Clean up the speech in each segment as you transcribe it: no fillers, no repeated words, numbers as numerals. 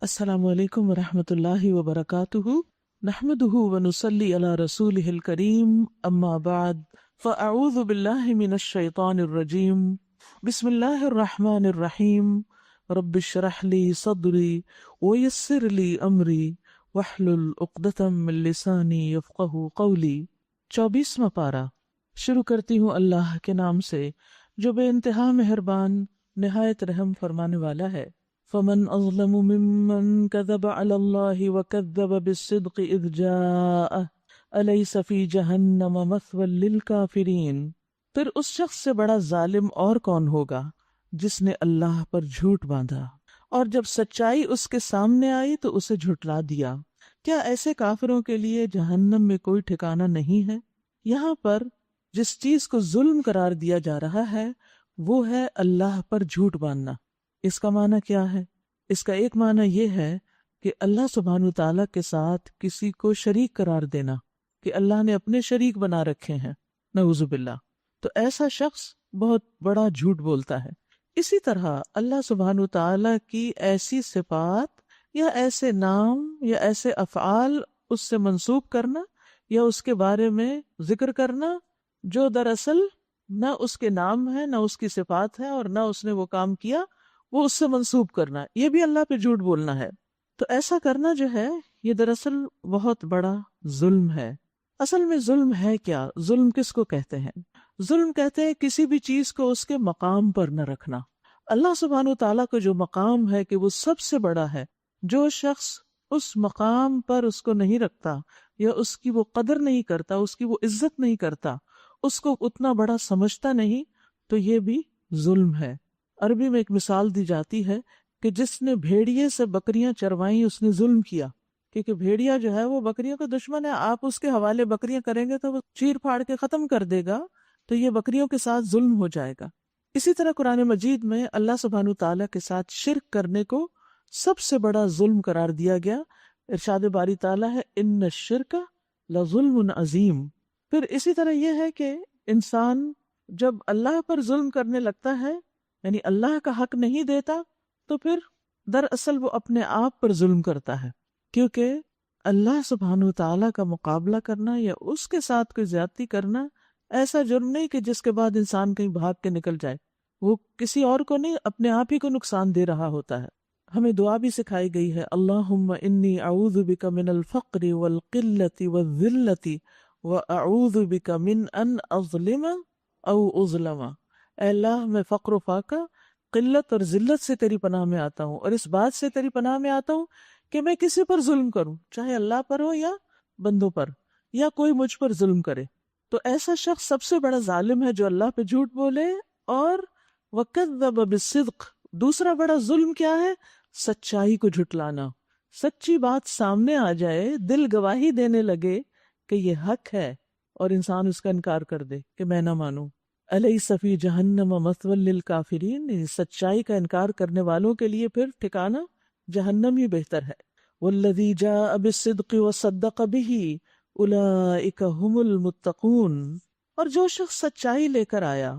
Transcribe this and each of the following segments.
السلام علیکم ورحمۃ اللہ وبرکاتہ، نحمدہ ونصلی علی رسولہ الکریم، اما بعد فاعوذ باللہ من الشیطان الرجیم، بسم اللہ الرحمن الرحیم، رب اشرح لی صدری ویسر لی امری واحلل عقدۃ من لسانی یفقہوا قولی۔ 24واں پارہ شروع کرتی ہوں اللہ کے نام سے جو بے انتہا مہربان نہایت رحم فرمانے والا ہے۔ فمن اظلم ممن كذب على الله وكذب بالصدق اذ جاءه اليس في جهنم مثوى للكافرين۔ پھر اس شخص سے بڑا ظالم اور کون ہوگا جس نے اللہ پر جھوٹ باندھا اور جب سچائی اس کے سامنے آئی تو اسے جھٹلا دیا۔ کیا ایسے کافروں کے لیے جہنم میں کوئی ٹھکانہ نہیں ہے؟ یہاں پر جس چیز کو ظلم قرار دیا جا رہا ہے وہ ہے اللہ پر جھوٹ باندھنا۔ اس کا معنی کیا ہے؟ اس کا ایک معنی یہ ہے کہ اللہ سبحانہ تعالیٰ کے ساتھ کسی کو شریک قرار دینا، کہ اللہ نے اپنے شریک بنا رکھے ہیں، نعوذ باللہ۔ تو ایسا شخص بہت بڑا جھوٹ بولتا ہے۔ اسی طرح اللہ سبحانہ تعالیٰ کی ایسی صفات یا ایسے نام یا ایسے افعال اس سے منسوب کرنا یا اس کے بارے میں ذکر کرنا جو دراصل نہ اس کے نام ہے، نہ اس کی صفات ہے، اور نہ اس نے وہ کام کیا، وہ اس سے منسوب کرنا، یہ بھی اللہ پہ جھوٹ بولنا ہے۔ تو ایسا کرنا جو ہے یہ دراصل بہت بڑا ظلم ہے۔ اصل میں ظلم ہے کیا؟ ظلم کس کو کہتے ہیں؟ ظلم کہتے ہیں کسی بھی چیز کو اس کے مقام پر نہ رکھنا۔ اللہ سبحانہ تعالیٰ کا جو مقام ہے کہ وہ سب سے بڑا ہے، جو شخص اس مقام پر اس کو نہیں رکھتا یا اس کی وہ قدر نہیں کرتا، اس کی وہ عزت نہیں کرتا، اس کو اتنا بڑا سمجھتا نہیں، تو یہ بھی ظلم ہے۔ عربی میں ایک مثال دی جاتی ہے کہ جس نے بھیڑیے سے بکریاں چروائیں اس نے ظلم کیا، کیونکہ بھیڑیا جو ہے وہ بکریوں کا دشمن ہے، آپ اس کے حوالے بکریاں کریں گے تو وہ چیر پھاڑ کے ختم کر دے گا، تو یہ بکریوں کے ساتھ ظلم ہو جائے گا۔ اسی طرح قرآن مجید میں اللہ سبحانہ تعالیٰ کے ساتھ شرک کرنے کو سب سے بڑا ظلم قرار دیا گیا۔ ارشاد باری تعالیٰ ہے ان الشرک لظلم عظیم۔ پھر اسی طرح یہ ہے کہ انسان جب اللہ پر ظلم کرنے لگتا ہے، یعنی اللہ کا حق نہیں دیتا، تو پھر دراصل وہ اپنے آپ پر ظلم کرتا ہے، کیونکہ اللہ سبحانہ تعالیٰ کا مقابلہ کرنا یا اس کے ساتھ کوئی زیادتی کرنا ایسا جرم نہیں کہ جس کے بعد انسان کہیں بھاگ کے نکل جائے، وہ کسی اور کو نہیں، اپنے آپ ہی کو نقصان دے رہا ہوتا ہے۔ ہمیں دعا بھی سکھائی گئی ہے، اللہم انی اعوذ بک من الفقر والقلۃ والذلۃ واعوذ بک من ان اظلم او اظلم۔ اے اللہ میں فقر و فاقہ، قلت اور ذلت سے تیری پناہ میں آتا ہوں، اور اس بات سے تیری پناہ میں آتا ہوں کہ میں کسی پر ظلم کروں، چاہے اللہ پر ہو یا بندوں پر، یا کوئی مجھ پر ظلم کرے۔ تو ایسا شخص سب سے بڑا ظالم ہے جو اللہ پہ جھوٹ بولے۔ اور وَكَذَّبَ بِالصِّدْقِ، دوسرا بڑا ظلم کیا ہے؟ سچائی کو جھٹلانا۔ سچی بات سامنے آ جائے، دل گواہی دینے لگے کہ یہ حق ہے، اور انسان اس کا انکار کر دے کہ میں نہ مانوں۔ الیس فی جہنم مثوی للکافرین، سچائی کا انکار کرنے والوں کے لیے پھر ٹھکانہ جہنم ہی بہتر ہے۔ والذی جاء بالصدق وصدق بہ اولئک ھم المتقون، اور جو شخص سچائی لے کر آیا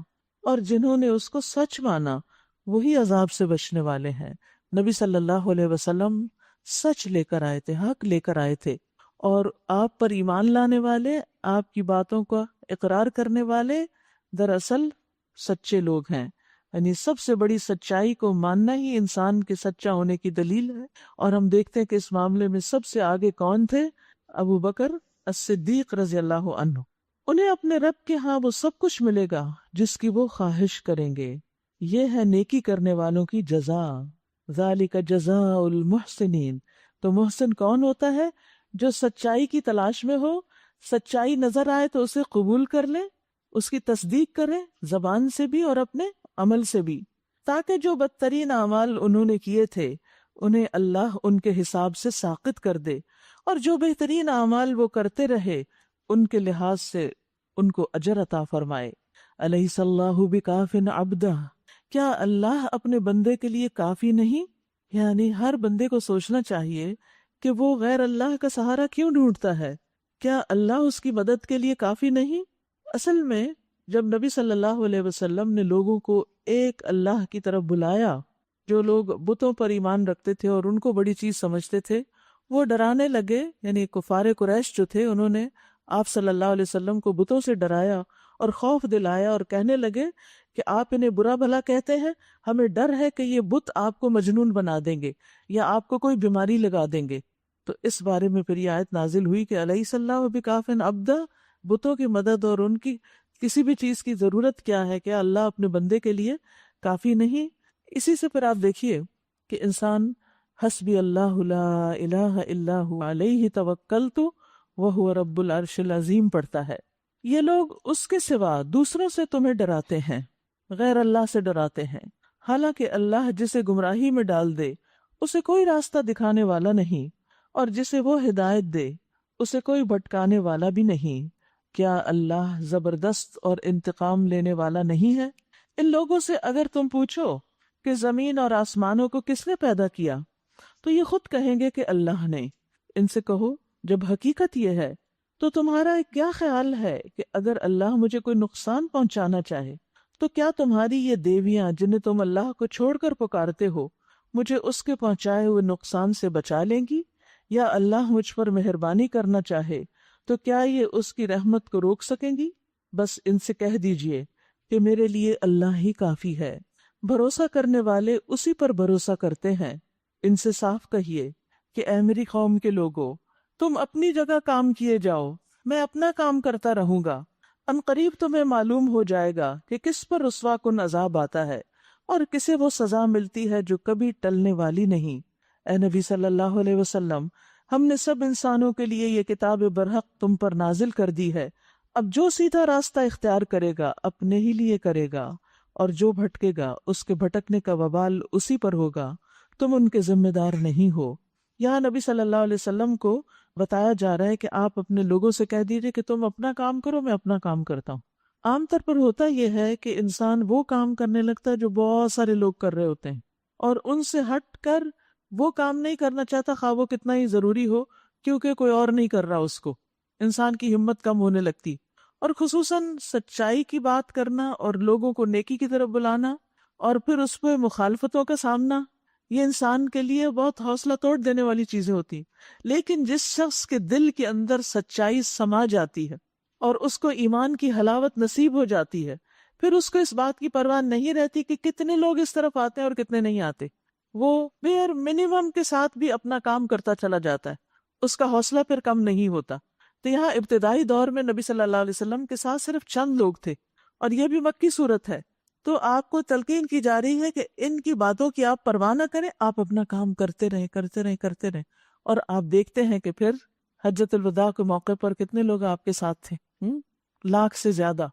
اور جنہوں نے اس کو سچ مانا وہی عذاب سے بچنے والے ہیں۔ نبی صلی اللہ علیہ وسلم سچ لے کر آئے تھے، حق لے کر آئے تھے، اور آپ پر ایمان لانے والے، آپ کی باتوں کا اقرار کرنے والے دراصل سچے لوگ ہیں۔ یعنی سب سے بڑی سچائی کو ماننا ہی انسان کے سچا ہونے کی دلیل ہے۔ اور ہم دیکھتے ہیں کہ اس معاملے میں سب سے آگے کون تھے؟ ابو بکر الصدیق رضی اللہ عنہ۔ انہیں اپنے رب کے ہاں وہ سب کچھ ملے گا جس کی وہ خواہش کریں گے۔ یہ ہے نیکی کرنے والوں کی جزا، ذالک جزاء المحسنین۔ تو محسن کون ہوتا ہے؟ جو سچائی کی تلاش میں ہو، سچائی نظر آئے تو اسے قبول کر لے، اس کی تصدیق کرے زبان سے بھی اور اپنے عمل سے بھی، تاکہ جو بدترین اعمال انہوں نے کیے تھے انہیں اللہ ان کے حساب سے ساقط کر دے، اور جو بہترین اعمال وہ کرتے رہے ان کے لحاظ سے ان کو اجر عطا فرمائے۔ الیس اللہ بکاف عبدہ، کیا اللہ اپنے بندے کے لیے کافی نہیں؟ یعنی ہر بندے کو سوچنا چاہیے کہ وہ غیر اللہ کا سہارا کیوں ڈھونڈتا ہے؟ کیا اللہ اس کی مدد کے لیے کافی نہیں؟ اصل میں جب نبی صلی اللہ علیہ وسلم نے لوگوں کو ایک اللہ کی طرف بلایا جو لوگ بتوں پر ایمان رکھتے تھے اور ان کو بڑی چیز سمجھتے تھے، وہ ڈرانے لگے، یعنی کفار قریش جو تھے انہوں نے آپ صلی اللہ علیہ وسلم کو بتوں سے ڈرایا اور خوف دلایا اور کہنے لگے کہ آپ انہیں برا بھلا کہتے ہیں، ہمیں ڈر ہے کہ یہ بت آپ کو مجنون بنا دیں گے یا آپ کو کوئی بیماری لگا دیں گے۔ تو اس بارے میں پھر یہ آیت نازل ہوئی کہ الیس اللہ بکاف عبدہ، بتوں کی مدد اور ان کی کسی بھی چیز کی ضرورت کیا ہے، کیا اللہ اپنے بندے کے لیے کافی نہیں؟ اسی سے پھر آپ دیکھیے کہ انسان حسبی اللہ لا الہ الا ہوا علیہ توکلت وہو رب العرش العظیم پڑھتا ہے۔ یہ لوگ اس کے سوا دوسروں سے تمہیں ڈراتے ہیں، غیر اللہ سے ڈراتے ہیں، حالانکہ اللہ جسے گمراہی میں ڈال دے اسے کوئی راستہ دکھانے والا نہیں، اور جسے وہ ہدایت دے اسے کوئی بھٹکانے والا بھی نہیں۔ کیا اللہ زبردست اور انتقام لینے والا نہیں ہے؟ ان لوگوں سے اگر تم پوچھو کہ زمین اور آسمانوں کو کس نے پیدا کیا، تو یہ خود کہیں گے کہ اللہ نے۔ ان سے کہو جب حقیقت یہ ہے تو تمہارا کیا خیال ہے کہ اگر اللہ مجھے کوئی نقصان پہنچانا چاہے تو کیا تمہاری یہ دیویاں جنہیں تم اللہ کو چھوڑ کر پکارتے ہو مجھے اس کے پہنچائے ہوئے نقصان سے بچا لیں گی؟ یا اللہ مجھ پر مہربانی کرنا چاہے تو کیا یہ اس کی رحمت کو روک سکیں گی؟ بس ان سے کہہ دیجئے کہ میرے لیے اللہ ہی کافی ہے، بھروسہ کرنے والے اسی پر بھروسہ کرتے ہیں۔ ان سے صاف کہیے کہ اے میری قوم کے لوگو، تم اپنی جگہ کام کیے جاؤ، میں اپنا کام کرتا رہوں گا۔ ان قریب تمہیں معلوم ہو جائے گا کہ کس پر رسوا کن عذاب آتا ہے اور کسے وہ سزا ملتی ہے جو کبھی ٹلنے والی نہیں۔ اے نبی صلی اللہ علیہ وسلم، ہم نے سب انسانوں کے لیے یہ کتاب برحق تم پر نازل کر دی ہے۔ اب جو سیدھا راستہ اختیار کرے گا اپنے ہی لیے کرے گا، اور جو بھٹکے گا اس کے بھٹکنے کا وبال اسی پر ہوگا، تم ان کے ذمہ دار نہیں ہو۔ یہاں نبی صلی اللہ علیہ وسلم کو بتایا جا رہا ہے کہ آپ اپنے لوگوں سے کہہ دیجئے کہ تم اپنا کام کرو، میں اپنا کام کرتا ہوں۔ عام طور پر ہوتا یہ ہے کہ انسان وہ کام کرنے لگتا ہے جو بہت سارے لوگ کر رہے ہوتے ہیں، اور ان سے ہٹ کر وہ کام نہیں کرنا چاہتا، خواہ وہ کتنا ہی ضروری ہو، کیونکہ کوئی اور نہیں کر رہا اس کو۔ انسان کی ہمت کم ہونے لگتی، اور خصوصاً سچائی کی بات کرنا اور لوگوں کو نیکی کی طرف بلانا اور پھر اس پہ مخالفتوں کا سامنا، یہ انسان کے لیے بہت حوصلہ توڑ دینے والی چیزیں ہوتی۔ لیکن جس شخص کے دل کے اندر سچائی سما جاتی ہے اور اس کو ایمان کی حلاوت نصیب ہو جاتی ہے، پھر اس کو اس بات کی پرواہ نہیں رہتی کہ کتنے لوگ اس طرف آتے ہیں اور کتنے نہیں آتے۔ وہ بیر منیمم کے ساتھ بھی اپنا کام کرتا چلا جاتا ہے، اس کا حوصلہ پھر کم نہیں ہوتا۔ تو یہاں ابتدائی دور میں نبی صلی اللہ علیہ وسلم کے ساتھ صرف چند لوگ تھے، اور یہ بھی مکی صورت ہے، تو آپ کو تلقین کی جا رہی ہے کہ ان کی باتوں کی آپ پرواہ نہ کریں، آپ اپنا کام کرتے رہیں کرتے رہیں کرتے رہیں۔ اور آپ دیکھتے ہیں کہ پھر حجۃ الوداع کے موقع پر کتنے لوگ آپ کے ساتھ تھے، لاکھ سے زیادہ۔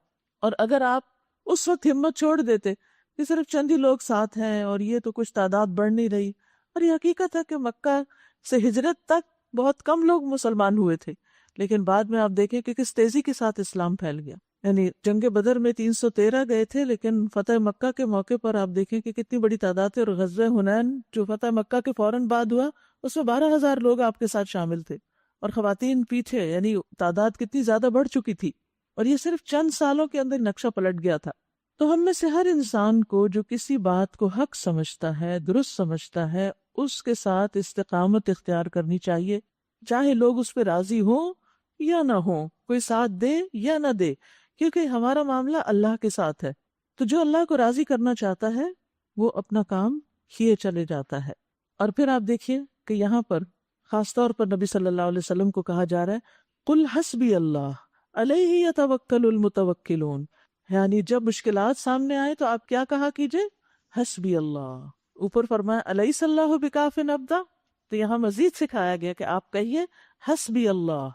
اور اگر آپ اس وقت ہمت چھوڑ دیتے کہ صرف چند ہی لوگ ساتھ ہیں اور یہ تو کچھ تعداد بڑھ نہیں رہی، اور یہ حقیقت ہے کہ مکہ سے ہجرت تک بہت کم لوگ مسلمان ہوئے تھے، لیکن بعد میں آپ دیکھیں کہ کس تیزی کے ساتھ اسلام پھیل گیا۔ یعنی جنگ بدر میں 313 گئے تھے، لیکن فتح مکہ کے موقع پر آپ دیکھیں کہ کتنی بڑی تعداد تھی، اور غزوہ حنین جو فتح مکہ کے فوراً بعد ہوا اس میں 12,000 لوگ آپ کے ساتھ شامل تھے، اور خواتین پیچھے، یعنی تعداد کتنی زیادہ بڑھ چکی تھی، اور یہ صرف چند سالوں کے اندر نقشہ پلٹ گیا تھا۔ تو ہم میں سے ہر انسان کو جو کسی بات کو حق سمجھتا ہے، درست سمجھتا ہے، اس کے ساتھ استقامت اختیار کرنی چاہیے، چاہے لوگ اس پہ راضی ہوں یا نہ ہوں، کوئی ساتھ دے یا نہ دے، کیونکہ ہمارا معاملہ اللہ کے ساتھ ہے۔ تو جو اللہ کو راضی کرنا چاہتا ہے وہ اپنا کام کیے چلے جاتا ہے۔ اور پھر آپ دیکھیے کہ یہاں پر خاص طور پر نبی صلی اللہ علیہ وسلم کو کہا جا رہا ہے قُلْ حَسْبِيَ اللَّهُ عَلَيْهِ يَتَوَكَّلُ الْمُتَوَكِّلُونَ، یعنی جب مشکلات سامنے آئے تو آپ کیا کہا کیجئے؟ حسبی اللہ۔ اوپر فرمایا الیس اللہ بکاف عبدہ، تو یہاں مزید سکھایا گیا کہ آپ کہیے حسبی اللہ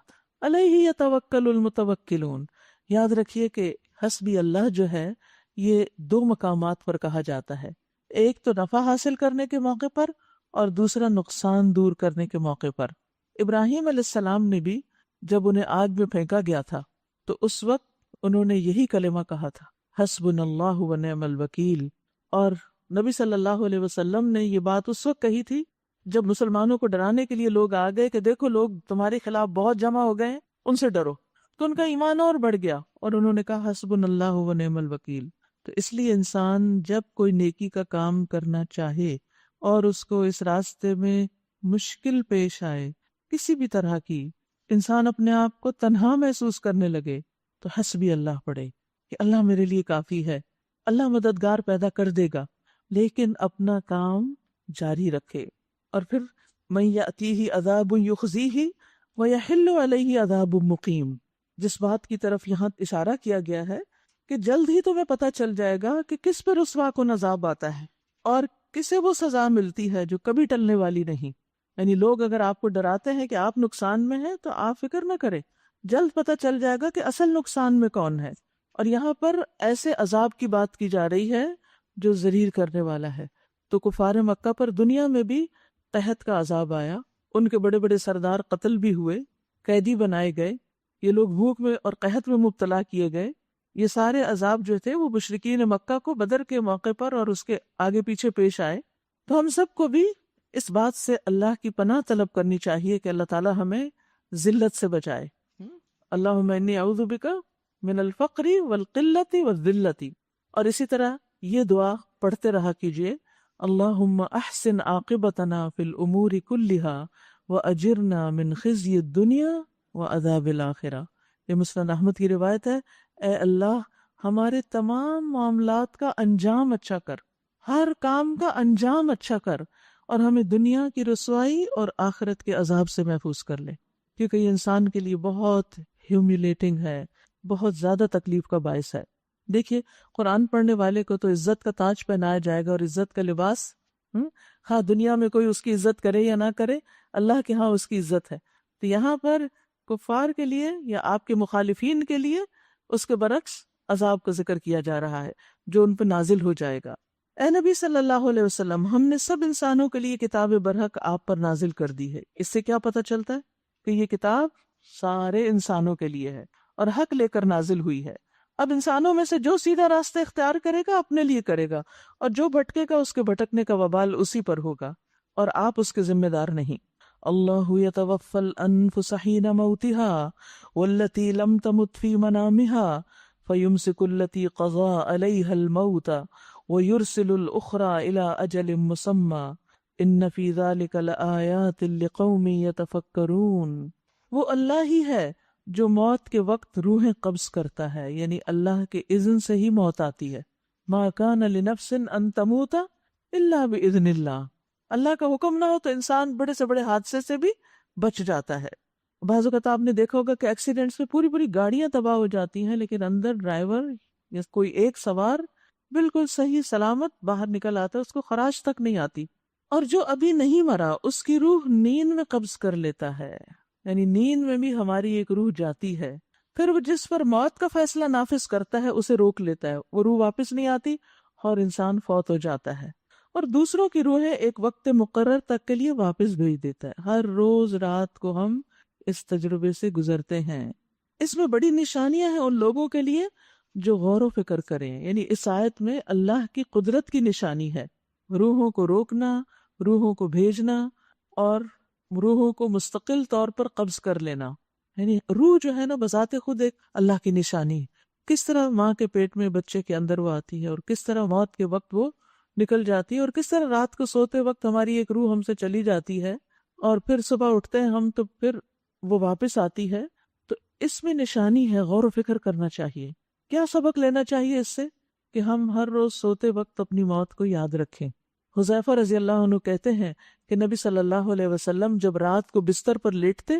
علیہ یتوکل المتوکلون۔ یاد رکھیے کہ حسبی اللہ جو ہے یہ دو مقامات پر کہا جاتا ہے، ایک تو نفع حاصل کرنے کے موقع پر اور دوسرا نقصان دور کرنے کے موقع پر۔ ابراہیم علیہ السلام نے بھی جب انہیں آگ میں پھینکا گیا تھا تو اس وقت انہوں نے یہی کلمہ کہا تھا، حسبنا اللہ ونعم الوکیل۔ اور نبی صلی اللہ علیہ وسلم نے یہ بات اس وقت کہی تھی جب مسلمانوں کو ڈرانے کے لیے لوگ آ گئے کہ دیکھو لوگ تمہارے خلاف بہت جمع ہو گئے ہیں، ان سے ڈرو، تو ان کا ایمان اور بڑھ گیا، اور انہوں نے کہا حسبنا اللہ ونعم الوکیل۔ تو اس لیے انسان جب کوئی نیکی کا کام کرنا چاہے اور اس کو اس راستے میں مشکل پیش آئے کسی بھی طرح کی، انسان اپنے آپ کو تنہا محسوس کرنے لگے، تو حسبی اللہ پڑھے کہ اللہ میرے لیے کافی ہے، اللہ مددگار پیدا کر دے گا، لیکن اپنا کام جاری رکھے۔ اور پھر من یأتیہ عذاب یخزیہ ویحل علیہ عذاب مقیم، جس بات کی طرف یہاں اشارہ کیا گیا ہے کہ جلد ہی تمہیں پتہ چل جائے گا کہ کس پر رسوا کن عذاب آتا ہے اور کسے وہ سزا ملتی ہے جو کبھی ٹلنے والی نہیں۔ یعنی لوگ اگر آپ کو ڈراتے ہیں کہ آپ نقصان میں ہیں تو آپ فکر نہ کریں، جلد پتہ چل جائے گا کہ اصل نقصان میں کون ہے۔ اور یہاں پر ایسے عذاب کی بات کی جا رہی ہے جو ذلیل کرنے والا ہے۔ تو کفار مکہ پر دنیا میں بھی قحط کا عذاب آیا، ان کے بڑے بڑے سردار قتل بھی ہوئے، قیدی بنائے گئے، یہ لوگ بھوک میں اور قحط میں مبتلا کیے گئے۔ یہ سارے عذاب جو تھے وہ مشرکین مکہ کو بدر کے موقع پر اور اس کے آگے پیچھے پیش آئے۔ تو ہم سب کو بھی اس بات سے اللہ کی پناہ طلب کرنی چاہیے کہ اللہ تعالی ہمیں ذلت سے بچائے۔ اللہم انی اعوذ بک من الفقر والقلت والذلت۔ اور اسی طرح یہ دعا پڑھتے رہا کیجئے، اللہم احسن عاقبتنا فی الامور کلہا واجرنا من خزی الدنیا وعذاب الآخرہ۔ یہ مسند احمد کی روایت ہے، اے اللہ ہمارے تمام معاملات کا انجام اچھا کر، ہر کام کا انجام اچھا کر، اور ہمیں دنیا کی رسوائی اور آخرت کے عذاب سے محفوظ کر لے، کیونکہ یہ انسان کے لیے بہت ہیومیلیٹنگ ہے، بہت زیادہ تکلیف کا باعث ہے۔ دیکھیے قرآن پڑھنے والے کو تو عزت کا تاج پہنایا جائے گا اور عزت کا لباس، ہاں دنیا میں کوئی اس کی عزت کرے یا نہ کرے، اللہ کے ہاں اس کی عزت ہے۔ تو یہاں پر کفار کے لیے یا آپ کے مخالفین کے لیے اس کے برعکس عذاب کا ذکر کیا جا رہا ہے جو ان پہ نازل ہو جائے گا۔ اے نبی صلی اللہ علیہ وسلم، ہم نے سب انسانوں کے لیے کتاب برحق آپ پر نازل کر دی ہے۔ اس سے کیا پتہ چلتا ہے کہ یہ کتاب سارے انسانوں کے لیے ہے اور حق لے کر نازل ہوئی ہے۔ اب انسانوں میں سے جو سیدھا راستہ اختیار کرے گا اپنے لیے کرے گا، اور جو بھٹکے گا اس کے بھٹکنے کا وبال اسی پر ہوگا، اور آپ اس کے ذمہ دار نہیں۔ اللہ یتوفی الانفس حین موتها والتی لم تمت فی منامها فیمسک التی قضا علیها الموت ویرسل الاخرى الى اجل مسمى ان فی ذلک لآیات لقوم یتفکرون۔ وہ اللہ ہی ہے جو موت کے وقت روحیں قبض کرتا ہے، یعنی اللہ کے اذن سے ہی موت آتی ہے۔ ما کان لنفس ان تموت الا باذن اللہ، اللہ کا حکم نہ ہو تو انسان بڑے سے بڑے حادثے سے بھی بچ جاتا ہے۔ بعض اوقات آپ نے دیکھا ہوگا کہ ایکسیڈنٹس میں پوری پوری گاڑیاں تباہ ہو جاتی ہیں، لیکن اندر ڈرائیور یا کوئی ایک سوار بالکل صحیح سلامت باہر نکل آتا ہے، اس کو خراش تک نہیں آتی۔ اور جو ابھی نہیں مرا اس کی روح نیند میں قبض کر لیتا ہے، یعنی نیند میں بھی ہماری ایک روح جاتی ہے، پھر وہ جس پر موت کا فیصلہ نافذ کرتا ہے اسے روک لیتا ہے، وہ روح واپس نہیں آتی اور انسان فوت ہو جاتا ہے۔ اور دوسروں کی روحیں ایک وقت مقرر تک کے لیے واپس بھیج دیتا ہے۔ ہر روز رات کو ہم اس تجربے سے گزرتے ہیں۔ اس میں بڑی نشانیاں ہیں ان لوگوں کے لیے جو غور و فکر کریں، یعنی اس آیت میں اللہ کی قدرت کی نشانی ہے، روحوں کو روکنا، روحوں کو بھیجنا اور روحوں کو مستقل طور پر قبض کر لینا۔ یعنی روح جو ہے نا بذات خود ایک اللہ کی نشانی ہے۔ کس طرح ماں کے پیٹ میں بچے کے اندر وہ آتی ہے اور کس طرح موت کے وقت وہ نکل جاتی ہے، اور کس طرح رات کو سوتے وقت ہماری ایک روح ہم سے چلی جاتی ہے اور پھر صبح اٹھتے ہیں ہم تو پھر وہ واپس آتی ہے۔ تو اس میں نشانی ہے، غور و فکر کرنا چاہیے۔ کیا سبق لینا چاہیے اس سے؟ کہ ہم ہر روز سوتے وقت اپنی موت کو یاد رکھیں۔ حذیفہ رضی اللہ عنہ کہتے ہیں کہ نبی صلی اللہ علیہ وسلم جب رات کو بستر پر لیٹتے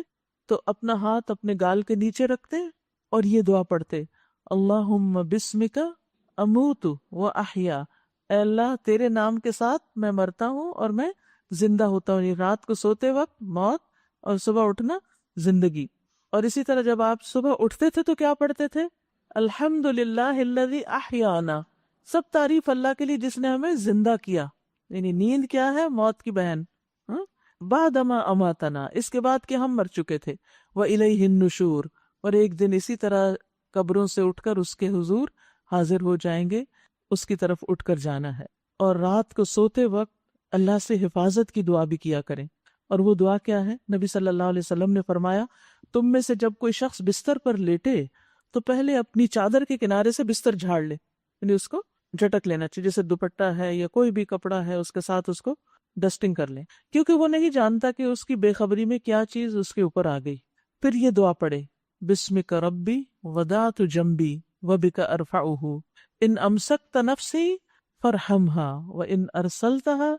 تو اپنا ہاتھ اپنے گال کے نیچے رکھتے اور یہ دعا پڑھتے، اللہم بسمک اموت و احیا، اے اللہ تیرے نام کے ساتھ میں مرتا ہوں اور میں زندہ ہوتا ہوں۔ رات کو سوتے وقت موت اور صبح اٹھنا زندگی۔ اور اسی طرح جب آپ صبح اٹھتے تھے تو کیا پڑھتے تھے؟ الحمدللہ الذی احیانا، سب تعریف اللہ کے لیے جس نے ہمیں زندہ کیا۔ یعنی نیند کیا ہے؟ موت کی بہن، بعد ما اماتنا، اس کے بعد کہ ہم مر چکے تھے، وَإِلَيْهِ النُّشُورُ، اور ایک دن اسی طرح قبروں سے اٹھ کر اس کے حضور حاضر ہو جائیں گے، اس کی طرف اٹھ کر جانا ہے۔ اور رات کو سوتے وقت اللہ سے حفاظت کی دعا بھی کیا کریں۔ اور وہ دعا کیا ہے؟ نبی صلی اللہ علیہ وسلم نے فرمایا، تم میں سے جب کوئی شخص بستر پر لیٹے تو پہلے اپنی چادر کے کنارے سے بستر جھاڑ لے، یعنی اس کو جھٹک لینا چاہیے، جیسے دوپٹہ ہے یا کوئی بھی کپڑا ہے اس کے ساتھ اس کو ڈسٹنگ کر لیں، کیونکہ وہ نہیں جانتا کہ اس کی بے خبری میں کیا چیز اس کے اوپر آ گئی۔ پھر یہ دعا پڑھے، بسمک ربی وضعت جنبی وبک ارفعہ ان امسکت نفسی فرحمها وان ارسلتها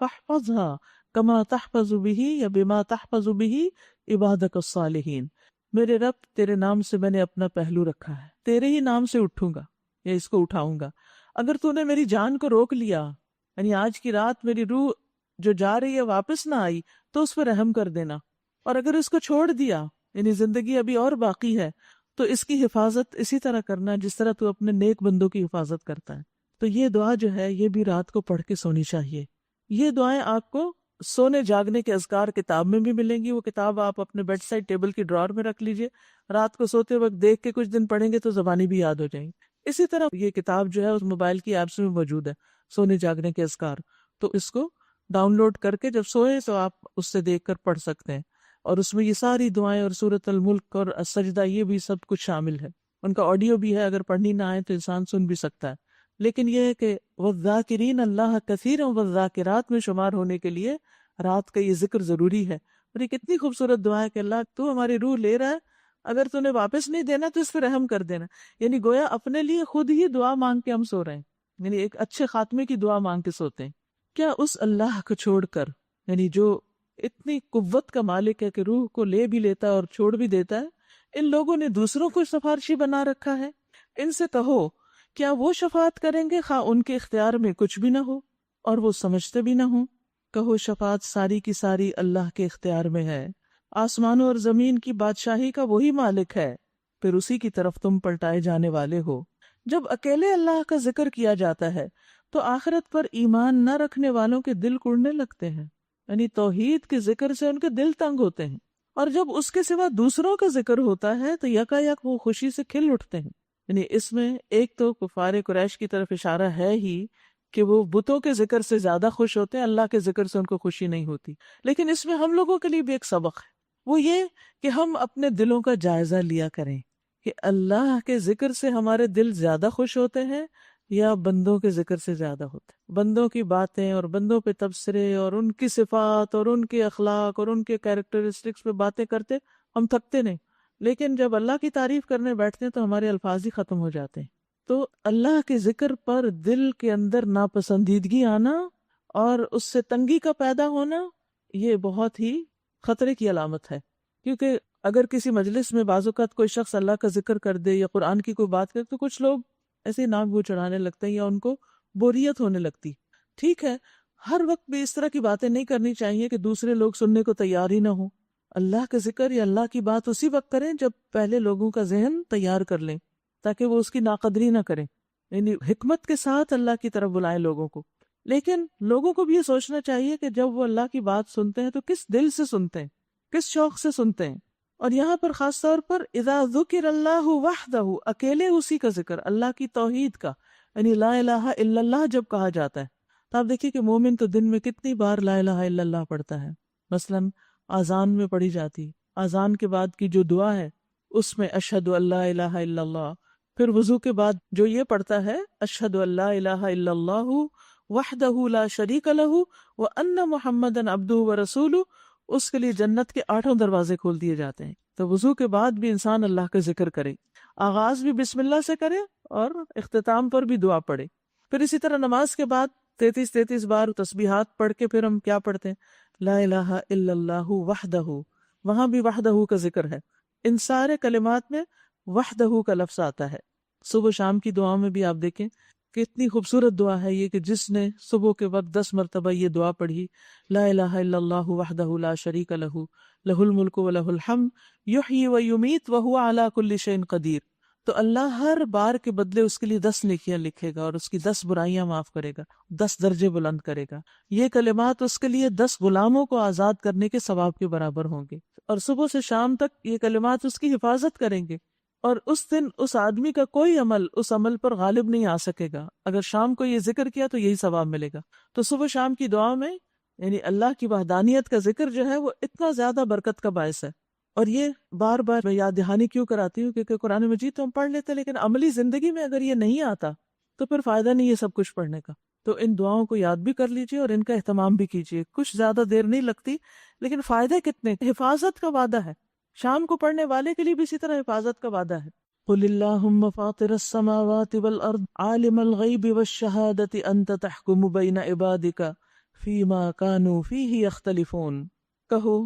فاحفظها کما تحفظ به یا بما تحفظ به عبادک الصالحین۔ میرے رب، تیرے نام سے میں نے اپنا پہلو رکھا ہے، تیرے ہی نام سے اٹھوں گا یا اس کو اٹھاؤں گا۔ اگر تو نے میری جان کو روک لیا، یعنی آج کی رات میری روح جو جا رہی ہے واپس نہ آئی، تو اس پر رحم کر دینا، اور اگر اس کو چھوڑ دیا، یعنی زندگی ابھی اور باقی ہے، تو اس کی حفاظت اسی طرح کرنا جس طرح تو اپنے نیک بندوں کی حفاظت کرتا ہے۔ تو یہ دعا جو ہے یہ بھی رات کو پڑھ کے سونی چاہیے۔ یہ دعائیں آپ کو سونے جاگنے کے اذکار کتاب میں بھی ملیں گی، وہ کتاب آپ اپنے بیڈ سائڈ ٹیبل کی ڈرار میں رکھ لیجئے، رات کو سوتے وقت دیکھ کے کچھ دن پڑھیں گے تو زبانی بھی یاد ہو جائیں گی۔ اسی طرح یہ کتاب جو ہے اس موبائل کی ایپس میں موجود ہے، سونے جاگنے کے اذکار، تو اس کو ڈاؤن لوڈ کر کے جب سوئے تو آپ اس سے دیکھ کر پڑھ سکتے ہیں، اور اس میں یہ ساری دعائیں اور سورۃ الملک اور السجدہ یہ بھی سب کچھ شامل ہے۔ ان کا آڈیو بھی ہے، اگر پڑھنی نہ آئے تو انسان سن بھی سکتا ہے، لیکن یہ ہے کہ والذاکرین اللہ کثیرا والذاکرات میں شمار ہونے کے لیے رات کا یہ ذکر ضروری ہے۔ اور یہ کتنی خوبصورت دعا ہے کہ اللہ تو ہماری روح لے رہا ہے، اگر تو نے واپس نہیں دینا تو اس پہ رحم کر دینا، یعنی گویا اپنے لیے خود ہی دعا مانگ کے ہم سو رہے ہیں، یعنی ایک اچھے خاتمے کی دعا مانگ کے سوتے ہیں۔ کیا اس اللہ کو چھوڑ کر، یعنی جو اتنی قوت کا مالک ہے کہ روح کو لے بھی لیتا ہے اور چھوڑ بھی دیتا ہے، ان لوگوں نے دوسروں کو سفارشی بنا رکھا ہے؟ ان سے کہو کیا وہ شفاعت کریں گے خواہ ان کے اختیار میں کچھ بھی نہ ہو اور وہ سمجھتے بھی نہ ہوں؟ کہو شفاعت ساری کی ساری اللہ کے اختیار میں ہے، آسمانوں اور زمین کی بادشاہی کا وہی مالک ہے، پھر اسی کی طرف تم پلٹائے جانے والے ہو۔ جب اکیلے اللہ کا ذکر کیا جاتا ہے تو آخرت پر ایمان نہ رکھنے والوں کے دل کڑنے لگتے ہیں، یعنی توحید کے ذکر سے ان کے دل تنگ ہوتے ہیں، اور جب اس کے سوا دوسروں کا ذکر ہوتا ہے تو یکا یک وہ خوشی سے کھل اٹھتے ہیں۔ یعنی اس میں ایک تو کفار قریش کی طرف اشارہ ہے ہی کہ وہ بتوں کے ذکر سے زیادہ خوش ہوتے ہیں، اللہ کے ذکر سے ان کو خوشی نہیں ہوتی، لیکن اس میں ہم لوگوں کے لیے بھی ایک سبق ہے، وہ یہ کہ ہم اپنے دلوں کا جائزہ لیا کریں کہ اللہ کے ذکر سے ہمارے دل زیادہ خوش ہوتے ہیں یا بندوں کے ذکر سے زیادہ ہوتے ہیں۔ بندوں کی باتیں اور بندوں پہ تبصرے اور ان کی صفات اور ان کے اخلاق اور ان کے کیریکٹرسٹکس پہ باتیں کرتے ہم تھکتے نہیں، لیکن جب اللہ کی تعریف کرنے بیٹھتے ہیں تو ہمارے الفاظ ہی ختم ہو جاتے ہیں۔ تو اللہ کے ذکر پر دل کے اندر ناپسندیدگی آنا اور اس سے تنگی کا پیدا ہونا یہ بہت ہی خطرے کی علامت ہے، کیونکہ اگر کسی مجلس میں بعض اوقات کوئی شخص اللہ کا ذکر کر دے یا قرآن کی کوئی بات کرے تو کچھ لوگ ایسے ناک منہ چڑھانے لگتے ہیں یا ان کو بوریت ہونے لگتی۔ ٹھیک ہے، ہر وقت بھی اس طرح کی باتیں نہیں کرنی چاہیے کہ دوسرے لوگ سننے کو تیار ہی نہ ہوں۔ اللہ کا ذکر یا اللہ کی بات اسی وقت کریں جب پہلے لوگوں کا ذہن تیار کر لیں تاکہ وہ اس کی ناقدری نہ کریں، یعنی حکمت کے ساتھ اللہ کی طرف بلائیں لوگوں کو۔ لیکن لوگوں کو بھی یہ سوچنا چاہیے کہ جب وہ اللہ کی بات سنتے ہیں تو کس دل سے سنتے ہیں، کس شوق سے سنتے ہیں۔ اور یہاں پر خاص طور پر اذا ذکر اللہ وحدہ، اکیلے اسی کا ذکر، اللہ کی توحید کا، یعنی لا الہ الا اللہ جب کہا جاتا ہے تو آپ دیکھیے کہ مومن تو دن میں کتنی بار لا الہ الا اللہ پڑھتا ہے۔ مثلاً اذان میں پڑھی جاتی، اذان کے بعد کی جو دعا ہے اس میں اشہد ان لا الہ الا اللہ، پھر وضو کے بعد جو یہ پڑھتا ہے اشہد ان لا الہ الا اللہ وحدہ لا شریک لہ وان محمدا عبدہ ورسولہ، اس کے لیے جنت کے 8 دروازے کھول دیے جاتے ہیں۔ تو وضو کے بعد بھی انسان اللہ کا ذکر کرے، آغاز بھی بسم اللہ سے کرے اور اختتام پر بھی دعا پڑھے۔ پھر اسی طرح نماز کے بعد 33 بار تسبیحات پڑھ کے پھر ہم کیا پڑھتے ہیں؟ لا الہ الا اللہ وحدہ، وہاں بھی وحدہ کا ذکر ہے۔ ان سارے کلمات میں وحدہ کا لفظ آتا ہے۔ صبح شام کی دعا میں بھی آپ دیکھیں کہ اتنی خوبصورت دعا ہے یہ کہ جس نے صبح کے وقت 10 مرتبہ یہ دعا پڑھی، لا الہ الا اللہ وحدہ لا شریک لہ لہ الملک و لہ الحمد یحیی و یمیت وہو علی کل شیء قدیر، تو اللہ ہر بار کے بدلے اس کے لیے 10 نیکیاں لکھے گا اور اس کی 10 برائیاں معاف کرے گا، 10 درجے بلند کرے گا۔ یہ کلمات اس کے لیے 10 غلاموں کو آزاد کرنے کے ثواب کے برابر ہوں گے، اور صبح سے شام تک یہ کلمات اس کی حفاظت کریں گے، اور اس دن اس آدمی کا کوئی عمل اس عمل پر غالب نہیں آ سکے گا۔ اگر شام کو یہ ذکر کیا تو یہی ثواب ملے گا۔ تو صبح شام کی دعا میں یعنی اللہ کی وحدانیت کا ذکر جو ہے وہ اتنا زیادہ برکت کا باعث ہے۔ اور یہ بار بار میں یاد دہانی کیوں کراتی ہوں، کیونکہ قرآن مجید تو ہم پڑھ لیتے لیکن عملی زندگی میں اگر یہ نہیں آتا تو پھر فائدہ نہیں ہے سب کچھ پڑھنے کا۔ تو ان دعاؤں کو یاد بھی کر لیجئے اور ان کا اہتمام بھی کیجئے. کچھ زیادہ دیر نہیں لگتی لیکن فائدے کتنے. حفاظت کا وعدہ ہے. شام کو پڑھنے والے کے لیے بھی اسی طرح حفاظت کا وعدہ ہے. قل اللہم فاطر السماوات والارض عالم الغیب والشہادۃ انت تحکم بین عبادک فیما کانوا فیہ یختلفون. کہو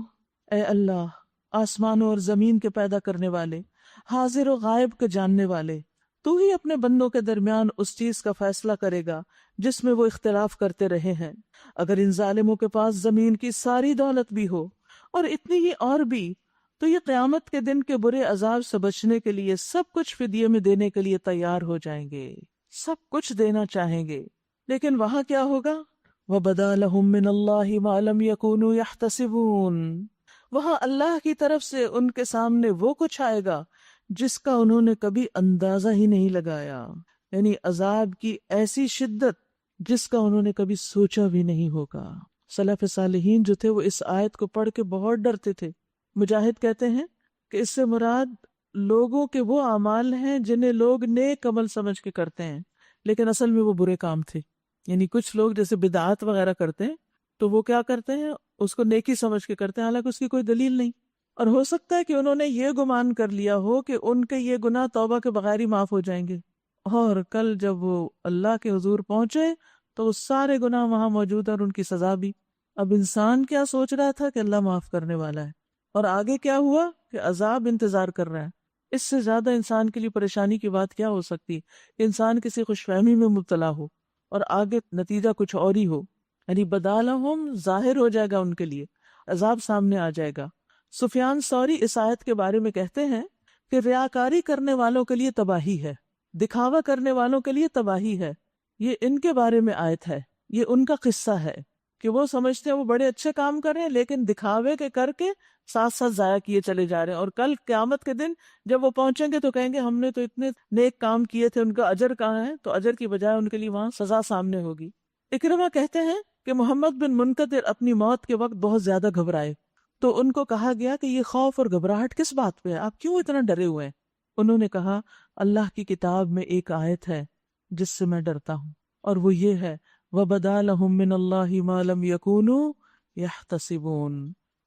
اے اللہ، آسمانوں اور زمین کے پیدا کرنے والے، حاضر و غائب کے جاننے والے، تو ہی اپنے بندوں کے درمیان اس چیز کا فیصلہ کرے گا جس میں وہ اختلاف کرتے رہے ہیں. اگر ان ظالموں کے پاس زمین کی ساری دولت بھی ہو اور اتنی ہی اور بھی، تو یہ قیامت کے دن کے برے عذاب سے بچنے کے لیے سب کچھ فدیے میں دینے کے لیے تیار ہو جائیں گے، سب کچھ دینا چاہیں گے. لیکن وہاں کیا ہوگا؟ وَبَدَا لَهُم مِّنَ اللَّهِ مَا لَمْ يَكُونُوا يَحْتَسِبُونَ. وہاں اللہ کی طرف سے ان کے سامنے وہ کچھ آئے گا جس کا انہوں نے کبھی اندازہ ہی نہیں لگایا. یعنی عذاب کی ایسی شدت جس کا انہوں نے کبھی سوچا بھی نہیں ہوگا. سلف صالحین جو تھے وہ اس آیت کو پڑھ کے بہت ڈرتے تھے. مجاہد کہتے ہیں کہ اس سے مراد لوگوں کے وہ اعمال ہیں جنہیں لوگ نیک عمل سمجھ کے کرتے ہیں لیکن اصل میں وہ برے کام تھے. یعنی کچھ لوگ جیسے بدعات وغیرہ کرتے ہیں تو وہ کیا کرتے ہیں، اس کو نیکی سمجھ کے کرتے ہیں حالانکہ اس کی کوئی دلیل نہیں. اور ہو سکتا ہے کہ انہوں نے یہ گمان کر لیا ہو کہ ان کے یہ گناہ توبہ کے بغیر ہی معاف ہو جائیں گے، اور کل جب وہ اللہ کے حضور پہنچے تو وہ سارے گناہ وہاں موجود ہیں اور ان کی سزا بھی. اب انسان کیا سوچ رہا تھا کہ اللہ معاف کرنے والا ہے، اور آگے کیا ہوا کہ عذاب انتظار کر رہا ہے. اس سے زیادہ انسان کے لیے پریشانی کی بات کیا ہو سکتی کہ انسان کسی خوش فہمی میں مبتلا ہو اور آگے نتیجہ کچھ اور ہی ہو. یعنی بدالہم ظاہر ہو جائے گا، ان کے لیے عذاب سامنے آ جائے گا. سفیان ثوری اس آیت کے بارے میں کہتے ہیں کہ ریاکاری کرنے والوں کے لیے تباہی ہے، دکھاوا کرنے والوں کے لیے تباہی ہے. یہ ان کے بارے میں آیت ہے، یہ ان کا قصہ ہے کہ وہ سمجھتے ہیں وہ بڑے اچھے کام کر رہے ہیں لیکن دکھاوے کے کر کے ساتھ ساتھ ضائع کیے چلے جا رہے ہیں. اور کل قیامت کے دن جب وہ پہنچیں گے تو کہیں گے ہم نے تو اتنے نیک کام کیے تھے، ان کا اجر کہاں ہے؟ تو اجر کی بجائے ان کے لیے وہاں سزا سامنے ہوگی. اکرمہ کہتے ہیں کہ محمد بن منکدر اپنی موت کے وقت بہت زیادہ گھبرائے تو ان کو کہا گیا کہ یہ خوف اور گھبراہٹ کس بات پہ ہے، آپ کیوں اتنا ڈرے ہوئے ہیں؟ انہوں نے کہا اللہ کی کتاب میں ایک آیت ہے جس سے میں ڈرتا ہوں، اور وہ یہ ہے وَبَدَا لَهُم مِّنَ اللَّهِ مَا لَمْ يَكُونُوا يَحْتَسِبُونَ.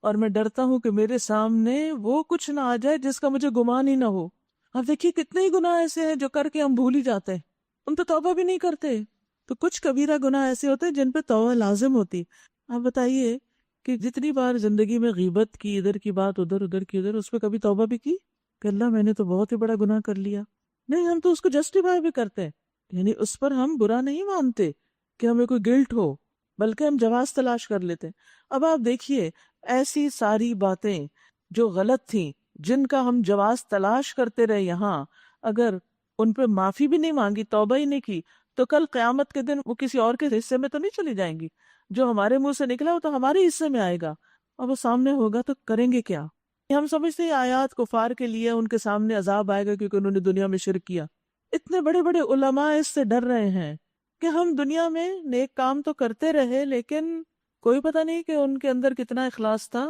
اور میں ڈرتا ہوں کہ میرے سامنے وہ کچھ نہ آ جائے جس کا مجھے گمان ہی نہ ہو. اب دیکھیے کتنے ہی گناہ ایسے ہیں جو کر کے ہم بھول ہی جاتے ہیں، ان پہ توبہ بھی نہیں کرتے. تو کچھ کبیرہ گناہ ایسے ہوتے ہیں جن پہ توبہ لازم ہوتی. آپ بتائیے کہ جتنی بار زندگی میں غیبت کی، ادھر کی بات ادھر، ادھر کی ادھر، اس پہ کبھی توبہ بھی کی کہ اللہ میں نے تو بہت ہی بڑا گناہ کر لیا؟ نہیں، ہم تو اس کو جسٹیفائی بھی کرتے ہیں. یعنی اس پر ہم برا نہیں مانتے کہ ہمیں کوئی گلٹ ہو، بلکہ ہم جواز تلاش کر لیتے ہیں. اب آپ دیکھیے ایسی ساری باتیں جو غلط تھیں جن کا ہم جواز تلاش کرتے رہے، یہاں اگر ان پہ معافی بھی نہیں مانگی، توبہ ہی نہیں کی، تو کل قیامت کے دن وہ کسی اور کے حصے میں تو نہیں چلی جائیں گی. جو ہمارے منہ سے نکلا وہ تو ہمارے حصے میں آئے گا، اور وہ سامنے ہوگا تو کریں گے کیا؟ ہم سمجھتے ہیں آیات کفار کے لیے، ان کے سامنے عذاب آئے گا کیونکہ انہوں نے دنیا میں شرک کیا. اتنے بڑے بڑے علماء اس سے ڈر رہے ہیں کہ ہم دنیا میں نیک کام تو کرتے رہے لیکن کوئی پتہ نہیں کہ ان کے اندر کتنا اخلاص تھا،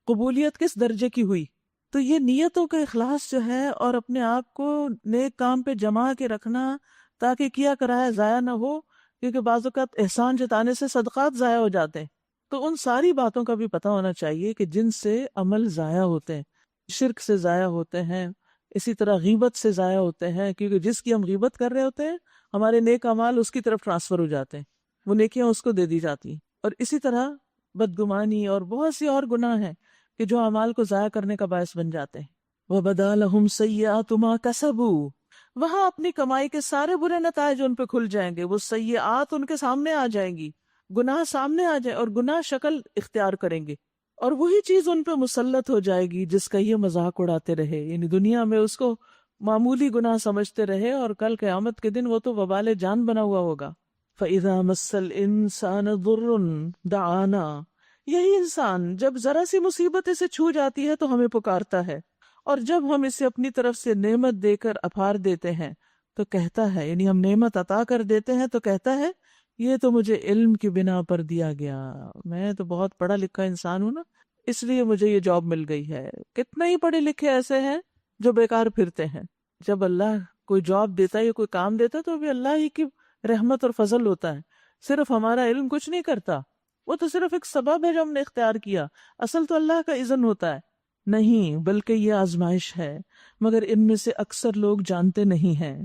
قبولیت کس درجے کی ہوئی. تو یہ نیتوں کا اخلاص جو ہے اور اپنے آپ کو نیک کام پہ جما کے رکھنا تاکہ کیا کرایا ضائع نہ ہو، کیونکہ بعض اوقات احسان جتانے سے صدقات ضائع ہو جاتے ہیں. تو ان ساری باتوں کا بھی پتہ ہونا چاہیے کہ جن سے عمل ضائع ہوتے ہیں، شرک سے ضائع ہوتے ہیں، اسی طرح غیبت سے ضائع ہوتے ہیں، کیونکہ جس کی ہم غیبت کر رہے ہوتے ہیں ہمارے نیک اعمال اس کی طرف ٹرانسفر ہو جاتے ہیں، وہ نیکیاں اس کو دے دی جاتی ہیں. اور اسی طرح بدگمانی اور بہت سی اور گناہ ہیں کہ جو اعمال کو ضائع کرنے کا باعث بن جاتے ہیں. وَبَدَا لَهُمْ سَيِّئَاتُ مَا كَسَبُوا. وہاں اپنی کمائی کے سارے برے نتائج ان پہ کھل جائیں گے، وہ سیئات ان کے سامنے آ جائیں گی، گناہ سامنے آ جائے اور گناہ شکل اختیار کریں گے، اور وہی چیز ان پہ مسلط ہو جائے گی جس کا یہ مذاق اڑاتے رہے. یعنی دنیا میں اس کو معمولی گناہ سمجھتے رہے اور کل قیامت کے دن وہ تو وبال جان بنا ہوا ہوگا. فَإِذَا مَسَّ الْإِنسَانَ ضُرٌّ دَعَانَا. یہی انسان جب ذرا سی مصیبت اسے چھو جاتی ہے تو ہمیں پکارتا ہے، اور جب ہم اسے اپنی طرف سے نعمت دے کر اپھار دیتے ہیں تو کہتا ہے، یعنی ہم نعمت عطا کر دیتے ہیں تو کہتا ہے یہ تو مجھے علم کی بنا پر دیا گیا، میں تو بہت پڑھا لکھا انسان ہوں نا، اس لیے مجھے یہ جاب مل گئی ہے. کتنے ہی پڑھے لکھے ایسے ہیں جو بیکار پھرتے ہیں. جب اللہ کوئی جاب دیتا ہے یا کوئی کام دیتا ہے تو بھی اللہ ہی کی رحمت اور فضل ہوتا ہے. صرف ہمارا علم کچھ نہیں کرتا، وہ تو صرف ایک سبب ہے جو ہم نے اختیار کیا، اصل تو اللہ کا اذن ہوتا ہے۔ نہیں، بلکہ یہ آزمائش ہے، مگر ان میں سے اکثر لوگ جانتے نہیں ہیں،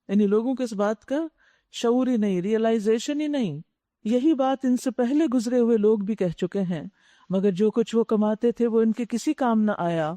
یعنی لوگوں کو اس بات کا شعور ہی نہیں، ریئلائزیشن ہی نہیں۔ یہی بات ان سے پہلے گزرے ہوئے لوگ بھی کہہ چکے ہیں، مگر جو کچھ وہ کماتے تھے وہ ان کے کسی کام نہ آیا،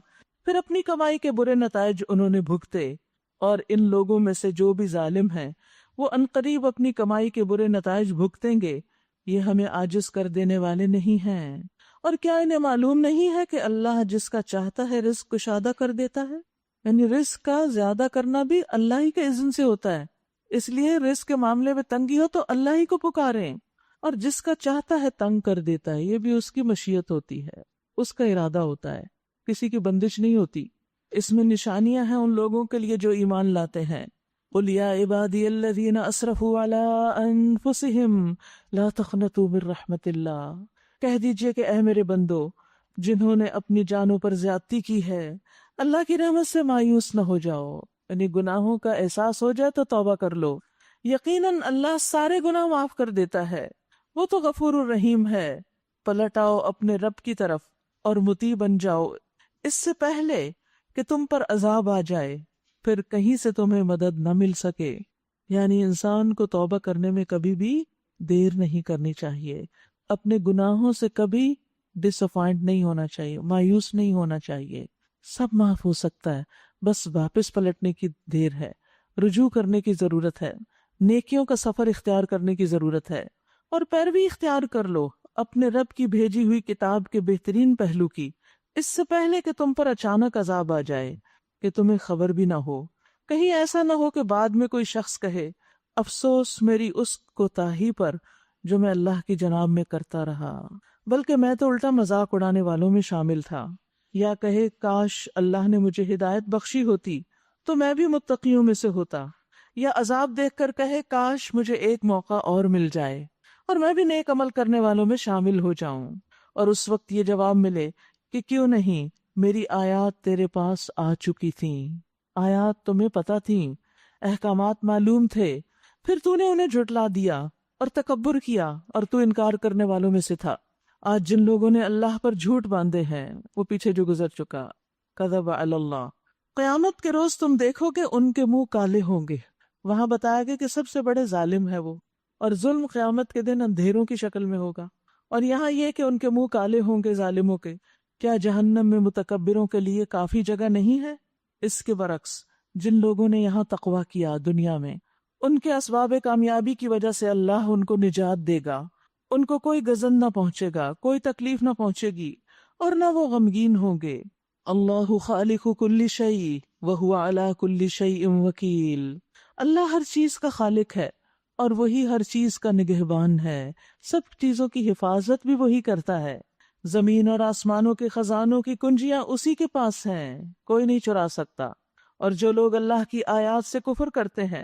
پھر اپنی کمائی کے برے نتائج انہوں نے بھگتے۔ اور ان لوگوں میں سے جو بھی ظالم ہیں وہ عنقریب اپنی کمائی کے برے نتائج بھگتیں گے، یہ ہمیں عاجز کر دینے والے نہیں ہیں۔ اور کیا انہیں معلوم نہیں ہے کہ اللہ جس کا چاہتا ہے رزق کشادہ کر دیتا ہے؟ یعنی رزق کا زیادہ کرنا بھی اللہ ہی کے اذن سے ہوتا ہے، اس لیے رزق کے معاملے میں تنگی ہو تو اللہ ہی کو پکاریں، اور جس کا چاہتا ہے تنگ کر دیتا ہے، یہ بھی اس کی مشیت ہوتی ہے، اس کا ارادہ ہوتا ہے، کسی کی بندش نہیں ہوتی۔ اس میں نشانیاں ہیں ان لوگوں کے لیے جو ایمان لاتے ہیں۔ قُلْ يَا عِبَادِيَ الَّذِينَ أَسْرَفُوا عَلَىٰ أَنفُسِهِمْ لَا تَقْنَطُوا مِن رَحْمَتِ اللَّهِ، کہہ دیجئے کہ اے میرے بندو، جنہوں نے اپنی جانوں پر زیادتی کی ہے، اللہ کی رحمت سے مایوس نہ ہو جاؤ، یعنی گناہوں کا احساس ہو جائے تو توبہ کر لو، یقیناً اللہ سارے گناہ معاف کر دیتا ہے، وہ تو غفور الرحیم ہے۔ پلٹ آؤ اپنے رب کی طرف اور مطیع بن جاؤ اس سے پہلے کہ تم پر عذاب آ جائے، پھر کہیں سے تمہیں مدد نہ مل سکے۔ یعنی انسان کو توبہ کرنے میں کبھی بھی دیر نہیں کرنی چاہیے، اپنے گناہوں سے کبھی ڈس اپوائنٹ نہیں ہونا چاہیے، مایوس نہیں ہونا چاہیے، سب معاف ہو سکتا ہے، بس واپس پلٹنے کی دیر ہے، رجوع کرنے کی ضرورت ہے، نیکیوں کا سفر اختیار کرنے کی ضرورت ہے، اور پیروی اختیار کر لو اپنے رب کی بھیجی ہوئی کتاب کے بہترین پہلو کی، اس سے پہلے کہ تم پر اچانک عذاب آ جائے کہ تمہیں خبر بھی نہ ہو۔ کہیں ایسا نہ ہو کہ بعد میں کوئی شخص کہے افسوس میری اس کوتاہی پر جو میں اللہ کی جناب میں کرتا رہا، بلکہ میں تو الٹا مذاق اڑانے والوں میں شامل تھا، یا کہے کاش اللہ نے مجھے ہدایت بخشی ہوتی تو میں بھی متقیوں میں سے ہوتا، یا عذاب دیکھ کر کہے کاش مجھے ایک موقع اور مل جائے اور میں بھی نیک عمل کرنے والوں میں شامل ہو جاؤں، اور اس وقت یہ جواب ملے کہ کیوں نہیں، میری آیات تیرے پاس آ چکی تھیں، آیات تمہیں پتہ تھیں، احکامات معلوم تھے، پھر تو نے انہیں جھٹلا دیا اور تکبر کیا اور تو انکار کرنے والوں میں سے تھا۔ آج جن لوگوں نے اللہ پر جھوٹ باندھے ہیں وہ پیچھے جو گزر چکا، کذب علی اللہ، قیامت کے روز تم دیکھو گے ان کے منہ کالے ہوں گے۔ وہاں بتایا گیا کہ سب سے بڑے ظالم ہے وہ، اور ظلم قیامت کے دن اندھیروں کی شکل میں ہوگا، اور یہاں یہ کہ ان کے منہ کالے ہوں گے ظالموں کے، کیا جہنم میں متکبروں کے لیے کافی جگہ نہیں ہے؟ اس کے برعکس جن لوگوں نے یہاں تقویٰ کیا دنیا میں، ان کے اسباب کامیابی کی وجہ سے اللہ ان کو نجات دے گا، ان کو کوئی غضب نہ پہنچے گا، کوئی تکلیف نہ پہنچے گی، اور نہ وہ غمگین ہوں گے۔ اللہ خالق کل شیء وہو علی کل شیء وکیل، اللہ ہر چیز کا خالق ہے اور وہی ہر چیز کا نگہبان ہے، سب چیزوں کی حفاظت بھی وہی کرتا ہے، زمین اور آسمانوں کے خزانوں کی کنجیاں اسی کے پاس ہیں، کوئی نہیں چرا سکتا۔ اور جو لوگ اللہ کی آیات سے کفر کرتے ہیں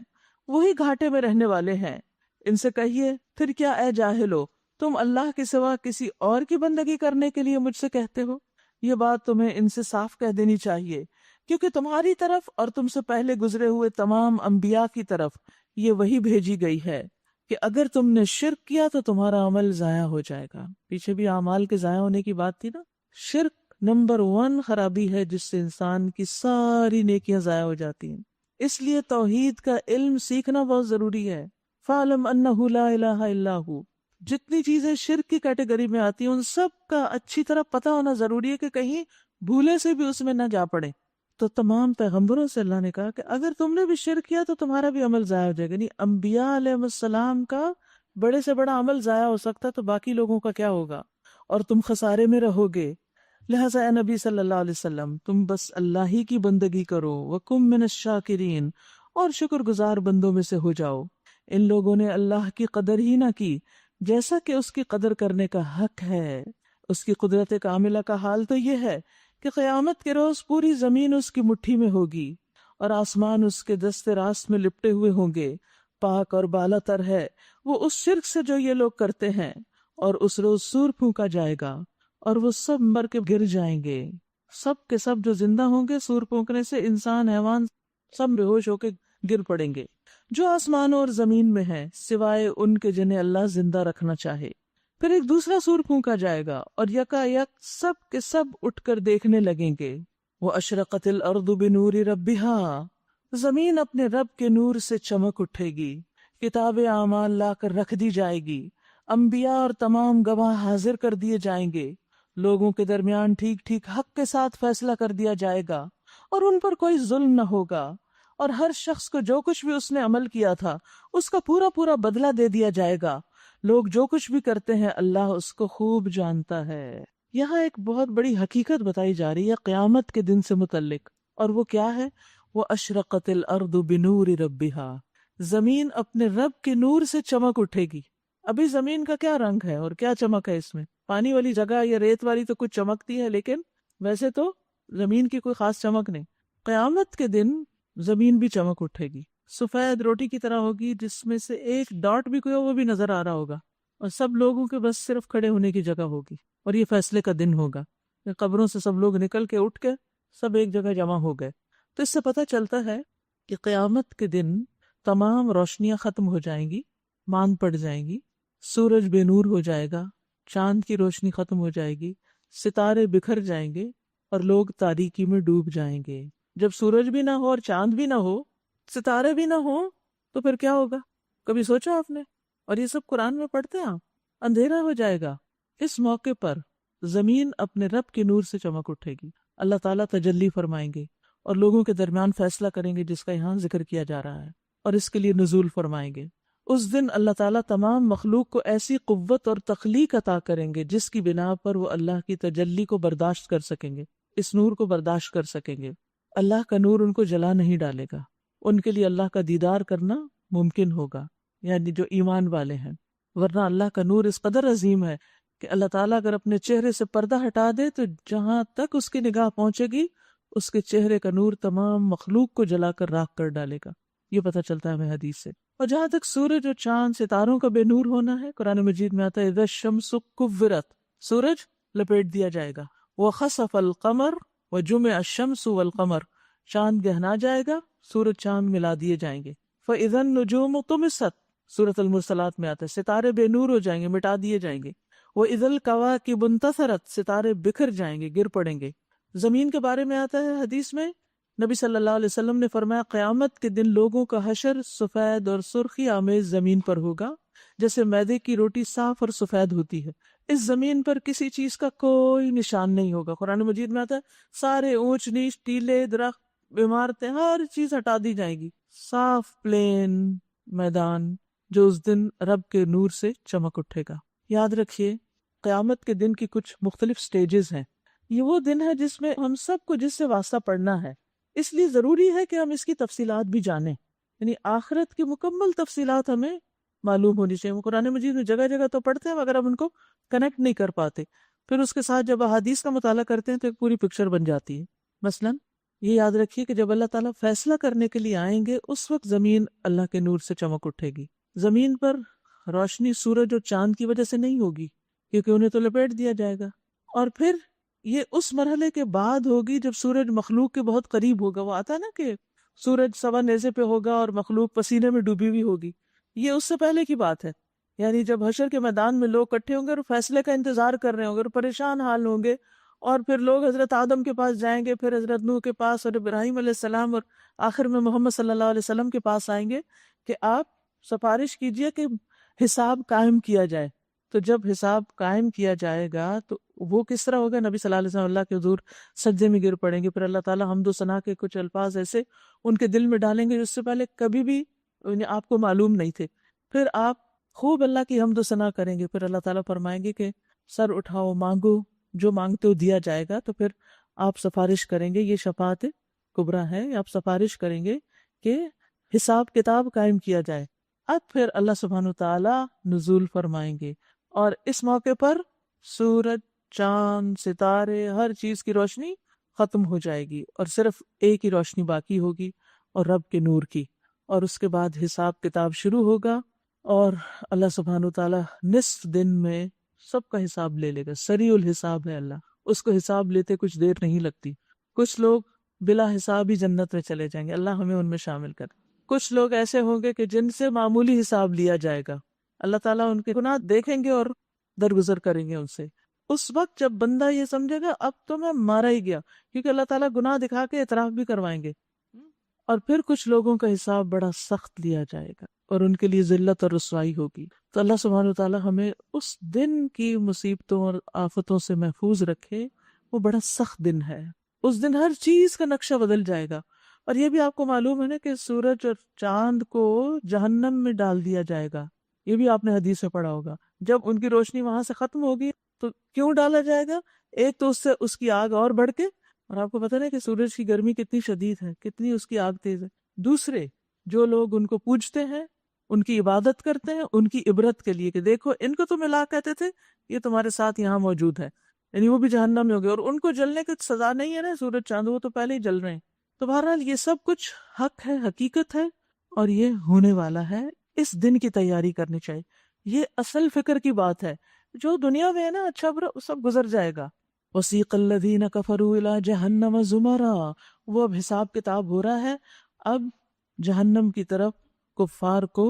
وہی گھاٹے میں رہنے والے ہیں۔ ان سے کہیے پھر کیا اے جاہلو، تم اللہ کے سوا کسی اور کی بندگی کرنے کے لیے مجھ سے کہتے ہو؟ یہ بات تمہیں ان سے صاف کہہ دینی چاہیے، کیونکہ تمہاری طرف اور تم سے پہلے گزرے ہوئے تمام انبیاء کی طرف یہ وہی بھیجی گئی ہے کہ اگر تم نے شرک کیا تو تمہارا عمل ضائع ہو جائے گا۔ پیچھے بھی اعمال کے ضائع ہونے کی بات تھی نا۔ شرک نمبر 1 خرابی ہے جس سے انسان کی ساری نیکیاں ضائع ہو جاتی ہیں، اس لیے توحید کا علم سیکھنا بہت ضروری ہے۔ فَاعْلَمْ أَنَّهُ لَا إِلَٰهَ إِلَّا هُوَ، جتنی چیزیں شرک کی کیٹیگری میں آتی ہیں ان سب کا اچھی طرح پتہ ہونا ضروری ہے کہ کہیں بھولے سے بھی اس میں نہ جا پڑے۔ تو تمام پیغمبروں سے اللہ نے کہا کہ اگر تم نے بھی شرک کیا تو تمہارا بھی عمل ضائع ہو جائے گا، یعنی انبیاء علیہ السلام کا بڑے سے بڑا عمل ضائع ہو سکتا تو باقی لوگوں کا کیا ہوگا، اور تم خسارے میں رہو گے۔ لہٰذا اے نبی صلی اللہ علیہ وسلم تم بس اللہ ہی کی بندگی کرو، وَكُم مِّنَ الشَّاكِرِينَ، اور شکر گزار بندوں میں سے ہو جاؤ۔ ان لوگوں نے اللہ کی قدر ہی نہ کی جیسا کہ اس کی قدر کرنے کا حق ہے۔ اس کی قدرت کاملہ کا حال تو یہ ہے کہ قیامت کے روز پوری زمین اس کی مٹھی میں ہوگی اور آسمان اس کے دست راست میں لپٹے ہوئے ہوں گے، پاک اور بالا تر ہے وہ اس شرک سے جو یہ لوگ کرتے ہیں، اور اس روز سور پھونکا جائے گا اور وہ سب مر کے گر جائیں گے، سب کے سب جو زندہ ہوں گے سور پھونکنے سے، انسان حیوان سب بے ہوش ہو کے گر پڑیں گے۔ جو آسمانوں اور زمین میں ہے سوائے ان کے جنہیں اللہ زندہ رکھنا چاہے۔ پھر ایک دوسرا سور پھونکا جائے گا اور یکا یک سب کے سب اٹھ کر دیکھنے لگیں گے۔ وَأَشْرَقَتِ الْأَرْضُ بِنُورِ رَبِّهَا، زمین اپنے رب کے نور سے چمک اٹھے گی، کتاب اعمال لا کر رکھ دی جائے گی، انبیاء اور تمام گواہ حاضر کر دیے جائیں گے، لوگوں کے درمیان ٹھیک ٹھیک حق کے ساتھ فیصلہ کر دیا جائے گا اور ان پر کوئی ظلم نہ ہوگا، اور ہر شخص کو جو کچھ بھی اس نے عمل کیا تھا اس کا پورا پورا بدلہ دے دیا جائے گا۔ لوگ جو کچھ بھی کرتے ہیں اللہ اس کو خوب جانتا ہے۔ یہاں ایک بہت بڑی حقیقت بتائی جا رہی ہے قیامت کے دن سے متعلق، اور وہ کیا ہے؟ وہ اشرقت الارض بنور ربها، زمین اپنے رب کے نور سے چمک اٹھے گی۔ ابھی زمین کا کیا رنگ ہے اور کیا چمک ہے اس میں؟ پانی والی جگہ یا ریت والی تو کچھ چمکتی ہے، لیکن ویسے تو زمین کی کوئی خاص چمک نہیں۔ قیامت کے دن زمین بھی چمک اٹھے گی، سفید روٹی کی طرح ہوگی، جس میں سے ایک ڈاٹ بھی کوئی ہو وہ بھی نظر آ رہا ہوگا، اور سب لوگوں کے بس صرف کھڑے ہونے کی جگہ ہوگی، اور یہ فیصلے کا دن ہوگا۔ قبروں سے سب لوگ نکل کے اٹھ کے سب ایک جگہ جمع ہو گئے۔ تو اس سے پتہ چلتا ہے کہ قیامت کے دن تمام روشنیاں ختم ہو جائیں گی، ماند پڑ جائیں گی، سورج بے نور ہو جائے گا، چاند کی روشنی ختم ہو جائے گی، ستارے بکھر جائیں گے اور لوگ تاریکی میں ڈوب جائیں گے۔ جب سورج بھی نہ ہو اور چاند بھی نہ ہو، ستارے بھی نہ ہو، تو پھر کیا ہوگا؟ کبھی سوچا آپ نے؟ اور یہ سب قرآن میں پڑھتے ہیں آپ؟ اندھیرا ہو جائے گا۔ اس موقع پر زمین اپنے رب کے نور سے چمک اٹھے گی، اللہ تعالیٰ تجلی فرمائیں گے اور لوگوں کے درمیان فیصلہ کریں گے، جس کا یہاں ذکر کیا جا رہا ہے، اور اس کے لیے نزول فرمائیں گے۔ اس دن اللہ تعالیٰ تمام مخلوق کو ایسی قوت اور تخلیق عطا کریں گے جس کی بنا پر وہ اللہ کی تجلی کو برداشت کر سکیں گے، اس نور کو برداشت کر سکیں گے۔ اللہ کا نور ان کو جلا نہیں ڈالے گا، ان کے لیے اللہ کا دیدار کرنا ممکن ہوگا، یعنی جو ایمان والے ہیں۔ ورنہ اللہ کا نور اس قدر عظیم ہے کہ اللہ تعالیٰ اگر اپنے چہرے سے پردہ ہٹا دے تو جہاں تک اس کی نگاہ پہنچے گی اس کے چہرے کا نور تمام مخلوق کو جلا کر راکھ کر ڈالے گا۔ یہ پتہ چلتا ہے ہمیں حدیث سے۔ اور جہاں تک سورج اور چاند ستاروں کا بے نور ہونا ہے، قرآن مجید میں آتا ہے اذا الشمس کورت، سورج لپیٹ دیا جائے گا، وخسف القمر وجمع الشمس والقمر، چاند گہنا جائے گا، سورج چاند ملا دیے جائیں گے۔ فاذا النجوم طمست، سورۃ المرسلات میں آتا ہے ستارے بے نور ہو جائیں گے، مٹا دیے جائیں گے۔ وَإِذَا الْكَوَاكِبُ انتَثَرَتْ، ستارے بکھر جائیں گے، گر پڑیں گے۔ زمین کے بارے میں آتا ہے حدیث میں، نبی صلی اللہ علیہ وسلم نے فرمایا قیامت کے دن لوگوں کا حشر سفید اور سرخی آمیز زمین پر ہوگا، جیسے میدے کی روٹی صاف اور سفید ہوتی ہے۔ اس زمین پر کسی چیز کا کوئی نشان نہیں ہوگا۔ قرآن مجید میں آتا ہے سارے اونچ نیچ، ٹیلے، درخت، عمارتیں، ہر چیز ہٹا دی جائے گی، صاف پلین میدان جو اس دن رب کے نور سے چمک اٹھے گا۔ یاد رکھیے قیامت کے دن کی کچھ مختلف سٹیجز ہیں۔ یہ وہ دن ہے جس میں ہم سب کو جس سے واسطہ پڑنا ہے، اس لیے ضروری ہے کہ ہم اس کی تفصیلات بھی جانیں، یعنی آخرت کی مکمل تفصیلات ہمیں معلوم ہونی چاہیے۔ قرآن مجید میں جگہ جگہ تو پڑھتے ہیں مگر ہم ان کو کنیکٹ نہیں کر پاتے، پھر اس کے ساتھ جب احادیث کا مطالعہ کرتے ہیں تو ایک پوری پکچر بن جاتی ہے۔ مثلا یہ یاد رکھیے کہ جب اللہ تعالیٰ فیصلہ کرنے کے لیے آئیں گے اس وقت زمین اللہ کے نور سے چمک اٹھے گی۔ زمین پر روشنی سورج اور چاند کی وجہ سے نہیں ہوگی کیونکہ انہیں تو لپیٹ دیا جائے گا، اور پھر یہ اس مرحلے کے بعد ہوگی جب سورج مخلوق کے بہت قریب ہوگا۔ وہ آتا ہے نا کہ سورج سوا نیزے پہ ہوگا اور مخلوق پسینے میں ڈوبی ہوئی ہوگی، یہ اس سے پہلے کی بات ہے۔ یعنی جب حشر کے میدان میں لوگ اکٹھے ہوں گے اور فیصلے کا انتظار کر رہے ہوں گے اور پریشان حال ہوں گے، اور پھر لوگ حضرت آدم کے پاس جائیں گے، پھر حضرت نوح کے پاس اور ابراہیم علیہ السلام، اور آخر میں محمد صلی اللہ علیہ وسلم کے پاس آئیں گے کہ آپ سفارش کیجئے کہ حساب قائم کیا جائے۔ تو جب حساب قائم کیا جائے گا تو وہ کس طرح ہوگا؟ نبی صلی اللہ علیہ وسلم اللہ کے حضور سجدے میں گر پڑیں گے، پھر اللہ تعالیٰ حمد و ثنا کے کچھ الفاظ ایسے ان کے دل میں ڈالیں گے جس سے پہلے کبھی بھی آپ کو معلوم نہیں تھے۔ پھر آپ خوب اللہ کی حمد و ثنا کریں گے، پھر اللہ تعالیٰ فرمائیں گے کہ سر اٹھاؤ، مانگو، جو مانگتے ہو دیا جائے گا۔ تو پھر آپ سفارش کریں گے، یہ شفاعت کبریٰ ہے، آپ سفارش کریں گے کہ حساب کتاب قائم کیا جائے۔ اب پھر اللہ سبحانہ تعالیٰ نزول فرمائیں گے، اور اس موقع پر سورج، چاند، ستارے، ہر چیز کی روشنی ختم ہو جائے گی اور صرف ایک ہی روشنی باقی ہوگی، اور رب کے نور کی۔ اور اس کے بعد حساب کتاب شروع ہوگا، اور اللہ سبحانہ تعالیٰ نصف دن میں سب کا حساب لے لے گا۔ سریع الحساب ہے اللہ، اس کو حساب لیتے کچھ دیر نہیں لگتی۔ کچھ لوگ بلا حساب ہی جنت میں چلے جائیں گے، اللہ ہمیں ان میں شامل کر۔ کچھ لوگ ایسے ہوں گے کہ جن سے معمولی حساب لیا جائے گا، اللہ تعالیٰ ان کے گناہ دیکھیں گے اور درگزر کریں گے ان سے۔ اس وقت جب بندہ یہ سمجھے گا اب تو میں مارا ہی گیا، کیونکہ اللہ تعالیٰ گناہ دکھا کے اعتراف بھی کروائیں گے۔ اور پھر کچھ لوگوں کا حساب بڑا سخت لیا جائے گا اور ان کے لیے ذلت اور رسوائی ہوگی۔ تو اللہ سبحانہ وتعالیٰ ہمیں اس دن کی مصیبتوں اور آفتوں سے محفوظ رکھے۔ وہ بڑا سخت دن ہے، اس دن ہر چیز کا نقشہ بدل جائے گا۔ اور یہ بھی آپ کو معلوم ہے نا کہ سورج اور چاند کو جہنم میں ڈال دیا جائے گا، یہ بھی آپ نے حدیث میں پڑھا ہوگا۔ جب ان کی روشنی وہاں سے ختم ہوگی تو کیوں ڈالا جائے گا؟ ایک تو اس سے اس کی آگ اور بڑھ کے، اور آپ کو پتہ ہے کہ سورج کی گرمی کتنی شدید ہے، کتنی اس کی آگ تیز ہے۔ دوسرے جو لوگ ان کو پوجتے ہیں، ان کی عبادت کرتے ہیں، ان کی عبرت کے لیے کہ دیکھو ان کو تم الہ کہتے تھے، یہ تمہارے ساتھ یہاں موجود ہے، یعنی وہ بھی جہنم میں ہو گئے، اور ان کو جلنے کی سزا نہیں ہے نا سورج چاند، وہ تو پہلے ہی جل رہے ہیں۔ تو بہرحال یہ سب کچھ حق ہے، حقیقت ہے، اور یہ ہونے والا ہے۔ اس دن کی تیاری کرنی چاہیے، یہ اصل فکر کی بات ہے۔ جو دنیا میں ہے نا اچھا برا وہ سب گزر جائے گا۔ وَسِيقَ الَّذِينَ كَفَرُوا إِلَى جَهَنَّمَ زُمَرًا، وہ اب حساب کتاب ہو رہا ہے، اب جہنم کی طرف کفار کو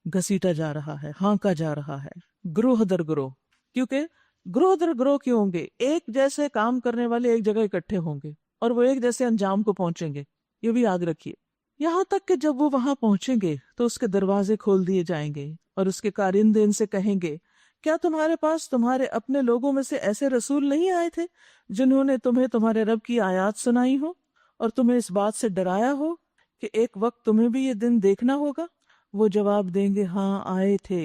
گھسیٹا جا رہا ہے، ہانکا جا رہا ہے، گروہ در گروہ۔ کیونکہ گروہ در گروہ کیوں ہوں گے؟ ایک جیسے کام کرنے والے ایک جگہ اکٹھے ہوں گے اور وہ ایک جیسے انجام کو پہنچیں گے، یہ بھی یاد رکھیے۔ یہاں تک کہ جب وہ وہاں پہنچیں گے تو اس کے دروازے کھول دیے جائیں گے اور اس کے کارندے ان سے کہیں گے کیا تمہارے پاس تمہارے اپنے لوگوں میں سے ایسے رسول نہیں آئے تھے جنہوں نے تمہیں تمہارے رب کی آیات سنائی ہو اور تمہیں اس بات سے ڈرایا ہو کہ ایک وقت تمہیں بھی یہ دن دیکھنا ہوگا؟ وہ جواب دیں گے ہاں آئے تھے،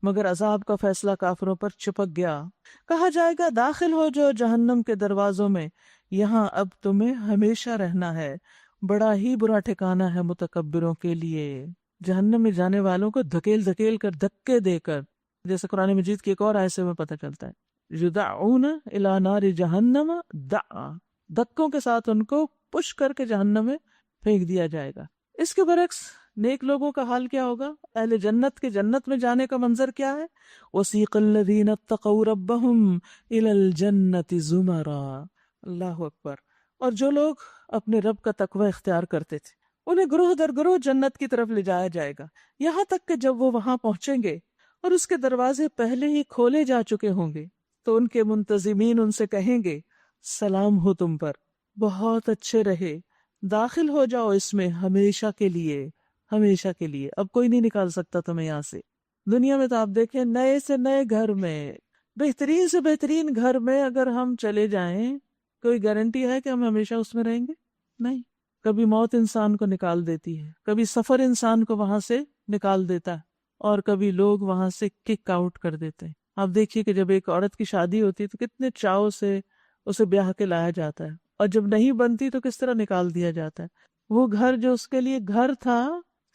مگر عذاب کا فیصلہ کافروں پر چپک گیا۔ کہا جائے گا داخل ہو جو جہنم کے دروازوں میں، یہاں اب تمہیں ہمیشہ رہنا ہے، بڑا ہی برا ٹھکانہ ہے متکبروں کے لیے۔ جہنم میں جانے والوں کو دھکیل دھکیل کر، دھکے دے کر، جیسے قرآن مجید کی ایک اور آیت سے ہمیں پتہ چلتا ہے، یدعون الی نار جہنم دعا، دھکوں کے ساتھ ان کو پش کر کے جہنم میں پھینک دیا جائے گا۔ اس کے برعکس نیک لوگوں کا حال کیا ہوگا؟ اہل جنت کے جنت میں جانے کا منظر کیا ہے؟ وَسِيقَ الَّذِينَ اتَّقَوْا رَبَّهُمْ إِلَى الْجَنَّةِ زُمَرًا، اللہ اکبر۔ اور جو لوگ اپنے رب کا تقوی اختیار کرتے تھے انہیں گروہ در گروہ جنت کی طرف لے جایا جائے گا، یہاں تک کہ جب وہ وہاں پہنچیں گے اور اس کے دروازے پہلے ہی کھولے جا چکے ہوں گے تو ان کے منتظمین ان سے کہیں گے سلام ہو تم پر، بہت اچھے رہے، داخل ہو جاؤ اس میں ہمیشہ کے لیے، ہمیشہ کے لیے، اب کوئی نہیں نکال سکتا تمہیں یہاں سے۔ دنیا میں تو آپ دیکھیں نئے سے نئے گھر میں، بہترین سے بہترین گھر میں اگر ہم چلے جائیں، کوئی گارنٹی ہے کہ ہم ہمیشہ اس میں رہیں گے؟ نہیں، کبھی موت انسان کو نکال دیتی ہے، کبھی سفر انسان کو وہاں سے نکال دیتا ہے، اور کبھی لوگ وہاں سے کک آؤٹ کر دیتے ہیں۔ آپ دیکھیے کہ جب ایک عورت کی شادی ہوتی ہے تو کتنے چاؤ سے اسے بیاہ کے لایا جاتا ہے، اور جب نہیں بنتی تو کس طرح نکال دیا جاتا ہے۔ وہ گھر جو اس کے لیے گھر تھا،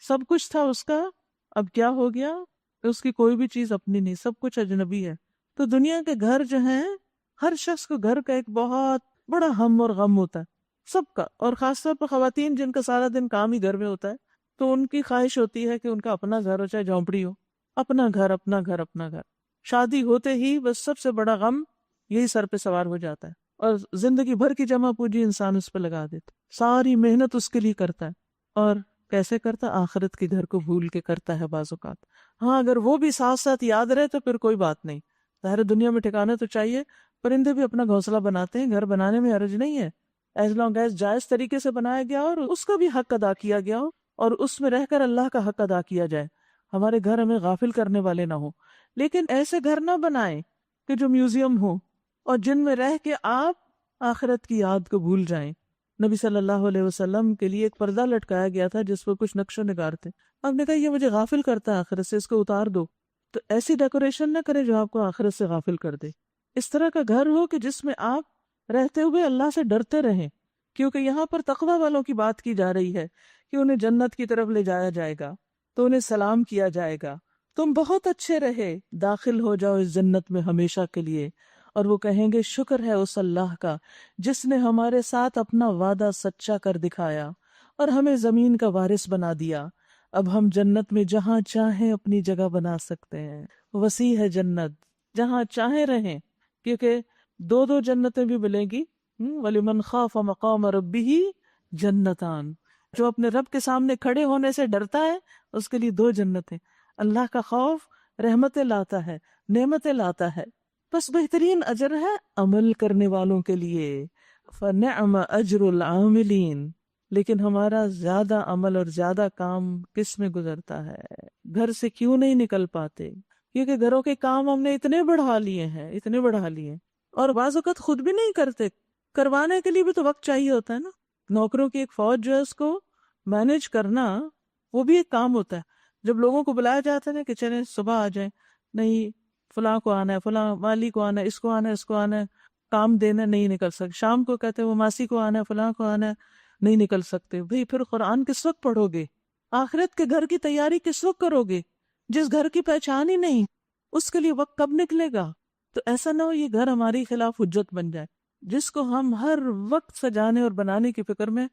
سب کچھ تھا اس کا، اب کیا ہو گیا؟ اس کی کوئی بھی چیز اپنی نہیں، سب کچھ اجنبی ہے۔ تو دنیا کے گھر جو ہیں، ہر شخص کو گھر کا ایک بہت بڑا ہم اور غم ہوتا ہے، سب کا، اور خاص طور پر خواتین جن کا سارا دن کام ہی گھر میں ہوتا ہے، تو ان کی خواہش ہوتی ہے کہ ان کا اپنا گھر ہو، چاہے جھونپڑی ہو، اپنا گھر، اپنا گھر، اپنا گھر۔ شادی ہوتے ہی بس سب سے بڑا غم یہی سر پہ سوار ہو جاتا ہے، اور زندگی بھر کی جمع پوجی انسان اس پہ لگا دیتا، ساری محنت اس کے لیے کرتا ہے، اور کیسے کرتا؟ آخرت کے گھر کو بھول کے کرتا ہے بعض اوقات۔ ہاں اگر وہ بھی ساتھ ساتھ یاد رہے تو پھر کوئی بات نہیں، ظاہر دنیا میں ٹھکانا تو چاہیے، پرندے بھی اپنا گھونسلہ بناتے ہیں، گھر بنانے میں حرج نہیں ہے، ایز لانگ ایز جائز طریقے سے بنایا گیا اور اس کا بھی حق ادا کیا گیا ہو، اور اس میں رہ کر اللہ کا حق ادا کیا جائے، ہمارے گھر ہمیں غافل کرنے والے نہ ہوں۔ لیکن ایسے گھر نہ بنائیں کہ جو میوزیم ہو اور جن میں رہ کے آپ آخرت کی یاد کو بھول جائیں۔ نبی صلی اللہ علیہ وسلم کے لیے ایک پردہ لٹکایا گیا تھا جس پر کچھ نقش و نگار تھے، آپ نے کہا یہ مجھے غافل کرتا ہے آخرت سے، اس کو اتار دو۔ تو ایسی ڈیکوریشن نہ کرے جو آپ کو آخرت سے غافل کر دے، اس طرح کا گھر ہو کہ جس میں آپ رہتے ہوئے اللہ سے ڈرتے رہیں، کیونکہ یہاں پر تقوی والوں کی بات کی جا رہی ہے کہ انہیں جنت کی طرف لے جایا جائے گا تو انہیں سلام کیا جائے گا، تم بہت اچھے رہے، داخل ہو جاؤ اس جنت میں ہمیشہ کے لیے۔ اور وہ کہیں گے شکر ہے اس اللہ کا جس نے ہمارے ساتھ اپنا وعدہ سچا کر دکھایا اور ہمیں زمین کا وارث بنا دیا، اب ہم جنت میں جہاں چاہیں اپنی جگہ بنا سکتے ہیں۔ وسیع ہے جنت، جہاں چاہیں رہیں، کیونکہ دو دو جنتیں بھی ملیں گی۔ وَلِمَنْ خَافَ مَقَامَ رَبِّهِ جنتان، جو اپنے رب کے سامنے کھڑے ہونے سے ڈرتا ہے اس کے لیے 2 جنتیں. اللہ کا خوف رحمتیں لاتا ہے، نعمتیں لاتا ہے. بس بہترین اجر ہے عمل کرنے والوں کے لیے. فَنِعْمَ أَجْرُ الْعَامِلِينَ. لیکن ہمارا زیادہ عمل اور زیادہ کام کس میں گزرتا ہے؟ گھر سے کیوں نہیں نکل پاتے؟ کیونکہ گھروں کے کام ہم نے اتنے بڑھا لیے ہیں اور بعض اوقات خود بھی نہیں کرتے. کروانے کے لیے بھی تو وقت چاہیے ہوتا ہے نا. نوکروں کی ایک فوج جو ہے اس کو مینج کرنا وہ بھی ایک کام ہوتا ہے. جب لوگوں کو بلایا جاتا ہے نا کہ چلیں صبح آ جائیں، نہیں فلاں کو آنا ہے، فلاں مالی کو آنا ہے، اس کو آنا ہے، اس کو آنا ہے، کام دینا نہیں نکل سکتے. شام کو کہتے ہیں وہ ماسی کو آنا ہے، فلاں کو آنا ہے، نہیں نکل سکتے. بھئی پھر قرآن کس وقت پڑھو گے؟ آخرت کے گھر کی تیاری کس وقت کرو گے؟ جس گھر کی پہچان ہی نہیں اس کے لیے وقت کب نکلے گا؟ تو ایسا نہ ہو یہ گھر ہماری خلاف حجت بن جائے جس کو ہم ہر وقت سجانے اور بنانے کی فکر میں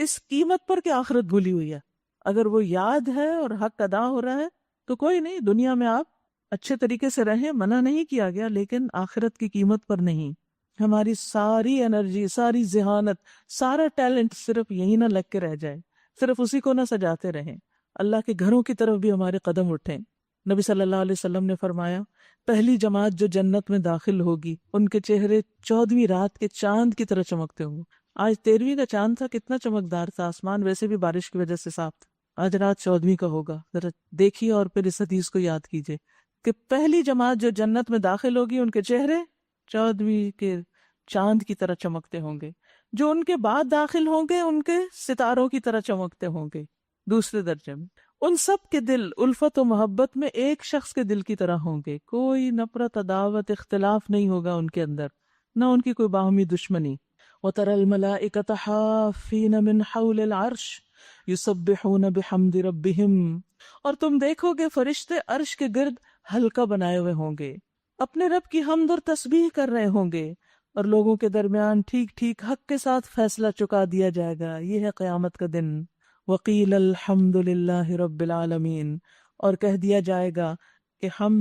اس قیمت پر کہ آخرت بھولی ہوئی ہے. اگر وہ یاد ہے اور حق ادا ہو رہا ہے تو کوئی نہیں، دنیا میں آپ اچھے طریقے سے رہیں، منع نہیں کیا گیا، لیکن آخرت کی قیمت پر نہیں. ہماری ساری انرجی، ساری ذہانت، سارا ٹیلنٹ صرف یہی نہ لگ کے رہ جائے، صرف اسی کو نہ سجاتے رہیں. اللہ کے گھروں کی طرف بھی ہمارے قدم اٹھیں. نبی صلی اللہ علیہ وسلم نے فرمایا پہلی جماعت جو جنت میں داخل ہوگی ان کے چہرے 14ویں رات کے چاند کی طرح چمکتے ہوں گے. آج 13ویں کا چاند تھا، کتنا چمکدار تھا، آسمان ویسے بھی بارش کی وجہ سے صاف تھا. آج رات 14ویں کا ہوگا. ذرا دیکھیے اور پھر اس حدیث کو یاد کیجیے کہ پہلی جماعت جو جنت میں داخل ہوگی ان کے چہرے 14ویں کے چاند کی طرح چمکتے ہوں گے. جو ان کے بعد داخل ہوں گے ان کے ستاروں کی طرح چمکتے ہوں گے دوسرے درجے میں. ان سب کے دل الفت و محبت میں ایک شخص کے دل کی طرح ہوں گے. کوئی نفرت، عداوت، اختلاف نہیں ہوگا ان کے اندر، نہ ان کی کوئی باہمی دشمنی. وَتَرَى الْمَلَائِكَةَ حَافِّينَ مِنْ حَوْلِ الْعَرْشِ يُسَبِّحُونَ بِحَمْدِ رَبِّهِمْ. اور تم دیکھو گے فرشتے عرش کے گرد حلقہ بنائے ہوئے ہوں گے، اپنے رب کی حمد اور تسبیح کر رہے ہوں گے، اور لوگوں کے درمیان ٹھیک ٹھیک حق کے ساتھ فیصلہ چکا دیا جائے گا. یہ ہے قیامت کا دن. وقیل الحمد للہ رب العالمین. اور کہہ دیا جائے گا کہ ہم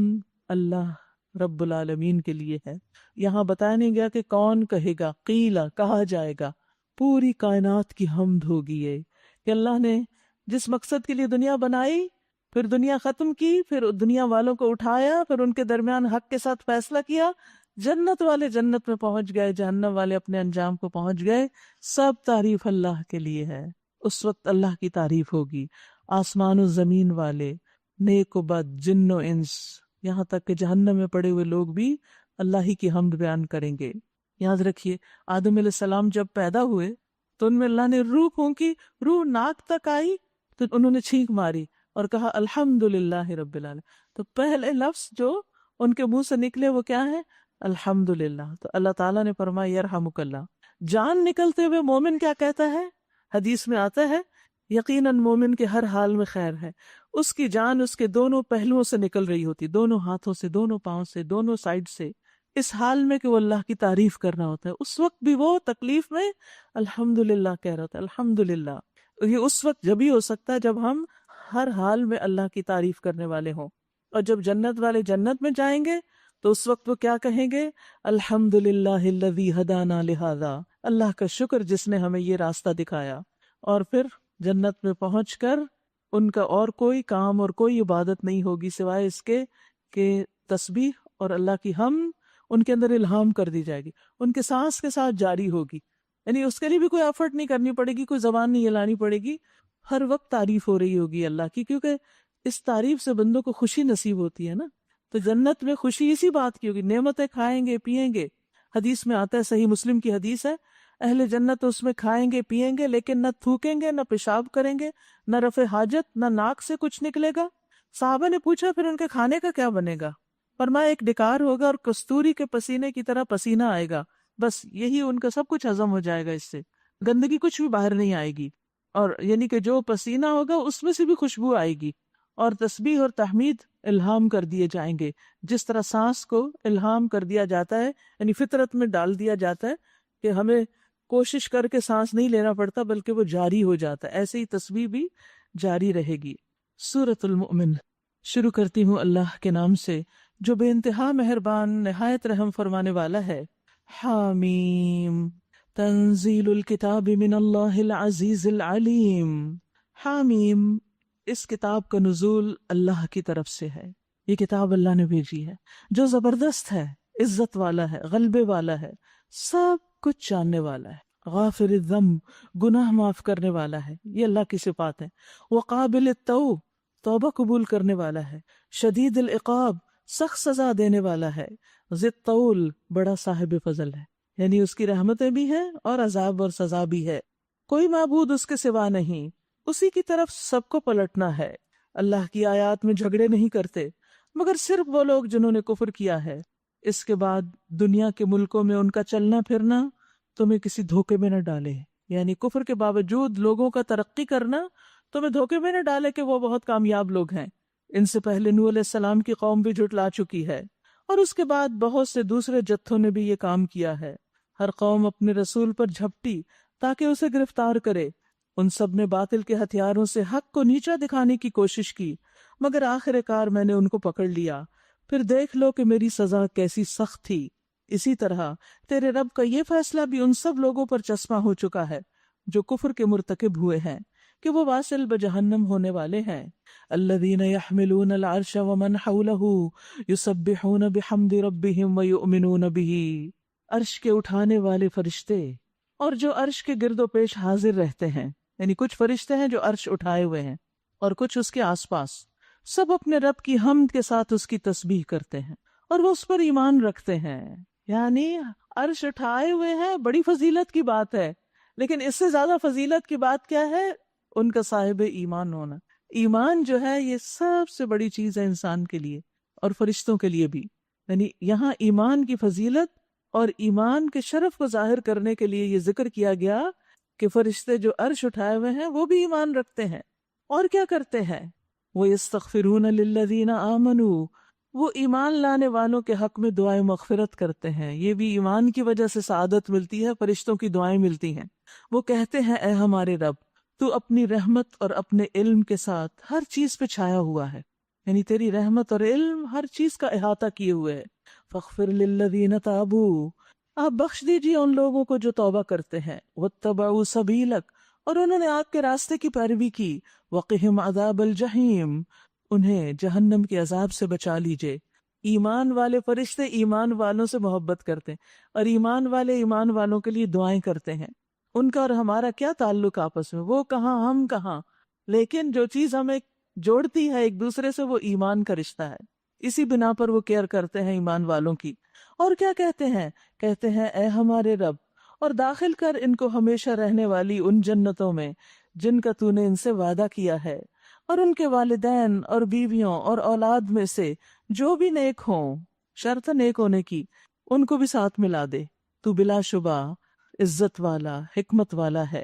اللہ رب العالمین کے لیے ہے. یہاں بتایا نہیں گیا کہ کون کہے گا، قیلا کہا جائے گا. پوری کائنات کی حمد ہوگی یہ کہ اللہ نے جس مقصد کے لیے دنیا بنائی، پھر دنیا ختم کی، پھر دنیا والوں کو اٹھایا، پھر ان کے درمیان حق کے ساتھ فیصلہ کیا. جنت والے جنت میں پہنچ گئے، جہنم والے اپنے انجام کو پہنچ گئے. سب تعریف اللہ کے لیے ہے. اس وقت اللہ کی تعریف ہوگی. آسمان و زمین والے، نیک و بد، جن و انس، یہاں تک کہ جہنم میں پڑے ہوئے لوگ بھی اللہ ہی کی حمد بیان کریں گے. یاد رکھیے آدم علیہ السلام جب پیدا ہوئے تو ان میں اللہ نے روح پھونکی، روح ناک تک آئی تو انہوں نے چھینک ماری اور کہا الحمدللہ رب العالمین. تو پہلے لفظ جو ان کے منہ سے نکلے وہ کیا ہے؟ الحمدللہ. تو اللہ تعالیٰ نے فرمایا یرحمک اللہ. جان نکلتے ہوئے مومن کیا کہتا ہے؟ حدیث میں آتا ہے یقیناً مومن کے ہر حال میں خیر ہے. اس کی جان اس کے دونوں پہلوؤں سے نکل رہی ہوتی، دونوں ہاتھوں سے، دونوں پاؤں سے، دونوں سائڈ سے، اس حال میں کہ وہ اللہ کی تعریف کر رہا ہوتا ہے. اس وقت بھی وہ تکلیف میں الحمدللہ کہہ رہا ہوتا ہے. الحمدللہ یہ اس وقت جب ہی ہو سکتا ہے جب ہم ہر حال میں اللہ کی تعریف کرنے والے ہوں. اور جب جنت والے جنت میں جائیں گے تو اس وقت وہ کیا کہیں گے؟ الحمدللہ الذی ہدانا لہذا. اللہ کا شکر جس نے ہمیں یہ راستہ دکھایا. اور پھر جنت میں پہنچ کر ان کا اور کوئی کام اور کوئی عبادت نہیں ہوگی سوائے اس کے کہ تسبیح اور اللہ کی حمد ان کے اندر الہام کر دی جائے گی، ان کے سانس کے ساتھ جاری ہوگی. یعنی اس کے لیے بھی کوئی ایفرٹ نہیں کرنی پڑے گی، کوئی زبان نہیں ہلانی پڑے گی. ہر وقت تعریف ہو رہی ہوگی اللہ کی، کیونکہ اس تعریف سے بندوں کو خوشی نصیب ہوتی ہے نا. تو جنت میں خوشی اسی بات کی ہوگی، نعمتیں کھائیں گے پیئیں گے. حدیث میں آتا ہے، صحیح مسلم کی حدیث ہے، اہل جنت اس میں کھائیں گے پیئیں گے لیکن نہ تھوکیں گے، نہ پیشاب کریں گے، نہ رفع حاجت، نہ ناک سے کچھ نکلے گا. صحابہ نے پوچھا پھر ان کے کھانے کا کیا بنے گا؟ فرمایا ایک ڈکار ہوگا اور کستوری کے پسینے کی طرح پسینہ آئے گا، بس یہی ان کا سب کچھ ہضم ہو جائے گا، اس سے گندگی کچھ بھی باہر نہیں آئے گی. اور یعنی کہ جو پسینہ ہوگا اس میں سے بھی خوشبو آئے گی. اور تسبیح اور تحمید الہام کر دیے جائیں گے، جس طرح سانس کو الہام کر دیا جاتا ہے، یعنی فطرت میں ڈال دیا جاتا ہے کہ ہمیں کوشش کر کے سانس نہیں لینا پڑتا بلکہ وہ جاری ہو جاتا ہے، ایسے ہی تسبیح بھی جاری رہے گی. سورۃ المؤمن. شروع کرتی ہوں اللہ کے نام سے جو بے انتہا مہربان نہایت رحم فرمانے والا ہے. حامیم. تنزیل الکتاب من اللہ العزیز العلیم. حامیم، اس کتاب کا نزول اللہ کی طرف سے ہے. یہ کتاب اللہ نے بھیجی ہے جو زبردست ہے، عزت والا ہے، غلبے والا ہے، سب کچھ جاننے والا ہے. غافر الذنب، گناہ معاف کرنے والا ہے، یہ اللہ کی صفات ہے. وقابل التوب، توبہ قبول کرنے والا ہے. شدید العقاب، سخت سزا دینے والا ہے. ذی الطول، بڑا صاحب فضل ہے، یعنی اس کی رحمتیں بھی ہیں اور عذاب اور سزا بھی ہے. کوئی معبود اس کے سوا نہیں، اسی کی طرف سب کو پلٹنا ہے. اللہ کی آیات میں جھگڑے نہیں کرتے مگر صرف وہ لوگ جنہوں نے کفر کیا ہے. اس کے بعد دنیا کے ملکوں میں ان کا چلنا پھرنا تمہیں کسی دھوکے میں نہ ڈالے، یعنی کفر کے باوجود لوگوں کا ترقی کرنا تمہیں دھوکے میں نہ ڈالے کہ وہ بہت کامیاب لوگ ہیں. ان سے پہلے نوح علیہ السلام کی قوم بھی جھٹلا چکی ہے، اور اس کے بعد بہت سے دوسرے جتھوں نے بھی یہ کام کیا ہے. ہر قوم اپنے رسول پر جھپٹی تاکہ اسے گرفتار کرے. ان سب نے باطل کے ہتھیاروں سے حق کو نیچا دکھانے کی کوشش کی، مگر آخر کار میں نے ان کو پکڑ لیا. پھر دیکھ لو کہ میری سزا کیسی سخت تھی. اسی طرح تیرے رب کا یہ فیصلہ بھی ان سب لوگوں پر چسپاں ہو چکا ہے جو کفر کے مرتکب ہوئے ہیں کہ وہ واصل بجہنم ہونے والے ہیں. الذین یحملون العرش ومن حولہ یسبحون بحمد ربہم ویؤمنون بہ. عرش کے اٹھانے والے فرشتے اور جو عرش کے گرد و پیش حاضر رہتے ہیں، یعنی کچھ فرشتے ہیں جو عرش اٹھائے ہوئے ہیں اور کچھ اس کے آس پاس، سب اپنے رب کی حمد کے ساتھ اس کی تسبیح کرتے ہیں اور وہ اس پر ایمان رکھتے ہیں. یعنی عرش اٹھائے ہوئے ہیں، بڑی فضیلت کی بات ہے، لیکن اس سے زیادہ فضیلت کی بات کیا ہے؟ ان کا صاحب ایمان ہونا. ایمان جو ہے یہ سب سے بڑی چیز ہے انسان کے لیے اور فرشتوں کے لیے بھی. یعنی یہاں ایمان کی فضیلت اور ایمان کے شرف کو ظاہر کرنے کے لیے یہ ذکر کیا گیا کہ فرشتے جو عرش اٹھائے ہوئے ہیں وہ بھی ایمان رکھتے ہیں. اور کیا کرتے ہیں؟ وَيَسْتَغْفِرُونَ لِلَّذِينَ آمَنُوا، وہ ایمان لانے والوں کے حق میں دعائیں مغفرت کرتے ہیں. یہ بھی ایمان کی وجہ سے سعادت ملتی ہے، فرشتوں کی دعائیں ملتی ہیں. وہ کہتے ہیں اے ہمارے رب، تو اپنی رحمت اور اپنے علم کے ساتھ ہر چیز پہ چھایا ہوا ہے، یعنی تیری رحمت اور علم ہر چیز کا احاطہ کیے ہوئے ہے. فَاغْفِرْ لِلَّذِينَ تَابُوا، آپ بخش دیجیے ان لوگوں کو جو توبہ کرتے ہیں. وَاتَّبَعُوا سَبِيلَكَ، اور انہوں نے آپ کے راستے کی پیروی کی. وَقِهِمْ عَذَابَ الْجَحِيمِ، انہیں جہنم کے عذاب سے بچا لیجئے. ایمان والے فرشتے ایمان والوں سے محبت کرتے ہیں اور ایمان والے ایمان والوں کے لیے دعائیں کرتے ہیں. ان کا اور ہمارا کیا تعلق آپس میں؟ وہ کہاں ہم کہاں، لیکن جو چیز ہمیں جوڑتی ہے ایک دوسرے سے وہ ایمان کا رشتہ ہے. اسی بنا پر وہ کیئر کرتے ہیں ایمان والوں کی. اور کیا کہتے ہیں؟ کہتے ہیں اے ہمارے رب، اور داخل کر ان کو ہمیشہ رہنے والی ان جنتوں میں جن کا تو نے ان سے وعدہ کیا ہے، اور ان کے والدین اور بیویوں اور اولاد میں سے جو بھی نیک ہوں، شرط نیک ہونے کی، ان کو بھی ساتھ ملا دے. تو بلا شبہ عزت والا، حکمت والا ہے.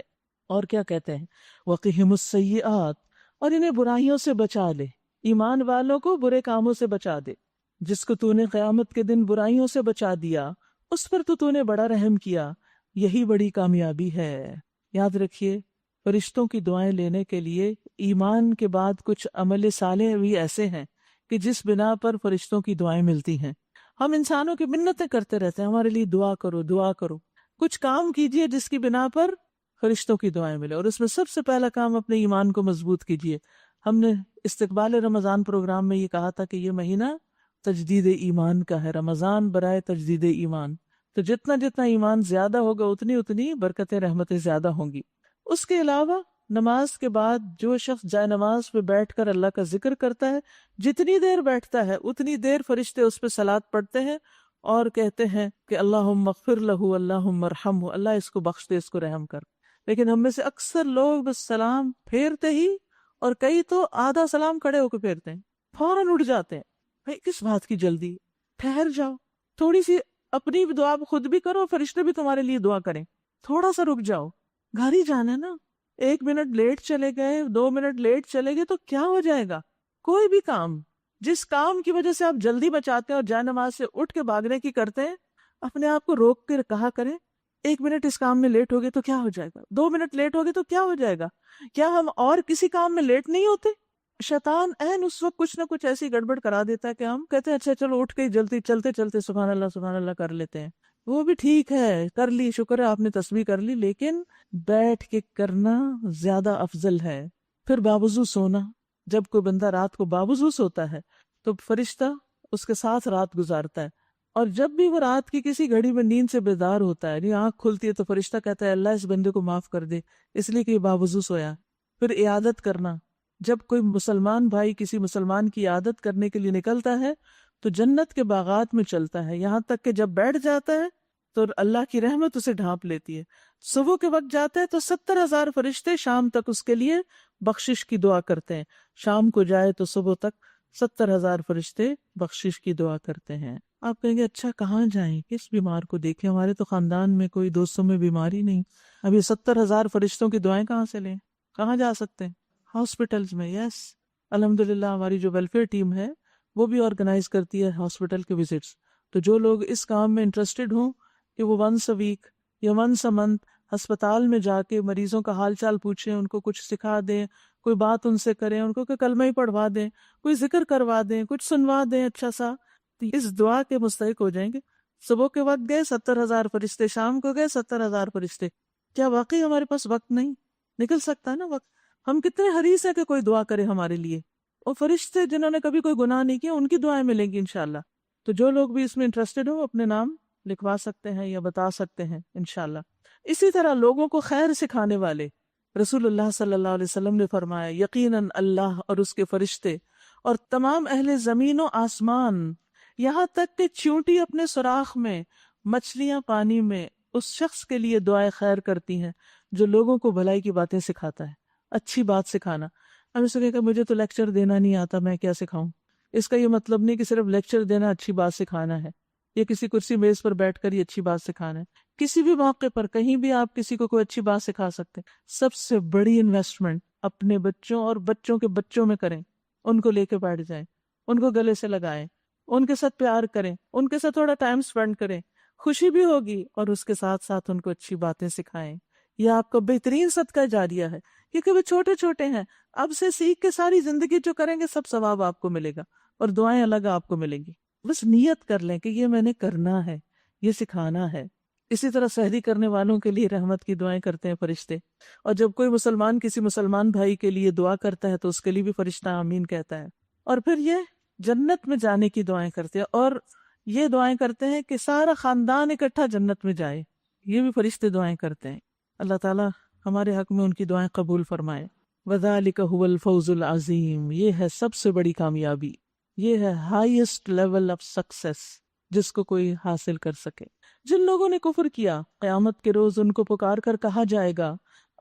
اور کیا کہتے ہیں؟ وَقِهِمُ السَّيِّئَاتِ، اور انہیں برائیوں سے بچا لے. ایمان والوں کو برے کاموں سے بچا دے. جس کو تو نے قیامت کے دن برائیوں سے بچا دیا اس پر تو نے بڑا رحم کیا، یہی بڑی کامیابی ہے. یاد رکھیے، فرشتوں کی دعائیں لینے کے لیے ایمان کے بعد کچھ عمل صالح بھی ایسے ہیں کہ جس بنا پر فرشتوں کی دعائیں ملتی ہیں. ہم انسانوں کی منتیں کرتے رہتے ہیں ہمارے لیے دعا کرو دعا کرو. کچھ کام کیجئے جس کی بنا پر فرشتوں کی دعائیں ملے، اور اس میں سب سے پہلا کام اپنے ایمان کو مضبوط کیجئے. ہم نے استقبال رمضان پروگرام میں یہ کہا تھا کہ یہ مہینہ تجدید ایمان کا ہے، رمضان برائے تجدید ایمان. تو جتنا جتنا ایمان زیادہ ہوگا اتنی اتنی برکتیں رحمتیں زیادہ ہوں گی. اس کے علاوہ نماز کے بعد جو شخص جائے نماز پہ بیٹھ کر اللہ کا ذکر کرتا ہے، جتنی دیر بیٹھتا ہے اتنی دیر فرشتے اس پہ صلات پڑھتے ہیں اور کہتے ہیں کہ اللہم اغفر لہ، اللہم ارحمہ، اللہ اس کو بخش دے، اس کو رحم کر. لیکن ہم میں سے اکثر لوگ بس سلام پھیرتے ہی، اور کئی تو آدھا سلام کھڑے ہو کے پھیرتے ہیں، فوراً اٹھ جاتے ہیں. بھائی کس بات کی جلدی؟ ٹھہر جاؤ، تھوڑی سی اپنی دعا خود بھی کرو، فرشتے بھی تمہارے لیے دعا کریں. تھوڑا سا رک جاؤ، گھر ہی جانا ہے نا. 1 منٹ لیٹ چلے گئے، 2 منٹ لیٹ چلے گئے تو کیا ہو جائے گا؟ کوئی بھی کام، جس کام کی وجہ سے آپ جلدی بچاتے ہیں اور جائے نماز سے اٹھ کے بھاگنے کی کرتے ہیں، اپنے آپ کو روک کے کہا کریں 1 منٹ اس کام میں لیٹ ہو گئے تو کیا ہو جائے گا، 2 منٹ لیٹ ہو گئے تو کیا ہو جائے گا. کیا ہم اور کسی کام میں لیٹ نہیں ہوتے؟ شیطان عین اس وقت کچھ نہ کچھ ایسی گڑبڑ کرا دیتا ہے کہ ہم کہتے ہیں اچھا چلو اٹھ کے جلدی چلتے چلتے سبحان اللہ کر لیتے ہیں. وہ بھی ٹھیک ہے، کر لی، شکر ہے آپ نے تسبیح کر لی، لیکن بیٹھ کے کرنا زیادہ افضل ہے۔ پھر باوضو سونا، جب کوئی بندہ رات کو باوضو سوتا ہے تو فرشتہ اس کے ساتھ رات گزارتا ہے، اور جب بھی وہ رات کی کسی گھڑی میں نیند سے بیدار ہوتا ہے، آنکھ کھلتی ہے، تو فرشتہ کہتا ہے اللہ اس بندے کو معاف کر دے، اس لیے کہ یہ باوضو سویا۔ پھر عیادت کرنا، جب کوئی مسلمان بھائی کسی مسلمان کی عیادت کرنے کے لیے نکلتا ہے تو جنت کے باغات میں چلتا ہے، یہاں تک کہ جب بیٹھ جاتا ہے تو اللہ کی رحمت اسے ڈھانپ لیتی ہے۔ صبح کے وقت جاتا ہے تو 70,000 فرشتے شام تک اس کے لیے بخشش کی دعا کرتے ہیں، شام کو جائے تو صبح تک 70,000 فرشتے بخشش کی دعا کرتے ہیں۔ آپ کہیں گے اچھا کہاں جائیں، کس بیمار کو دیکھیں، ہمارے تو خاندان میں کوئی دوستوں میں بیماری نہیں، اب یہ 70,000 فرشتوں کی دعائیں کہاں سے لیں، کہاں جا سکتے ہیں؟ ہاسپٹلز میں۔ یس، الحمدللہ ہماری جو ویلفیئر ٹیم ہے وہ بھی آرگنائز کرتی ہے ہاسپٹل کے وزٹس، تو جو لوگ اس کام میں انٹرسٹڈ ہوں کہ وہ ونس اے ویک یا ونس اے منتھ ہسپتال میں جا کے مریضوں کا حال چال پوچھیں، ان کو کچھ سکھا دیں، کوئی بات ان سے کریں، ان کو کہ کلمہ ہی پڑھوا دیں، کوئی ذکر کروا دیں، کچھ سنوا دیں اچھا سا، تو اس دعا کے مستحق ہو جائیں گے۔ صبح کے وقت گئے 70,000 فرشتے، شام کو گئے 70,000 فرشتے۔ کیا واقعی ہمارے پاس وقت نہیں؟ نکل سکتا ہے نا وقت۔ ہم کتنے حریص ہیں کہ کوئی دعا کرے ہمارے لیے، اور فرشتے جنہوں نے کبھی کوئی گناہ نہیں کیا ان کی دعائیں ملیں گی انشاءاللہ۔ تو جو لوگ بھی اس میں انٹرسٹڈ ہو اپنے نام لکھوا سکتے ہیں یا بتا سکتے ہیں انشاءاللہ۔ اسی طرح لوگوں کو خیر سکھانے والے، رسول اللہ صلی اللہ علیہ وسلم نے فرمایا یقیناً اللہ اور اس کے فرشتے اور تمام اہل زمین و آسمان، یہاں تک کہ چیونٹی اپنے سوراخ میں، مچھلیاں پانی میں، اس شخص کے لیے دعائیں خیر کرتی ہیں جو لوگوں کو بھلائی کی باتیں سکھاتا ہے۔ اچھی بات سکھانا، ہم اس کہ مجھے تو لیکچر دینا نہیں آتا، میں کیا سکھاؤں، اس کا یہ مطلب نہیں کہ صرف لیکچر دینا اچھی بات سکھانا ہے، یا کسی کرسی میز پر بیٹھ کر یہ اچھی بات سکھانا ہے۔ کسی بھی موقع پر کہیں بھی آپ کسی کو کوئی اچھی بات سکھا سکتے ہیں۔ سب سے بڑی انویسٹمنٹ اپنے بچوں اور بچوں کے بچوں میں کریں، ان کو لے کے بیٹھ جائیں، ان کو گلے سے لگائیں، ان کے ساتھ پیار کریں، ان کے ساتھ تھوڑا ٹائم سپینڈ کریں، خوشی بھی ہوگی، اور اس کے ساتھ ساتھ ان کو اچھی باتیں سکھائیں۔ یہ آپ کا بہترین صدقہ جاریہ ہے، کیونکہ وہ چھوٹے چھوٹے ہیں، اب سے سیکھ کے ساری زندگی جو کریں گے سب ثواب آپ کو ملے گا، اور دعائیں الگ آپ کو ملیں گی۔ بس نیت کر لیں کہ یہ میں نے کرنا ہے، یہ سکھانا ہے۔ اسی طرح سحری کرنے والوں کے لیے رحمت کی دعائیں کرتے ہیں فرشتے، اور جب کوئی مسلمان کسی مسلمان بھائی کے لیے دعا کرتا ہے تو اس کے لیے بھی فرشتہ آمین کہتا ہے۔ اور پھر یہ جنت میں جانے کی دعائیں کرتے ہیں، اور یہ دعائیں کرتے ہیں کہ سارا خاندان اکٹھا جنت میں جائے، یہ بھی فرشتے دعائیں کرتے ہیں۔ اللہ تعالیٰ ہمارے حق میں ان کی دعائیں قبول فرمائے۔ وَذَلِكَ هُوَ الْفَوْزُ الْعَظِيمُ، یہ ہے سب سے بڑی کامیابی، یہ ہے ہائیسٹ لیول آف سکسیس جس کو کوئی حاصل کر سکے۔ جن لوگوں نے کفر کیا، قیامت کے روز ان کو پکار کر کہا جائے گا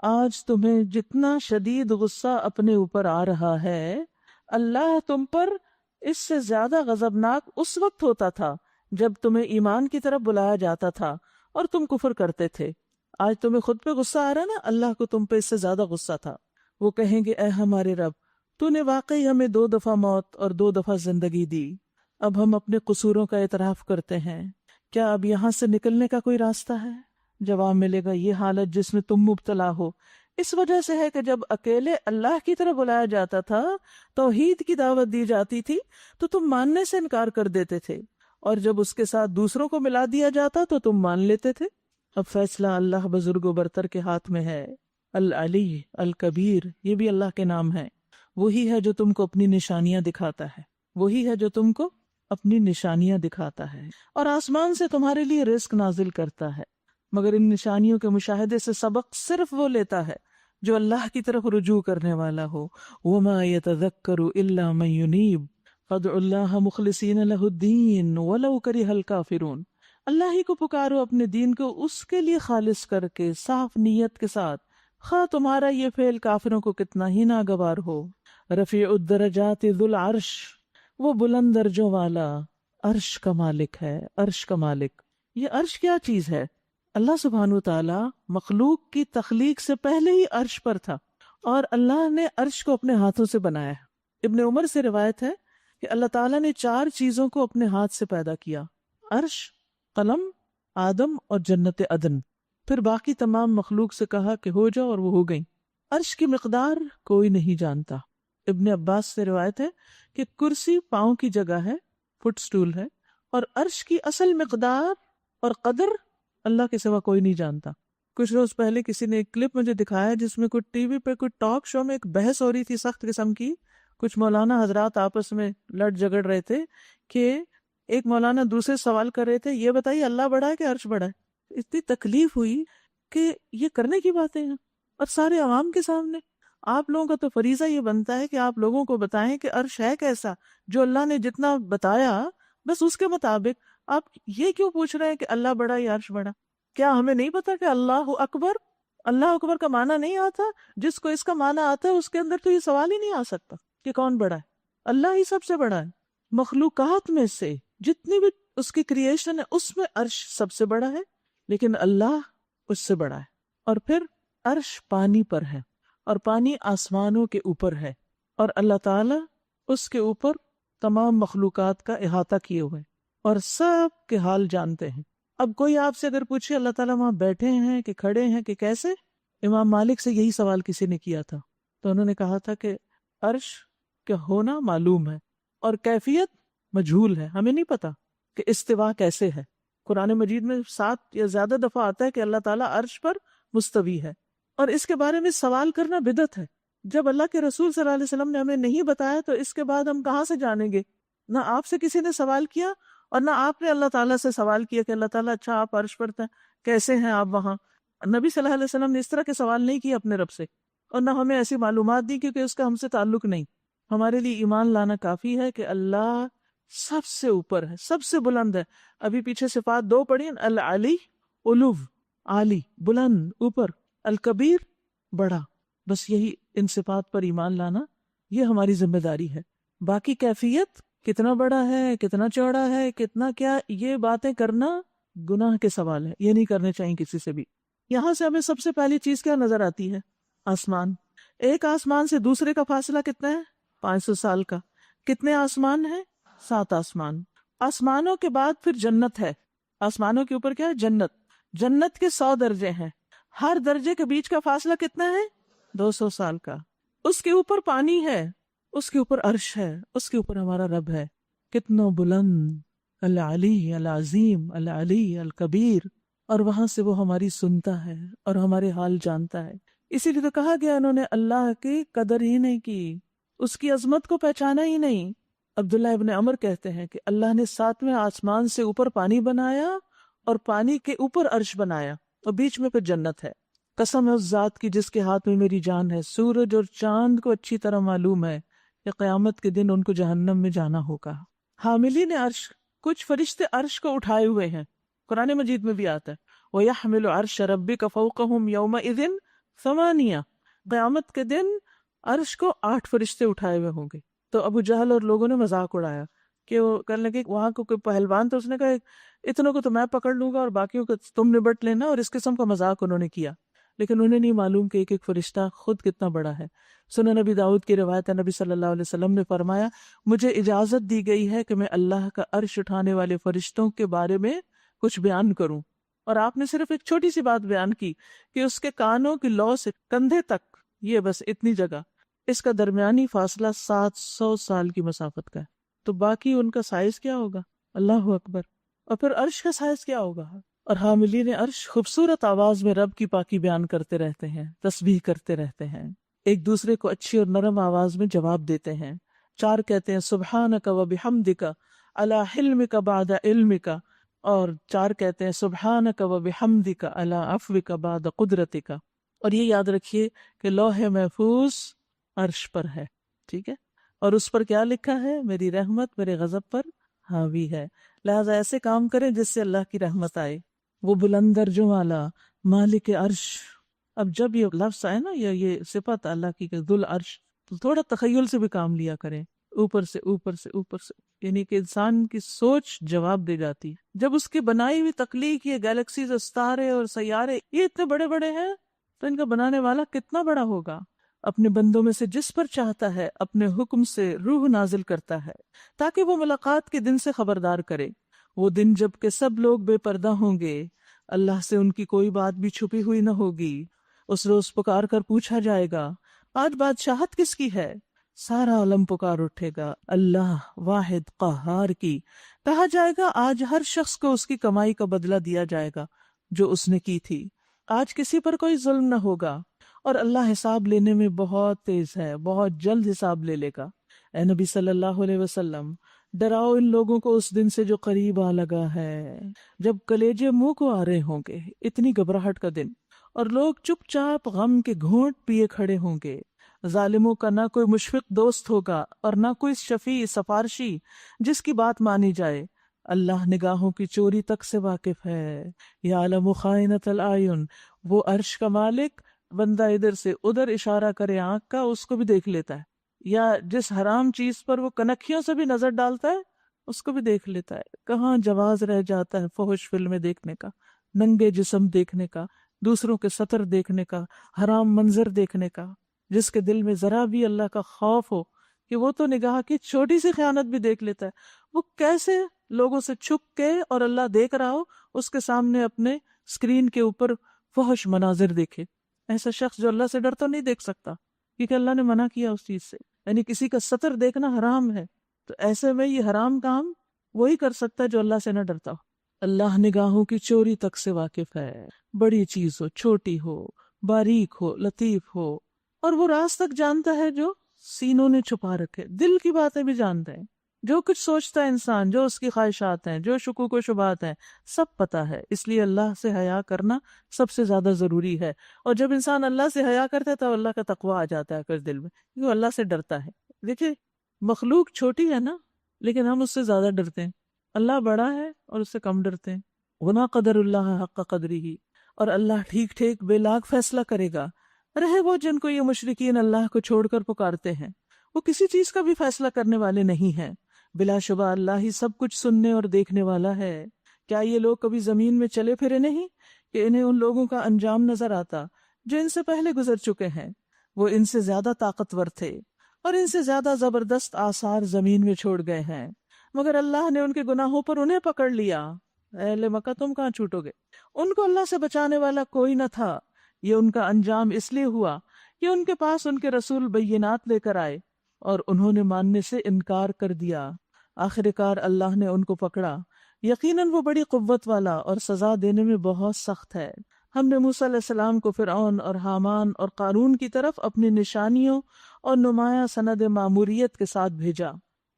آج تمہیں جتنا شدید غصہ اپنے اوپر آ رہا ہے، اللہ تم پر اس سے زیادہ غضبناک اس وقت ہوتا تھا جب تمہیں ایمان کی طرف بلایا جاتا تھا اور تم کفر کرتے تھے۔ آج تمہیں خود پہ غصہ آ رہا ہے نا، اللہ کو تم پہ اس سے زیادہ غصہ تھا۔ وہ کہیں گے اے ہمارے رب، تو نے واقعی ہمیں 2 دفعہ موت اور 2 دفعہ زندگی دی، اب ہم اپنے قصوروں کا اعتراف کرتے ہیں، کیا اب یہاں سے نکلنے کا کوئی راستہ ہے؟ جواب ملے گا یہ حالت جس میں تم مبتلا ہو اس وجہ سے ہے کہ جب اکیلے اللہ کی طرف بلایا جاتا تھا، توحید کی دعوت دی جاتی تھی تو تم ماننے سے انکار کر دیتے تھے، اور جب اس کے ساتھ دوسروں کو ملا دیا جاتا تو تم مان لیتے تھے۔ اب فیصلہ اللہ بزرگ و برتر کے ہاتھ میں ہے۔ العلی الکبیر، یہ بھی اللہ کے نام ہے۔ وہی ہے جو تم کو اپنی نشانیاں دکھاتا ہے، وہی ہے جو تم کو اپنی نشانیاں دکھاتا ہے، اور آسمان سے تمہارے لیے رزق نازل کرتا ہے، مگر ان نشانیوں کے مشاہدے سے سبق صرف وہ لیتا ہے جو اللہ کی طرف رجوع کرنے والا ہو۔ وَمَا يَتَذَكَّرُ إِلَّا مَن يُنِيبُ فَادْعُوا اللَّهَ مُخْلِصِينَ لَهُ الدِّينَ وَلَوْ كَرِهَ الْكَافِرُونَ۔ اللہ ہی کو پکارو اپنے دین کو اس کے لیے خالص کر کے، صاف نیت کے ساتھ، خواہ تمہارا یہ فعل کافروں کو کتنا ہی ناگوار ہو۔ رفیع الدرجات ذو العرش، وہ بلند درجوں والا عرش کا مالک ہے، عرش کا مالک۔ یہ عرش کیا چیز ہے؟ اللہ سبحانہ وتعالی مخلوق کی تخلیق سے پہلے ہی عرش پر تھا، اور اللہ نے عرش کو اپنے ہاتھوں سے بنایا ہے۔ ابن عمر سے روایت ہے کہ اللہ تعالیٰ نے 4 چیزوں کو اپنے ہاتھ سے پیدا کیا: عرش، قلم، آدم اور جنت عدن۔ پھر باقی تمام مخلوق سے کہا کہ ہو جاؤ، اور وہ ہو گئیں۔ عرش کی مقدار کوئی نہیں جانتا۔ ابن عباس سے روایت ہے کہ کرسی پاؤں کی جگہ ہے، فٹ سٹول ہے، اور عرش کی اصل مقدار اور قدر اللہ کے سوا کوئی نہیں جانتا. کچھ روز پہلے کسی نے ایک کلپ مجھے دکھایا جس میں کچھ ٹی وی پہ کچھ ٹاک شو میں ایک بحث ہو رہی تھی سخت قسم کی. کچھ مولانا حضرات آپس میں لڑ جھگڑ رہے تھے کہ ایک مولانا دوسرے سوال کر رہے تھے یہ بتائیے اللہ بڑا ہے کہ عرش بڑا ہے. اتنی تکلیف ہوئی کہ یہ کرنے کی باتیں ہیں اور سارے عوام کے سامنے. آپ لوگوں کا تو فریضہ یہ بنتا ہے کہ آپ لوگوں کو بتائیں کہ عرش ہے کیسا. جو اللہ نے جتنا بتایا بس اس کے مطابق آپ یہ کیوں پوچھ رہے ہیں کہ اللہ بڑا یا عرش بڑا. کیا ہمیں نہیں پتا کہ اللہ اکبر کا معنی نہیں آتا؟ جس کو اس کا معنی آتا ہے اس کے اندر تو یہ سوال ہی نہیں آ سکتا کہ کون بڑا ہے. اللہ ہی سب سے بڑا ہے. مخلوقات میں سے جتنی بھی اس کی کریشن ہے اس میں عرش سب سے بڑا ہے، لیکن اللہ اس سے بڑا ہے. اور پھر عرش پانی پر ہے اور پانی آسمانوں کے اوپر ہے، اور اللہ تعالی اس کے اوپر تمام مخلوقات کا احاطہ کیے ہوئے اور سب کے حال جانتے ہیں. اب کوئی آپ سے اگر پوچھے اللہ تعالیٰ وہاں بیٹھے ہیں کہ کھڑے ہیں کہ کیسے، امام مالک سے یہی سوال کسی نے کیا تھا تو انہوں نے کہا تھا کہ عرش کا ہونا معلوم ہے اور کیفیت مجہول ہے، ہمیں نہیں پتا کہ استوا کیسے ہے. قرآن مجید میں 7 یا زیادہ دفعہ آتا ہے کہ اللہ تعالیٰ عرش پر مستوی ہے، اور اس کے بارے میں سوال کرنا بدعت ہے. جب اللہ کے رسول صلی اللہ علیہ وسلم نے ہمیں نہیں بتایا تو اس کے بعد ہم کہاں سے جانیں گے؟ نہ آپ سے کسی نے سوال کیا اور نہ آپ نے اللہ تعالیٰ سے سوال کیا کہ اللہ تعالیٰ اچھا آپ عرش پر کیسے ہیں آپ وہاں. نبی صلی اللہ علیہ وسلم نے اس طرح کے سوال نہیں کیے اپنے رب سے، اور نہ ہمیں ایسی معلومات دی کیونکہ اس کا ہم سے تعلق نہیں. ہمارے لیے ایمان لانا کافی ہے کہ اللہ سب سے اوپر ہے، سب سے بلند ہے. ابھی پیچھے صفات 2 پڑھی، العلی علو، عالی بلند اوپر، الکبیر بڑا. بس یہی ان صفات پر ایمان لانا یہ ہماری ذمہ داری ہے. باقی کیفیت کتنا بڑا ہے، کتنا چوڑا ہے، کتنا کیا، یہ باتیں کرنا گناہ کے سوال ہے، یہ نہیں کرنے چاہیے کسی سے بھی. یہاں سے ہمیں سب سے پہلی چیز کیا نظر آتی ہے؟ آسمان. ایک آسمان سے دوسرے کا فاصلہ کتنا ہے؟ 500 سال کا. کتنے آسمان ہیں؟ 7 آسمان. آسمانوں کے بعد پھر جنت ہے. آسمانوں کے اوپر کیا ہے؟ جنت. جنت کے 100 درجے ہیں. ہر درجے کے بیچ کا فاصلہ کتنا ہے؟ 200 سال کا. اس کے اوپر پانی ہے، اس کے اوپر عرش ہے، اس کے اوپر ہمارا رب ہے. کتنا بلند، العلی العظیم العلی الکبیر. اور وہاں سے وہ ہماری سنتا ہے اور ہمارے حال جانتا ہے. اسی لیے تو کہا گیا انہوں نے اللہ کی قدر ہی نہیں کی، اس کی عظمت کو پہچانا ہی نہیں. عبداللہ ابن عمر کہتے ہیں کہ اللہ نے 7ویں آسمان سے اوپر پانی بنایا اور پانی کے اوپر عرش بنایا اور بیچ میں پھر جنت ہے. قسم ہے اس ذات کی جس کے ہاتھ میں میری جان ہے، سورج اور چاند کو اچھی طرح معلوم ہے کہ قیامت کے دن ان کو جہنم میں جانا ہوگا. حاملین عرش، کچھ فرشتے عرش کو اٹھائے ہوئے ہیں. قرآن مجید میں بھی آتا ہے وَيَحْمِلُ عَرْشَ رَبِّكَ فَوْقَهُمْ يَوْمَئِذٍ ثَمَانِيَةٌ. قیامت کے دن عرش کو 8 فرشتے اٹھائے ہوئے ہوں گے. تو ابو جہل اور لوگوں نے مذاق اڑایا کہ وہ کہنے لگے وہاں کو کوئی پہلوان، تو اس نے کہا اتنوں کو تو میں پکڑ لوں گا اور باقیوں کو تم نبٹ لینا، اور اس قسم کا مذاق انہوں نے کیا. لیکن انہیں نہیں معلوم کہ ایک ایک فرشتہ خود کتنا بڑا ہے. سنن نبی داؤد کی روایت ہے، نبی صلی اللہ علیہ وسلم نے فرمایا مجھے اجازت دی گئی ہے کہ میں اللہ کا عرش اٹھانے والے فرشتوں کے بارے میں کچھ بیان کروں. اور آپ نے صرف ایک چھوٹی سی بات بیان کی کہ اس کے کانوں کی لو سے کندھے تک، یہ بس اتنی جگہ، اس کا درمیانی فاصلہ 700 سال کی مسافت کا ہے. تو باقی ان کا سائز کیا ہوگا؟ اللہ اکبر. اور پھر عرش کا سائز کیا ہوگا؟ اور حاملین عرش خوبصورت آواز میں رب کی پاکی بیان کرتے رہتے ہیں، تسبیح کرتے رہتے ہیں، ایک دوسرے کو اچھی اور نرم آواز میں جواب دیتے ہیں. 4 کہتے ہیں سبحانک و بحمدک علی حلمک بعد علمک، اور 4 کہتے ہیں سبحانک و بحمدک علی عفوک بعد قدرتک. اور یہ یاد رکھیے کہ لوح محفوظ عرش پر ہے، ٹھیک ہے، اور اس پر کیا لکھا ہے؟ میری رحمت میرے غضب پر حاوی ہے. لہذا ایسے کام کریں جس سے اللہ کی رحمت آئے. وہ بلند درجوں والا مالک عرش. اب جب یہ لفظ آئے نا، یہ صفت اللہ کی کہ ذل عرش، تو تھوڑا تخیل سے بھی کام لیا کریں، اوپر سے اوپر سے اوپر سے، یعنی کہ انسان کی سوچ جواب دے جاتی ہے. جب اس کی بنائی ہوئی تخلیق، یہ گیلیکسیز، ستارے اور سیارے یہ اتنے بڑے بڑے ہیں تو ان کا بنانے والا کتنا بڑا ہوگا. اپنے بندوں میں سے جس پر چاہتا ہے اپنے حکم سے روح نازل کرتا ہے تاکہ وہ ملاقات کے دن سے خبردار کرے. وہ دن جب کہ سب لوگ بے پردہ ہوں گے، اللہ سے ان کی کوئی بات بھی چھپی ہوئی نہ ہوگی. اس روز پکار کر پوچھا جائے گا آج بادشاہت کس کی ہے؟ سارا عالم پکار اٹھے گا اللہ واحد قہار کی. کہا جائے گا آج ہر شخص کو اس کی کمائی کا بدلہ دیا جائے گا جو اس نے کی تھی. آج کسی پر کوئی ظلم نہ ہوگا اور اللہ حساب لینے میں بہت تیز ہے، بہت جلد حساب لے لے گا. اے نبی صلی اللہ علیہ وسلم، ڈراؤ ان لوگوں کو اس دن سے جو قریب آ لگا ہے، جب کلیجے منہ کو آ رہے ہوں گے. اتنی گھبراہٹ کا دن، اور لوگ چپ چاپ غم کے گھونٹ پیے کھڑے ہوں گے. ظالموں کا نہ کوئی مشفق دوست ہوگا اور نہ کوئی شفیع سفارشی جس کی بات مانی جائے. اللہ نگاہوں کی چوری تک سے واقف ہے. یعلم خائنۃ العیون، وہ عرش کا مالک بندہ ادھر سے ادھر اشارہ کرے آنکھ کا اس کو بھی دیکھ لیتا ہے، یا جس حرام چیز پر وہ کنکھیوں سے بھی نظر ڈالتا ہے اس کو بھی دیکھ لیتا ہے. کہاں جواز رہ جاتا ہے فحش فلمیں دیکھنے کا، ننگے جسم دیکھنے کا، دوسروں کے سطر دیکھنے کا، حرام منظر دیکھنے کا. جس کے دل میں ذرا بھی اللہ کا خوف ہو کہ وہ تو نگاہ کی چھوٹی سی خیانت بھی دیکھ لیتا ہے. وہ کیسے لوگوں سے چھپ کے اور اللہ دیکھ رہا ہو اس کے سامنے اپنے اسکرین کے اوپر فحش مناظر دیکھے. ایسا شخص جو اللہ سے ڈرتا نہیں دیکھ سکتا، کیونکہ اللہ نے منع کیا اس چیز سے. یعنی کسی کا سطر دیکھنا حرام ہے، تو ایسے میں یہ حرام کام وہی کر سکتا ہے جو اللہ سے نہ ڈرتا ہو. اللہ نگاہوں کی چوری تک سے واقف ہے، بڑی چیز ہو، چھوٹی ہو، باریک ہو، لطیف ہو. اور وہ راز تک جانتا ہے جو سینوں نے چھپا رکھے. دل کی باتیں بھی جانتا ہے، جو کچھ سوچتا ہے انسان، جو اس کی خواہشات ہیں، جو شکوک و شبہات ہیں، سب پتا ہے. اس لیے اللہ سے حیا کرنا سب سے زیادہ ضروری ہے. اور جب انسان اللہ سے حیا کرتا ہے تو اللہ کا تقویٰ آ جاتا ہے پھر دل میں، کیونکہ اللہ سے ڈرتا ہے. دیکھیے مخلوق چھوٹی ہے نا، لیکن ہم اس سے زیادہ ڈرتے ہیں. اللہ بڑا ہے اور اس سے کم ڈرتے ہیں. وما قدر اللہ حق قدرہ، اور اللہ ٹھیک ٹھیک بے لاگ فیصلہ کرے گا. رہے وہ جن کو یہ مشرکین اللہ کو چھوڑ کر پکارتے ہیں، وہ کسی چیز کا بھی فیصلہ کرنے والے نہیں ہیں. بلا شبہ اللہ ہی سب کچھ سننے اور دیکھنے والا ہے. کیا یہ لوگ کبھی زمین میں چلے پھرے نہیں کہ انہیں ان لوگوں کا انجام نظر آتا جو ان سے پہلے گزر چکے ہیں؟ وہ ان سے زیادہ طاقتور تھے اور ان سے زیادہ زبردست آثار زمین میں چھوڑ گئے ہیں، مگر اللہ نے ان کے گناہوں پر انہیں پکڑ لیا. اہل مکہ تم کہاں چھوٹو گے؟ ان کو اللہ سے بچانے والا کوئی نہ تھا. یہ ان کا انجام اس لیے ہوا کہ ان کے پاس ان کے رسول بینات لے کر آئے اور انہوں نے ماننے سے انکار کر دیا. آخر کار اللہ نے ان کو پکڑا. یقیناً وہ بڑی قوت والا اور سزا دینے میں بہت سخت ہے. ہم نے موسیٰ علیہ السلام کو فرعون اور حامان اور قارون کی طرف اپنی نشانیوں اور نمایاں سند ماموریت کے ساتھ بھیجا،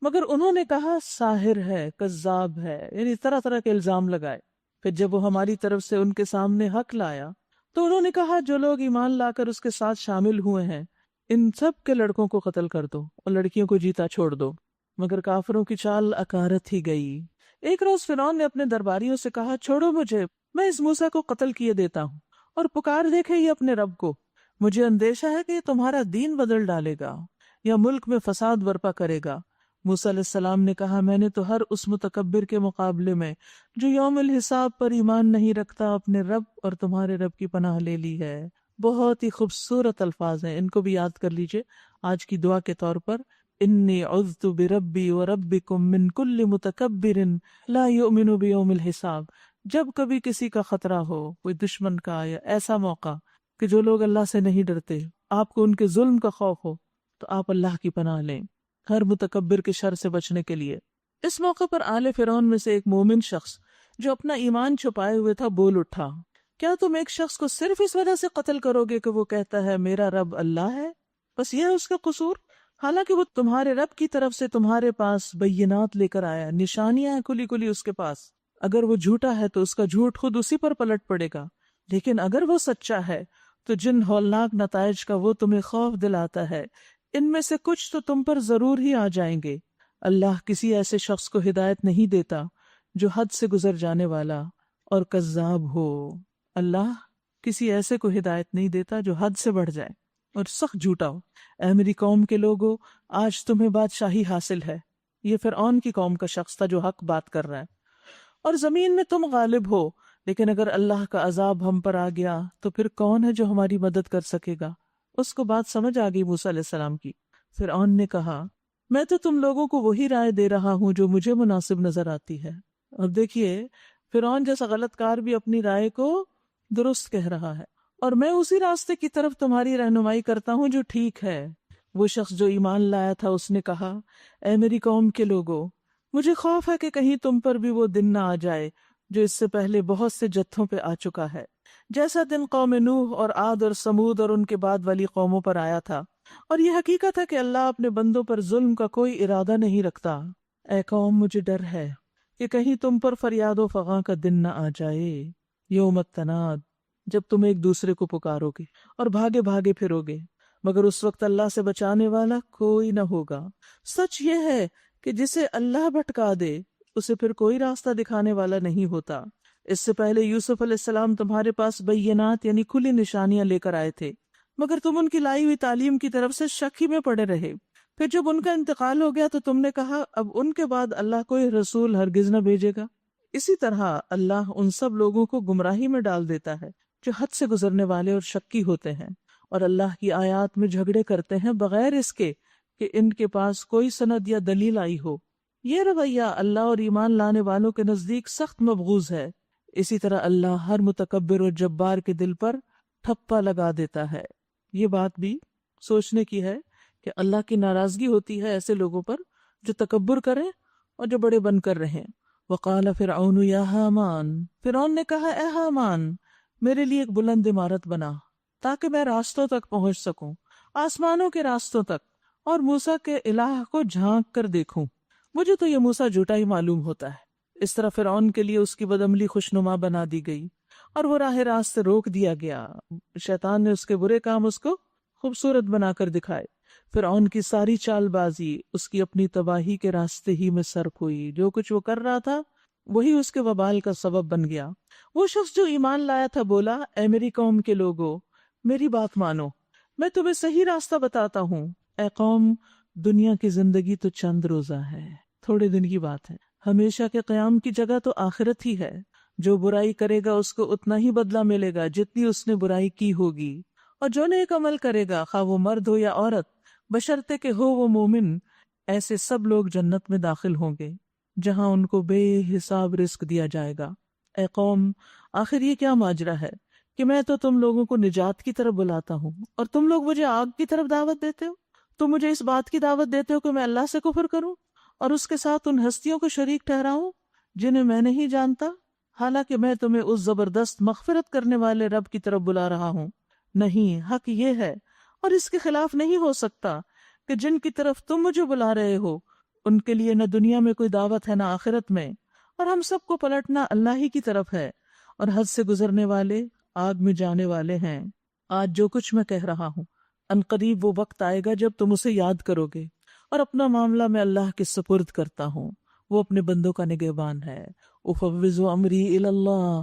مگر انہوں نے کہا ساحر ہے، کذاب ہے، یعنی طرح طرح کے الزام لگائے. پھر جب وہ ہماری طرف سے ان کے سامنے حق لایا تو انہوں نے کہا جو لوگ ایمان لا کر اس کے ساتھ شامل ہوئے ہیں ان سب کے لڑکوں کو قتل کر دو اور لڑکیوں کو جیتا چھوڑ دو. مگر کافروں کی چال اکارت ہی گئی. ایک روز فرعون نے اپنے درباریوں سے کہا چھوڑو مجھے، میں اس موسیٰ کو قتل کیے دیتا ہوں اور پکار دیکھے یہ اپنے رب کو. مجھے اندیشہ ہے کہ یہ تمہارا دین بدل ڈالے گا یا ملک میں فساد برپا کرے گا. موسیٰ علیہ السلام نے کہا میں نے تو ہر اس متکبر کے مقابلے میں جو یوم الحساب پر ایمان نہیں رکھتا اپنے رب اور تمہارے رب کی پناہ لے لی ہے. بہت ہی خوبصورت الفاظ ہیں، ان کو بھی یاد کر لیجئے آج کی دعا کے طور پر. انی عذت بربی وربکم من کل متکبر لا یؤمن بیوم الحساب. جب کبھی کسی کا خطرہ ہو، کوئی دشمن کا یا ایسا موقع کہ جو لوگ اللہ سے نہیں ڈرتے، آپ کو ان کے ظلم کا خوف ہو، تو آپ اللہ کی پناہ لیں ہر متکبر کے شر سے بچنے کے لیے. اس موقع پر آل فرعون میں سے ایک مومن شخص جو اپنا ایمان چھپائے ہوئے تھا بول اٹھا کیا تم ایک شخص کو صرف اس وجہ سے قتل کرو گے کہ وہ کہتا ہے میرا رب اللہ ہے؟ بس یہ ہے اس کا قصور؟ حالانکہ وہ تمہارے رب کی طرف سے تمہارے پاس بینات لے کر آیا، نشانیاں ہیں کھلی کھلی اس کے پاس. اگر وہ جھوٹا ہے تو اس کا جھوٹ خود اسی پر پلٹ پڑے گا، لیکن اگر وہ سچا ہے تو جن ہولناک نتائج کا وہ تمہیں خوف دلاتا ہے ان میں سے کچھ تو تم پر ضرور ہی آ جائیں گے. اللہ کسی ایسے شخص کو ہدایت نہیں دیتا جو حد سے گزر جانے والا اور کذاب ہو. اللہ کسی ایسے کو ہدایت نہیں دیتا جو حد سے بڑھ جائے اور سخت جھوٹا ہو. اے میری قوم کے لوگو، آج تمہیں بادشاہی حاصل ہے. یہ فرعون کی قوم کا شخص تھا جو حق بات کر رہا ہے. اور زمین میں تم غالب ہو، لیکن اگر اللہ کا عذاب ہم پر آ گیا تو پھر کون ہے جو ہماری مدد کر سکے گا؟ اس کو بات سمجھ آ گئی موسیٰ علیہ السلام کی. فرعون نے کہا میں تو تم لوگوں کو وہی رائے دے رہا ہوں جو مجھے مناسب نظر آتی ہے. اب دیکھیے فرعون جیسا غلط کار بھی اپنی رائے کو درست کہہ رہا ہے، اور میں اسی راستے کی طرف تمہاری رہنمائی کرتا ہوں جو ٹھیک ہے. وہ شخص جو ایمان لایا تھا اس نے کہا، اے میری قوم کے لوگوں، مجھے خوف ہے کہ کہیں تم پر بھی وہ دن نہ آ جائے جو اس سے پہلے بہت سے جتھوں پہ آ چکا ہے، جیسا دن قوم نوح اور عاد اور سمود اور ان کے بعد والی قوموں پر آیا تھا۔ اور یہ حقیقت ہے کہ اللہ اپنے بندوں پر ظلم کا کوئی ارادہ نہیں رکھتا۔ اے قوم، مجھے ڈر ہے کہ کہیں تم پر فریاد و فغاں کا دن نہ آ جائے، یوم التناد، جب تم ایک دوسرے کو پکارو گے اور بھاگے بھاگے پھرو گے، مگر اس وقت اللہ سے بچانے والا کوئی نہ ہوگا۔ سچ یہ ہے کہ جسے اللہ بھٹکا دے اسے پھر کوئی راستہ دکھانے والا نہیں ہوتا۔ اس سے پہلے یوسف علیہ السلام تمہارے پاس بینات یعنی کھلی نشانیاں لے کر آئے تھے، مگر تم ان کی لائی ہوئی تعلیم کی طرف سے شک ہی میں پڑے رہے۔ پھر جب ان کا انتقال ہو گیا تو تم نے کہا اب ان کے بعد اللہ کوئی رسول ہرگز نہ بھیجے گا۔ اسی طرح اللہ ان سب لوگوں کو گمراہی میں ڈال دیتا ہے جو حد سے گزرنے والے اور شکی ہوتے ہیں، اور اللہ کی آیات میں جھگڑے کرتے ہیں بغیر اس کے کہ ان کے پاس کوئی سند یا دلیل آئی ہو۔ یہ رویہ اللہ اور ایمان لانے والوں کے نزدیک سخت مبغوض ہے۔ اسی طرح اللہ ہر متکبر اور جبار کے دل پر ٹھپا لگا دیتا ہے۔ یہ بات بھی سوچنے کی ہے کہ اللہ کی ناراضگی ہوتی ہے ایسے لوگوں پر جو تکبر کریں اور جو بڑے بن کر رہیں۔ وقال فرعون یا حامان، فرعون نے کہا اے حامان، میرے لیے ایک بلند عمارت بنا تاکہ میں راستوں تک پہنچ سکوں، آسمانوں کے راستوں تک، اور موسیٰ کے الہ کو جھانک کر دیکھوں۔ مجھے تو یہ موسیٰ جھوٹا ہی معلوم ہوتا ہے۔ اس طرح فرعون کے لیے اس کی بدعملی خوشنما بنا دی گئی اور وہ راہ راست سے روک دیا گیا۔ شیطان نے اس کے برے کام اس کو خوبصورت بنا کر دکھائے۔ فرعون کی ساری چال بازی اس کی اپنی تباہی کے راستے ہی میں صرف ہوئی۔ جو کچھ وہ کر رہا تھا وہی اس کے وبال کا سبب بن گیا۔ وہ شخص جو ایمان لایا تھا بولا، اے میری قوم کے لوگو، میری بات مانو، میں تمہیں صحیح راستہ بتاتا ہوں۔ اے قوم، دنیا کی زندگی تو چند روزہ ہے، تھوڑے دن کی بات ہے۔ ہمیشہ کے قیام کی جگہ تو آخرت ہی ہے۔ جو برائی کرے گا اس کو اتنا ہی بدلہ ملے گا جتنی اس نے برائی کی ہوگی، اور جو نیک عمل کرے گا خواہ وہ مرد ہو یا عورت، بشرطے کہ ہو وہ مومن، ایسے سب لوگ جنت میں داخل ہوں گے جہاں ان کو بے حساب رزق دیا جائے گا۔ اے قوم، آخر یہ کیا ماجرا ہے کہ میں تو تم لوگوں کو نجات کی طرف بلاتا ہوں اور تم لوگ مجھے آگ کی طرف دعوت دیتے ہو۔ تم مجھے اس بات کی دعوت دیتے ہو کہ میں اللہ سے کفر کروں اور اس کے ساتھ ان ہستیوں کو شریک ٹھہراؤں جنہیں میں نہیں جانتا، حالانکہ میں تمہیں اس زبردست مغفرت کرنے والے رب کی طرف بلا رہا ہوں۔ نہیں، حق یہ ہے اور اس کے خلاف نہیں ہو سکتا کہ جن کی طرف تم مجھے بلا رہے ہو ان کے لیے نہ دنیا میں کوئی دعوت ہے نہ آخرت میں، اور ہم سب کو پلٹنا اللہ ہی کی طرف ہے، اور حد سے گزرنے والے آگ میں جانے والے ہیں۔ آج جو کچھ میں کہہ رہا ہوں، ان قریب وہ وقت آئے گا جب تم اسے یاد کرو گے، اور اپنا معاملہ میں اللہ کے سپرد کرتا ہوں، وہ اپنے بندوں کا نگہبان ہے۔ افوض امری الی اللہ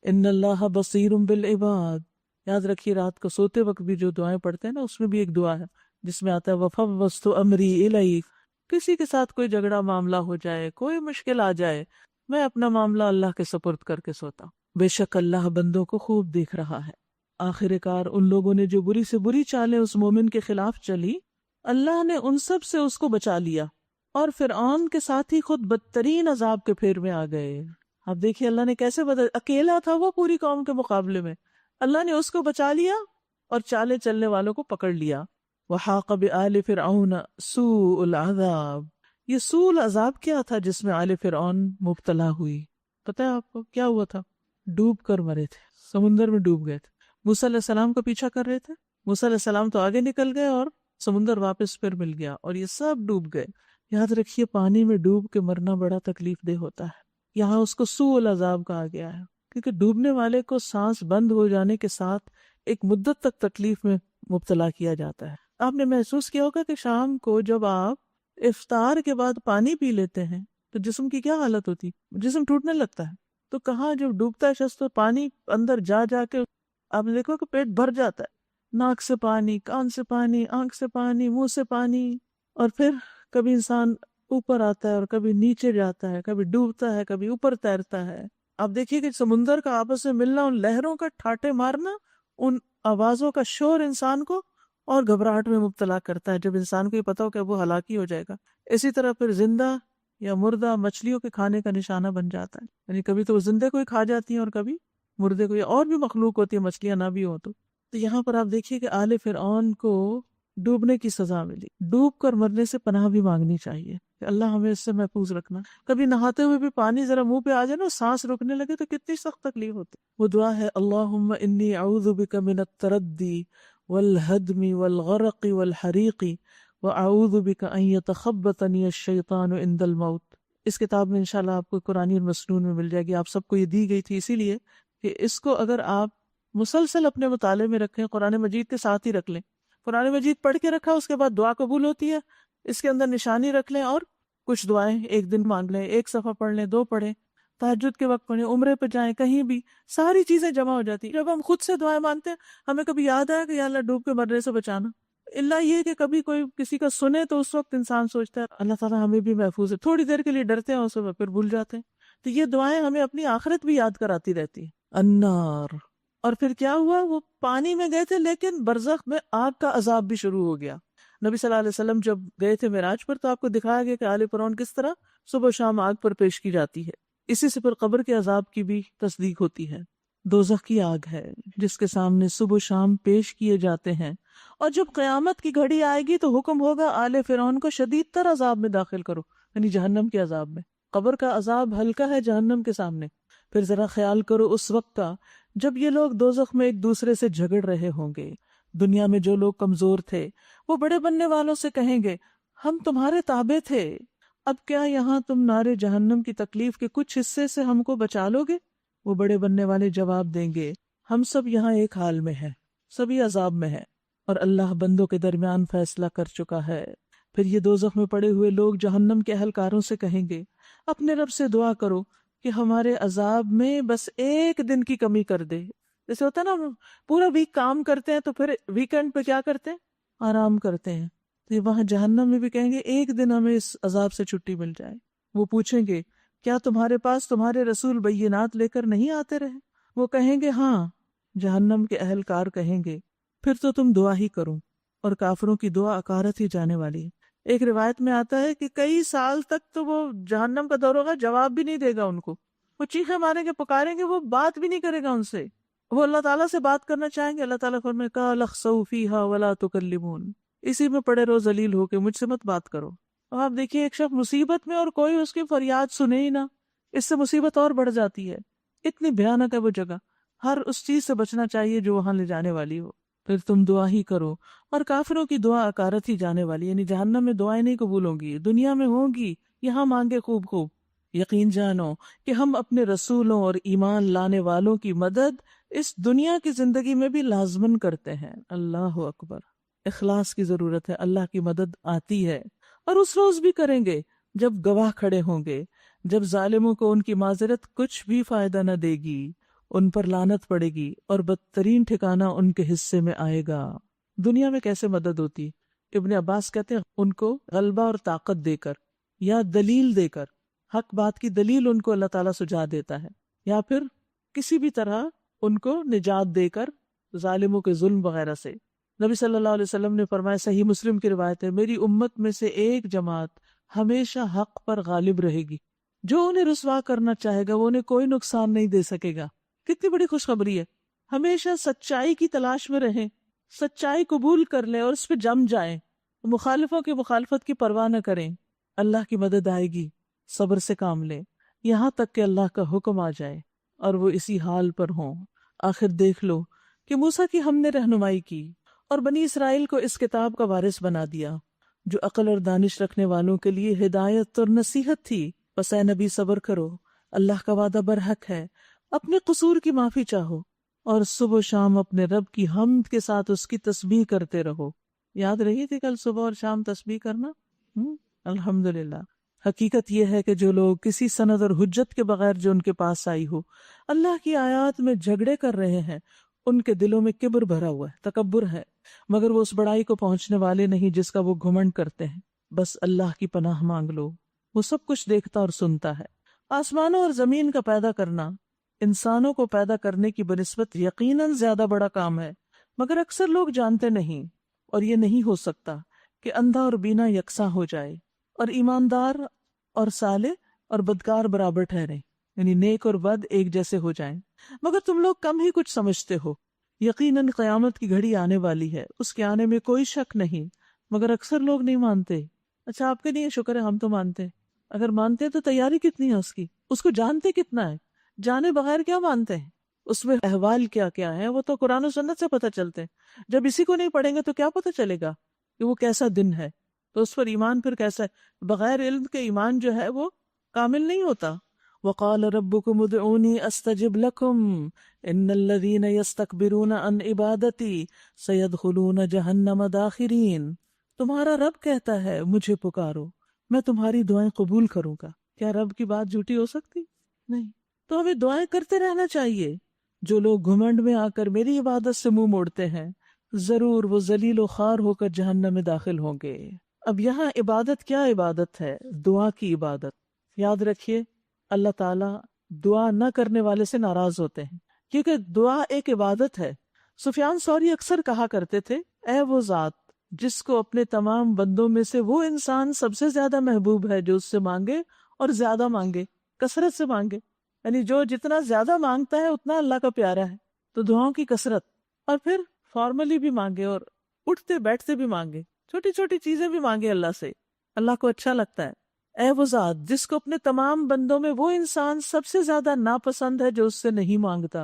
ان اللہ بصیر بالعباد۔ یاد رکھیے رات کو سوتے وقت بھی جو دعائیں پڑھتے ہیں نا، اس میں بھی ایک دعا ہے جس میں آتا ہے وفوضت امری الیک۔ کسی کے ساتھ کوئی جھگڑا معاملہ ہو جائے، کوئی مشکل آ جائے، میں اپنا معاملہ اللہ کے سپرد کر کے سوتا ہوں۔ بے شک اللہ بندوں کو خوب دیکھ رہا ہے۔ آخر کار ان لوگوں نے جو بری سے بری چالیں اس مومن کے خلاف چلی، اللہ نے ان سب سے اس کو بچا لیا، اور فرعون کے ساتھ ہی خود بدترین عذاب کے پھیر میں آ گئے۔ اب دیکھیے اللہ نے کیسے اکیلا تھا وہ پوری قوم کے مقابلے میں، اللہ نے اس کو بچا لیا اور چالے چلنے والوں کو پکڑ لیا۔ وحاق بآل فرعون سوء العذاب۔ یہ سوء العذاب کیا تھا جس میں آل فرعون مبتلا ہوئی؟ پتہ ہے آپ کو کیا ہوا تھا؟ ڈوب کر مرے تھے، سمندر میں ڈوب گئے تھے۔ موسیٰ علیہ السلام کا پیچھا کر رہے تھے، موسیٰ علیہ السلام تو آگے نکل گئے اور سمندر واپس پھر مل گیا اور یہ سب ڈوب گئے۔ یاد رکھیے پانی میں ڈوب کے مرنا بڑا تکلیف دہ ہوتا ہے۔ یہاں اس کو سوء العذاب کہا گیا ہے کیونکہ ڈوبنے والے کو سانس بند ہو جانے کے ساتھ ایک مدت تک تکلیف میں مبتلا کیا جاتا ہے۔ آپ نے محسوس کیا ہوگا کہ شام کو جب آپ افطار کے بعد پانی پی لیتے ہیں تو جسم کی کیا حالت ہوتی، جسم ٹوٹنے لگتا ہے۔ تو کہاں جب ڈوبتا ہے شخص تو پانی اندر جا جا کے آپ نے دیکھو کہ پیٹ بھر جاتا ہے، ناک سے پانی، کان سے پانی، آنکھ سے پانی، منہ سے پانی، اور پھر کبھی انسان اوپر آتا ہے اور کبھی نیچے جاتا ہے، کبھی ڈوبتا ہے کبھی اوپر تیرتا ہے۔ آپ دیکھیے کہ سمندر کا آپس میں ملنا، ان لہروں کا ٹھاٹے مارنا، ان آوازوں کا شور انسان کو اور گھبراہٹ میں مبتلا کرتا ہے جب انسان کو یہ پتا ہو کہ وہ ہلاکی ہو جائے گا۔ اسی طرح پھر زندہ یا مردہ مچھلیوں کے کھانے کا نشانہ بن جاتا ہے، یعنی کبھی تو وہ زندے کو ہی کھا جاتی ہیں اور کبھی مردے کو، یا اور بھی مخلوق ہوتی ہے مچھلیاں نہ بھی ہو تو۔ یہاں پر آپ دیکھیے کہ آل فرعون کو ڈوبنے کی سزا ملی، ڈوب کر مرنے سے پناہ بھی مانگنی چاہیے کہ اللہ ہمیں اس سے محفوظ رکھنا۔ کبھی نہاتے ہوئے بھی پانی ذرا منہ پہ آ جائے نا، سانس روکنے لگے تو کتنی سخت تکلیف ہوتی۔ وہ دعا ہے اللہم انی اعوذ بک من التردی والہدم والغرق والحریق واعوذ بک ان یتخبطنی الشیطان عند الموت۔ اس کتاب میں انشاءاللہ آپ کو قرآن المسنون میں مل جائے گی، آپ سب کو یہ دی گئی تھی اسی لیے کہ اس کو اگر آپ مسلسل اپنے مطالعے میں رکھیں، قرآن مجید کے ساتھ ہی رکھ لیں، قرآن مجید پڑھ کے رکھا اس کے بعد دعا قبول ہوتی ہے، اس کے اندر نشانی رکھ لیں اور کچھ دعائیں ایک دن مانگ لیں، ایک صفحہ پڑھ لیں، 2 پڑھیں، تہجد کے وقت پڑھیں، عمرے پہ جائیں، کہیں بھی ساری چیزیں جمع ہو جاتی ہیں۔ جب ہم خود سے دعائیں مانگتے ہیں ہمیں کبھی یاد آیا کہ یا اللہ ڈوب کے مرنے سے بچانا، اللہ یہ کہ کبھی کوئی کسی کا سنے تو اس وقت انسان سوچتا ہے اللہ تعالیٰ ہمیں بھی محفوظ ہے، تھوڑی دیر کے لیے ڈرتے ہیں اسے پھر بھول جاتے ہیں۔ تو یہ دعائیں ہمیں اپنی آخرت بھی یاد کراتی رہتی ہیں۔ النار، اور پھر کیا ہوا، وہ پانی میں گئے تھے لیکن برزخ میں آگ کا عذاب بھی شروع ہو گیا۔ نبی صلی اللہ علیہ وسلم جب گئے تھے معراج پر تو آپ کو دکھایا گیا کہ آل فرعون کس طرح صبح و شام آگ پر پیش کی جاتی ہے۔ اسی سے پھر قبر کے عذاب کی بھی تصدیق ہوتی ہے۔ دوزخ کی آگ ہے جس کے سامنے صبح و شام پیش کیے جاتے ہیں، اور جب قیامت کی گھڑی آئے گی تو حکم ہوگا آل فرعون کو شدید تر عذاب میں داخل کرو، یعنی جہنم کے عذاب میں۔ قبر کا عذاب ہلکا ہے جہنم کے سامنے۔ پھر ذرا خیال کرو اس وقت کا جب یہ لوگ دوزخ میں ایک دوسرے سے جھگڑ رہے ہوں گے۔ دنیا میں جو لوگ کمزور تھے وہ بڑے بننے والوں سے کہیں گے ہم تمہارے تابع تھے، اب کیا یہاں تم نار جہنم کی تکلیف کے کچھ حصے سے ہم کو بچا لو گے؟ وہ بڑے بننے والے جواب دیں گے ہم سب یہاں ایک حال میں ہیں، سبھی عذاب میں ہیں، اور اللہ بندوں کے درمیان فیصلہ کر چکا ہے۔ پھر یہ دوزخ میں پڑے ہوئے لوگ جہنم کے اہلکاروں سے کہیں گے اپنے رب سے دعا کرو کہ ہمارے عذاب میں بس ایک دن کی کمی کر دے۔ جیسے ہوتا ہے نا پورا ویک کام کرتے ہیں تو پھر ویکینڈ پہ کیا کرتے ہیں، آرام کرتے ہیں، تو وہاں جہنم میں بھی کہیں گے ایک دن ہمیں اس عذاب سے چھٹی مل جائے۔ وہ پوچھیں گے کیا تمہارے پاس تمہارے رسول بینات لے کر نہیں آتے رہے؟ وہ کہیں گے ہاں۔ جہنم کے اہلکار کہیں گے پھر تو تم دعا ہی کرو، اور کافروں کی دعا اکارت ہی جانے والی ہے۔ ایک روایت میں آتا ہے کہ کئی سال تک تو وہ جہنم کا دروغہ جواب بھی نہیں دے گا ان کو، وہ چیخے ماریں گے، پکاریں گے، وہ بات بھی نہیں کرے گا ان سے۔ وہ اللہ تعالیٰ سے بات کرنا چاہیں گے، اللہ تعالیٰ فرمائے قال اخسؤوا فیہا ولا تکلمون، اسی میں پڑے رہو ذلیل ہو کے، مجھ سے مت بات کرو۔ اب آپ دیکھیے ایک شخص مصیبت میں اور کوئی اس کی فریاد سنے ہی نہ، اس سے مصیبت اور بڑھ جاتی ہے۔ اتنی بھیانک ہے وہ جگہ، ہر اس چیز سے بچنا چاہیے جو وہاں لے جانے والی ہو۔ پھر تم دعا ہی کرو، اور کافروں کی دعا اکارت ہی جانے والی، یعنی جہنم میں دعائیں نہیں قبول ہوں گی، دنیا میں ہوں گی، یہاں مانگے خوب خوب۔ یقین جانو کہ ہم اپنے رسولوں اور ایمان لانے والوں کی مدد اس دنیا کی زندگی میں بھی لازمن کرتے ہیں۔ اللہ اکبر، اخلاص کی ضرورت ہے، اللہ کی مدد آتی ہے، اور اس روز بھی کریں گے جب گواہ کھڑے ہوں گے، جب ظالموں کو ان کی معذرت کچھ بھی فائدہ نہ دے گی، ان پر لعنت پڑے گی اور بدترین ٹھکانہ ان کے حصے میں آئے گا۔ دنیا میں کیسے مدد ہوتی؟ ابن عباس کہتے ہیں ان کو غلبہ اور طاقت دے کر، یا دلیل دے کر، حق بات کی دلیل ان کو اللہ تعالیٰ سجا دیتا ہے، یا پھر کسی بھی طرح ان کو نجات دے کر ظالموں کے ظلم وغیرہ سے۔ نبی صلی اللہ علیہ وسلم نے فرمایا، صحیح مسلم کی روایت ہے، میری امت میں سے ایک جماعت ہمیشہ حق پر غالب رہے گی، جو انہیں رسوا کرنا چاہے گا وہ انہیں کوئی نقصان نہیں دے سکے گا۔ کتنی بڑی خوشخبری ہے، ہمیشہ سچائی کی تلاش میں رہیں، سچائی قبول کر لیں اور اس پہ جم جائیں، مخالفوں کی مخالفت کی پرواہ نہ کریں، اللہ کی مدد آئے گی، صبر سے کام لیں یہاں تک کہ اللہ کا حکم آ جائے اور وہ اسی حال پر ہوں۔ آخر دیکھ لو کہ موسیٰ کی ہم نے رہنمائی کی اور بنی اسرائیل کو اس کتاب کا وارث بنا دیا جو عقل اور دانش رکھنے والوں کے لیے ہدایت اور نصیحت تھی۔ بس اے نبی صبر کرو، اللہ کا وعدہ برحق ہے، اپنے قصور کی معافی چاہو اور صبح و شام اپنے رب کی حمد کے ساتھ اس کی تسبیح کرتے رہو۔ یاد رہی تھی کل صبح اور شام تسبیح کرنا؟ الحمدللہ۔ حقیقت یہ ہے کہ جو لوگ کسی سند اور حجت کے بغیر جو ان کے پاس آئی ہو اللہ کی آیات میں جھگڑے کر رہے ہیں، ان کے دلوں میں کبر بھرا ہوا ہے، تکبر ہے، مگر وہ اس بڑائی کو پہنچنے والے نہیں جس کا وہ گھمنڈ کرتے ہیں۔ بس اللہ کی پناہ مانگ لو، وہ سب کچھ دیکھتا اور سنتا ہے۔ آسمانوں اور زمین کا پیدا کرنا انسانوں کو پیدا کرنے کی بنسبت یقیناً زیادہ بڑا کام ہے، مگر اکثر لوگ جانتے نہیں، اور یہ نہیں ہو سکتا کہ اندھا اور بینا یکساں ہو جائے، اور ایماندار اور صالح اور بدکار برابر ٹھہریں، یعنی نیک اور بد ایک جیسے ہو جائیں۔ مگر تم لوگ کم ہی کچھ سمجھتے ہو یقیناً قیامت کی گھڑی آنے والی ہے، اس کے آنے میں کوئی شک نہیں، مگر اکثر لوگ نہیں مانتے۔ اچھا آپ کے لیے شکر ہے ہم تو مانتے ہیں، اگر مانتے تو تیاری کتنی ہے اس کو جانتے کتنا ہے، جانے بغیر کیا مانتے ہیں، اس میں احوال کیا کیا ہے وہ تو قرآن و سنت سے پتہ چلتے ہیں۔ جب اسی کو نہیں پڑھیں گے تو کیا پتہ چلے گا کہ وہ کیسا دن ہے، تو اس پر ایمان پھر کیسا ہے؟ بغیر علم کے ایمان جو ہے وہ کامل نہیں ہوتا۔ وقال ربكم ادعوني استجب لكم ان الذين يستكبرون عن عبادتي سيدخلون جہنم داخرین۔ تمہارا رب کہتا ہے مجھے پکارو، میں تمہاری دعائیں قبول کروں گا۔ کیا رب کی بات جھوٹی ہو سکتی؟ نہیں۔ تو ہمیں دعائیں کرتے رہنا چاہیے۔ جو لوگ گھمنڈ میں آ کر میری عبادت سے منہ موڑتے ہیں ضرور وہ ذلیل و خوار ہو کر جہنم میں داخل ہوں گے۔ اب یہاں عبادت کیا عبادت ہے؟ دعا کی عبادت۔ یاد رکھیے اللہ تعالیٰ دعا نہ کرنے والے سے ناراض ہوتے ہیں، کیونکہ دعا ایک عبادت ہے۔ سفیان ثوری اکثر کہا کرتے تھے، اے وہ ذات جس کو اپنے تمام بندوں میں سے وہ انسان سب سے زیادہ محبوب ہے جو اس سے مانگے اور زیادہ مانگے، کثرت سے مانگے، یعنی جو جتنا زیادہ مانگتا ہے اتنا اللہ کا پیارا ہے۔ تو دعاؤں کی کثرت، اور پھر فارملی بھی مانگے اور اٹھتے بیٹھتے بھی مانگے، چھوٹی چھوٹی چیزیں بھی مانگے اللہ سے، اللہ کو اچھا لگتا ہے۔ اے وہ ذات جس کو اپنے تمام بندوں میں وہ انسان سب سے زیادہ ناپسند ہے جو اس سے نہیں مانگتا،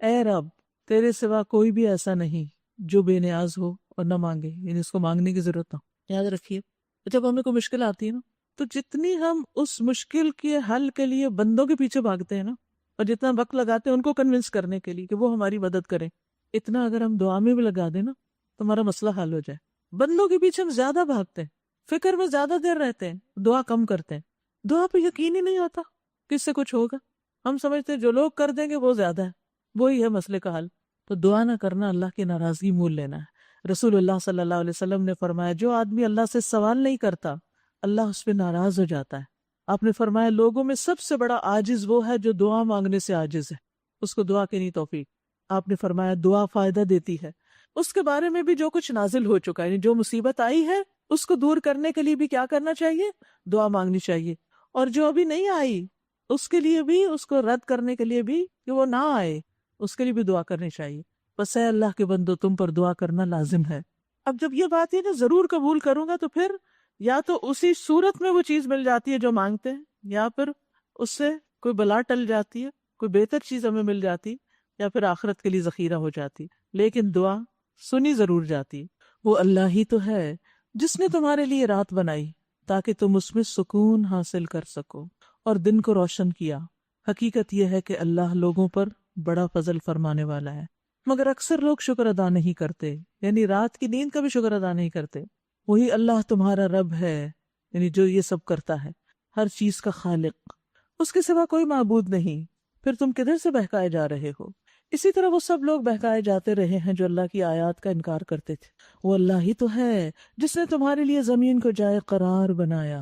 اے رب تیرے سوا کوئی بھی ایسا نہیں جو بے نیاز ہو اور نہ مانگے، یعنی اس کو مانگنے کی ضرورت نہ ہو۔ یاد رکھیے جب ہمیں کوئی مشکل آتی ہے نا تو جتنی ہم اس مشکل کے حل کے لیے بندوں کے پیچھے بھاگتے ہیں نا، اور جتنا وقت لگاتے ہیں ان کو کنونس کرنے کے لیے کہ وہ ہماری مدد کریں، اتنا اگر ہم دعا میں بھی لگا دیں نا تو ہمارا مسئلہ حل ہو جائے۔ بندوں کے پیچھے ہم زیادہ بھاگتے ہیں، فکر میں زیادہ دیر رہتے ہیں، دعا کم کرتے ہیں، دعا پہ یقین ہی نہیں ہوتا کہ اس سے کچھ ہوگا۔ ہم سمجھتے ہیں جو لوگ کر دیں گے وہ زیادہ ہے، وہی ہے مسئلے کا حل۔ تو دعا نہ کرنا اللہ کی ناراضگی مول لینا ہے۔ رسول اللہ صلی اللہ علیہ وسلم نے فرمایا جو آدمی اللہ سے سوال نہیں کرتا اللہ اس پہ ناراض ہو جاتا ہے۔ آپ نے فرمایا لوگوں میں سب سے بڑا عاجز وہ ہے جو دعا مانگنے سے عاجز ہے، اس کو دعا کی نہیں توفیق۔ آپ نے فرمایا دعا فائدہ دیتی ہے۔ اس کے بارے میں بھی جو کچھ نازل ہو چکا ہے، یعنی جو مصیبت آئی ہے اس کو دور کرنے کے لیے بھی کیا کرنا چاہیے؟ دعا مانگنی چاہیے۔ اور جو ابھی نہیں آئی اس کے لیے بھی، اس کو رد کرنے کے لیے بھی کہ وہ نہ آئے، اس کے لیے بھی دعا کرنی چاہیے۔ بس اے اللہ کے بندو تم پر دعا کرنا لازم ہے۔ اب جب یہ بات ہے نا ضرور قبول کروں گا، تو پھر یا تو اسی صورت میں وہ چیز مل جاتی ہے جو مانگتے ہیں، یا پھر اس سے کوئی بلا ٹل جاتی ہے، کوئی بہتر چیز ہمیں مل جاتی، یا پھر آخرت کے لیے ذخیرہ ہو جاتی، لیکن دعا سنی ضرور جاتی۔ وہ اللہ ہی تو ہے جس نے تمہارے لیے رات بنائی تاکہ تم اس میں سکون حاصل کر سکو اور دن کو روشن کیا۔ حقیقت یہ ہے کہ اللہ لوگوں پر بڑا فضل فرمانے والا ہے، مگر اکثر لوگ شکر ادا نہیں کرتے، یعنی رات کی نیند کا بھی شکر ادا نہیں کرتے۔ وہی اللہ تمہارا رب ہے، یعنی جو یہ سب کرتا ہے، ہر چیز کا خالق، اس کے سوا کوئی معبود نہیں، پھر تم کدھر سے بہکائے جا رہے ہو؟ اسی طرح وہ سب لوگ بہکائے جاتے رہے ہیں جو اللہ کی آیات کا انکار کرتے تھے۔ وہ اللہ ہی تو ہے جس نے تمہارے لیے زمین کو جائے قرار بنایا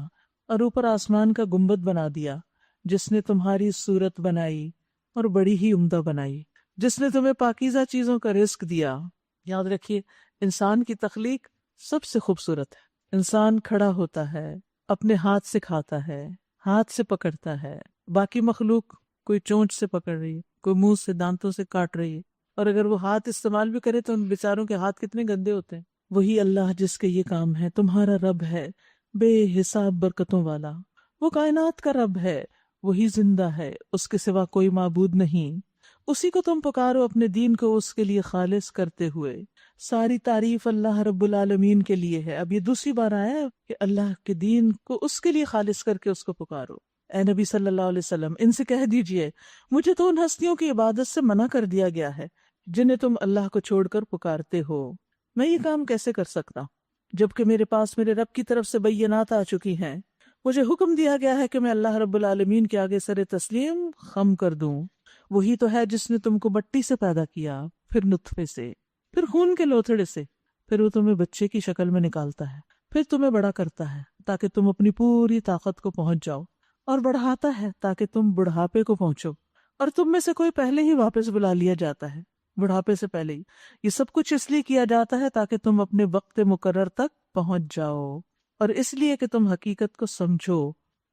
اور اوپر آسمان کا گنبد بنا دیا، جس نے تمہاری صورت بنائی اور بڑی ہی عمدہ بنائی، جس نے تمہیں پاکیزہ چیزوں کا رزق دیا۔ یاد رکھیے انسان کی تخلیق سب سے خوبصورت ہے۔ انسان کھڑا ہوتا ہے، اپنے ہاتھ سے کھاتا ہے، ہاتھ سے پکڑتا ہے، باقی مخلوق کوئی چونچ سے پکڑ رہی ہے، کوئی منہ سے دانتوں سے کاٹ رہی ہے، اور اگر وہ ہاتھ استعمال بھی کرے تو ان بیچاروں کے ہاتھ کتنے گندے ہوتے ہیں۔ وہی اللہ جس کے یہ کام ہے تمہارا رب ہے، بے حساب برکتوں والا۔ وہ کائنات کا رب ہے، وہی زندہ ہے، اس کے سوا کوئی معبود نہیں۔ اسی کو تم پکارو اپنے دین کو اس کے لیے خالص کرتے ہوئے۔ ساری تعریف اللہ رب العالمین کے لیے ہے۔ اب یہ دوسری بار آیا ہے کہ اللہ کے دین کو اس کے لیے خالص کر کے اس کو پکارو۔ اے نبی صلی اللہ علیہ وسلم ان سے کہہ دیجئے مجھے تو ان ہستیوں کی عبادت سے منع کر دیا گیا ہے جنہیں تم اللہ کو چھوڑ کر پکارتے ہو۔ میں یہ کام کیسے کر سکتا جبکہ میرے پاس میرے رب کی طرف سے بینات آ چکی ہیں؟ مجھے حکم دیا گیا ہے کہ میں اللہ رب العالمین کے آگے سر تسلیم خم کر دوں۔ وہی تو ہے جس نے تم کو مٹی سے پیدا کیا، پھر نطفے سے، پھر خون کے لوتھڑے سے، پھر وہ تمہیں بچے کی شکل میں نکالتا ہے، پھر تمہیں بڑا کرتا ہے تاکہ تم اپنی پوری طاقت کو پہنچ جاؤ، اور بڑھاتا ہے تاکہ تم بڑھاپے کو پہنچو، اور تم میں سے کوئی پہلے ہی واپس بلا لیا جاتا ہے بڑھاپے سے پہلے ہی۔ یہ سب کچھ اس لیے کیا جاتا ہے تاکہ تم اپنے وقت مقرر تک پہنچ جاؤ، اور اس لیے کہ تم حقیقت کو سمجھو۔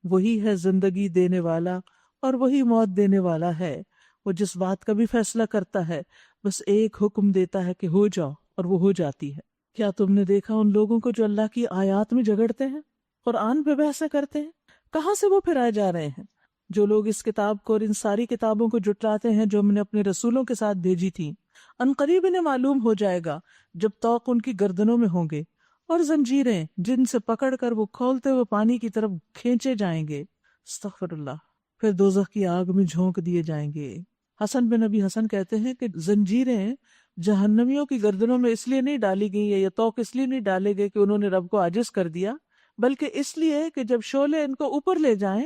وہی ہے زندگی دینے والا اور وہی موت دینے والا ہے۔ وہ جس بات کا بھی فیصلہ کرتا ہے بس ایک حکم دیتا ہے کہ ہو جاؤ اور وہ ہو جاتی ہے۔ کیا تم نے دیکھا ان لوگوں کو جو اللہ کی آیات میں جھگڑتے ہیں، قرآن پہ بحثیں کرتے ہیں؟ کہاں سے وہ پھرائے جا رہے ہیں؟ جو لوگ اس کتاب کو اور ان ساری کتابوں کو جھٹلاتے ہیں جو ہم نے اپنے رسولوں کے ساتھ بھیجی تھی، ان قریب انہیں معلوم ہو جائے گا جب طوق ان کی گردنوں میں ہوں گے اور زنجیریں جن سے پکڑ کر وہ کھولتے ہوئے پانی کی طرف کھینچے جائیں گے، استغفر اللہ، پھر دوزخ کی آگ میں جھونک دیے جائیں گے۔ حسن بن ابی حسن کہتے ہیں کہ زنجیریں جہنمیوں کی گردنوں میں اس لیے نہیں ڈالی گئی ہے، یہ طوق اس لیے نہیں ڈالے گئے کہ انہوں نے رب کو عاجز کر دیا، بلکہ اس لیے کہ جب شعلے ان کو اوپر لے جائیں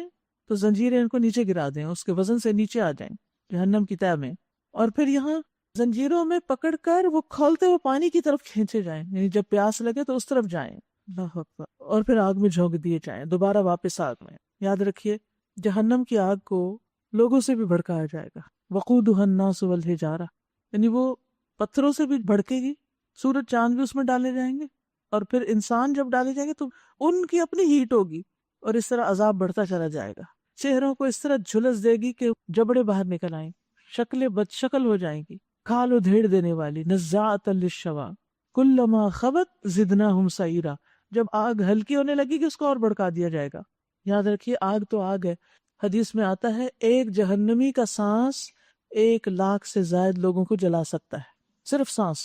تو زنجیریں ان کو نیچے گرا دیں، اس کے وزن سے نیچے آ جائیں جہنم کی تہہ میں، اور پھر یہاں زنجیروں میں پکڑ کر وہ کھولتے ہوئے پانی کی طرف کھینچے جائیں، یعنی جب پیاس لگے تو اس طرف جائیں، اللہ اکبر، اور پھر آگ میں جھونک دیے جائیں، دوبارہ واپس آگ میں۔ یاد رکھیے جہنم کی آگ کو لوگوں سے بھی بھڑکایا جائے گا، وقودها الناس والحجارہ، یعنی وہ پتھروں سے بھی بھڑکے گی، سورج چاند بھی اس میں ڈالے جائیں گے، اور پھر انسان جب ڈالے جائیں گے تو ان کی اپنی ہیٹ ہوگی، اور اس طرح عذاب بڑھتا چلا جائے گا۔ چہروں کو اس طرح جھلس دے گی کہ جبڑے باہر نکل آئیں، شکلیں بد شکل ہو جائیں گی، کھال و دھیڑ دینے والی، نزاعۃ للشوا کلما خبت زدناہم سعیرا، جب آگ ہلکی ہونے لگی کہ اس کو اور بڑھکا دیا جائے گا۔ یاد رکھیے آگ تو آگ ہے، حدیث میں آتا ہے ایک جہنمی کا سانس 1,00,000 سے زائد لوگوں کو جلا سکتا ہے، صرف سانس،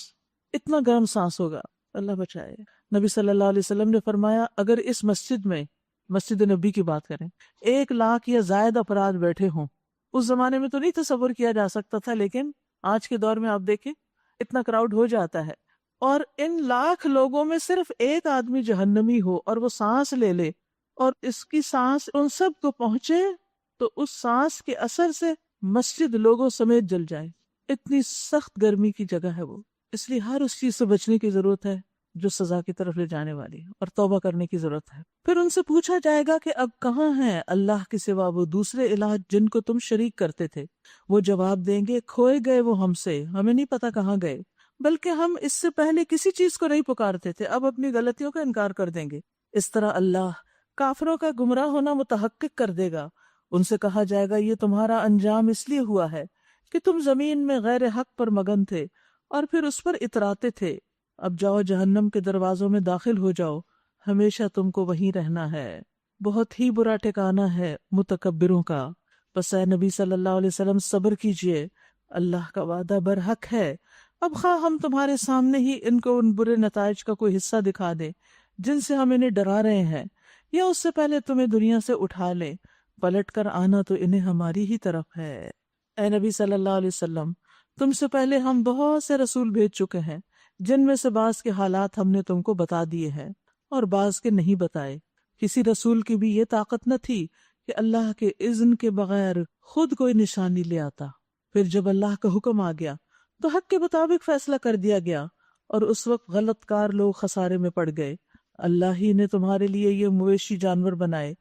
اتنا گرم سانس ہوگا، اللہ بچائے۔ نبی صلی اللہ علیہ وسلم نے فرمایا اگر اس مسجد میں، مسجد نبی کی بات کریں، 1,00,000 یا زائد افراد بیٹھے ہوں، اس زمانے میں تو نہیں تصور کیا جا سکتا تھا، لیکن آج کے دور میں آپ دیکھیں اتنا کراؤڈ ہو جاتا ہے، اور ان 1,00,000 لوگوں میں صرف ایک آدمی جہنمی ہو اور وہ سانس لے لے اور اس کی سانس ان سب کو پہنچے تو اس سانس کے اثر سے مسجد لوگوں سمیت جل جائے، اتنی سخت گرمی کی جگہ ہے وہ۔ اس لیے ہر اس چیز سے بچنے کی ضرورت ہے جو سزا کی طرف لے جانے والی ہے، اور توبہ کرنے کی ضرورت ہے۔ پھر ان سے پوچھا جائے گا کہ اب کہاں ہیں اللہ کے سوا وہ دوسرے الہ جن کو تم شریک کرتے تھے؟ وہ جواب دیں گے کھوئے گئے وہ ہم سے، ہمیں نہیں پتا کہاں گئے، بلکہ ہم اس سے پہلے کسی چیز کو نہیں پکارتے تھے، اب اپنی غلطیوں کا انکار کر دیں گے۔ اس طرح اللہ کافروں کا گمراہ ہونا متحقق کر دے گا۔ ان سے کہا جائے گا یہ تمہارا انجام اس لیے ہوا ہے کہ تم زمین میں غیر حق پر مگن تھے اور پھر اس پر اتراتے تھے، اب جاؤ جہنم کے دروازوں میں داخل ہو جاؤ، ہمیشہ تم کو وہیں رہنا ہے، بہت ہی برا ٹھکانہ ہے متکبروں کا۔ بس اے نبی صلی اللہ علیہ وسلم صبر کیجئے، اللہ کا وعدہ برحق ہے۔ اب خواہ ہم تمہارے سامنے ہی ان کو ان برے نتائج کا کوئی حصہ دکھا دیں جن سے ہم انہیں ڈرا رہے ہیں، یا اس سے پہلے تمہیں دنیا سے اٹھا لیں، پلٹ کر آنا تو انہیں ہماری ہی طرف ہے۔ اے نبی صلی اللہ علیہ وسلم تم سے پہلے ہم بہت سے رسول بھیج چکے ہیں جن میں سے بعض کے حالات ہم نے تم کو بتا دیے ہیں اور بعض کے نہیں بتائے۔ کسی رسول کی بھی یہ طاقت نہ تھی کہ اللہ کے اذن کے بغیر خود کوئی نشانی لے آتا، پھر جب اللہ کا حکم آ گیا تو حق کے مطابق فیصلہ کر دیا گیا، اور اس وقت غلط کار لوگ خسارے میں پڑ گئے۔ اللہ ہی نے تمہارے لیے یہ مویشی جانور بنائے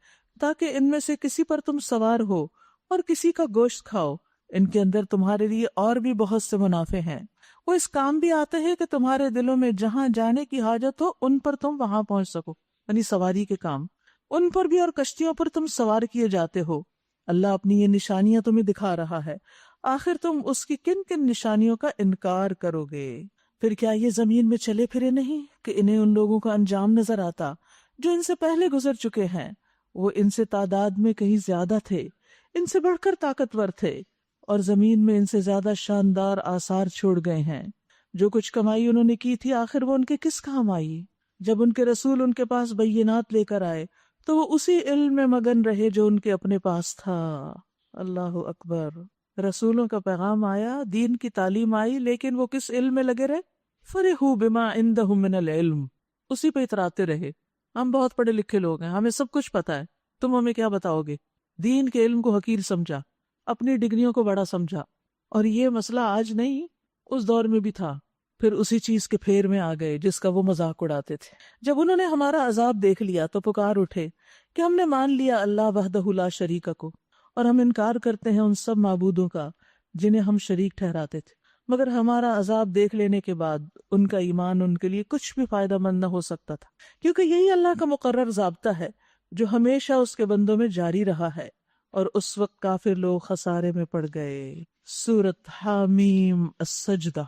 تاکہ ان میں سے کسی پر تم سوار ہو اور کسی کا گوشت کھاؤ، ان کے اندر تمہارے لیے اور بھی بہت سے منافع ہیں، وہ اس کام بھی آتے ہیں کہ تمہارے دلوں میں جہاں جانے کی حاجت ہو ان پر تم وہاں پہنچ سکو، یعنی سواری کے کام ان پر بھی، اور کشتیوں پر تم سوار کیے جاتے ہو۔ اللہ اپنی یہ نشانیاں تمہیں دکھا رہا ہے، آخر تم اس کی کن کن نشانیوں کا انکار کرو گے؟ پھر کیا یہ زمین میں چلے پھرے نہیں کہ انہیں ان لوگوں کا انجام نظر آتا جو ان سے پہلے گزر چکے ہیں؟ وہ ان سے تعداد میں کہیں زیادہ تھے، ان سے بڑھ کر طاقتور تھے، اور زمین میں ان سے زیادہ شاندار آثار چھوڑ گئے ہیں۔ جو کچھ کمائی انہوں نے کی تھی آخر وہ ان کے کس کام آئی؟ جب ان کے رسول ان کے پاس بینات لے کر آئے تو وہ اسی علم میں مگن رہے جو ان کے اپنے پاس تھا۔ اللہ اکبر، رسولوں کا پیغام آیا، دین کی تعلیم آئی، لیکن وہ کس علم میں لگے رہے؟ فرحوا بما عندهم من العلم، اسی پہ اتراتے رہے۔ ہم بہت پڑھے لکھے لوگ ہیں، ہمیں سب کچھ پتا ہے، تم ہمیں کیا بتاؤ گے؟ دین کے علم کو حقیر سمجھا، اپنی ڈگریوں کو بڑا سمجھا، اور یہ مسئلہ آج نہیں، اس دور میں بھی تھا۔ پھر اسی چیز کے پھیر میں آ گئے جس کا وہ مذاق اڑاتے تھے۔ جب انہوں نے ہمارا عذاب دیکھ لیا تو پکار اٹھے کہ ہم نے مان لیا اللہ وحدہ لا شریک کو، اور ہم انکار کرتے ہیں ان سب معبودوں کا جنہیں ہم شریک ٹھہراتے تھے، مگر ہمارا عذاب دیکھ لینے کے بعد ان کا ایمان ان کے لیے کچھ بھی فائدہ مند نہ ہو سکتا تھا، کیونکہ یہی اللہ کا مقرر ضابطہ ہے جو ہمیشہ اس کے بندوں میں جاری رہا ہے، اور اس وقت کافر لوگ خسارے میں پڑ گئے۔ سورت حامیم السجدہ۔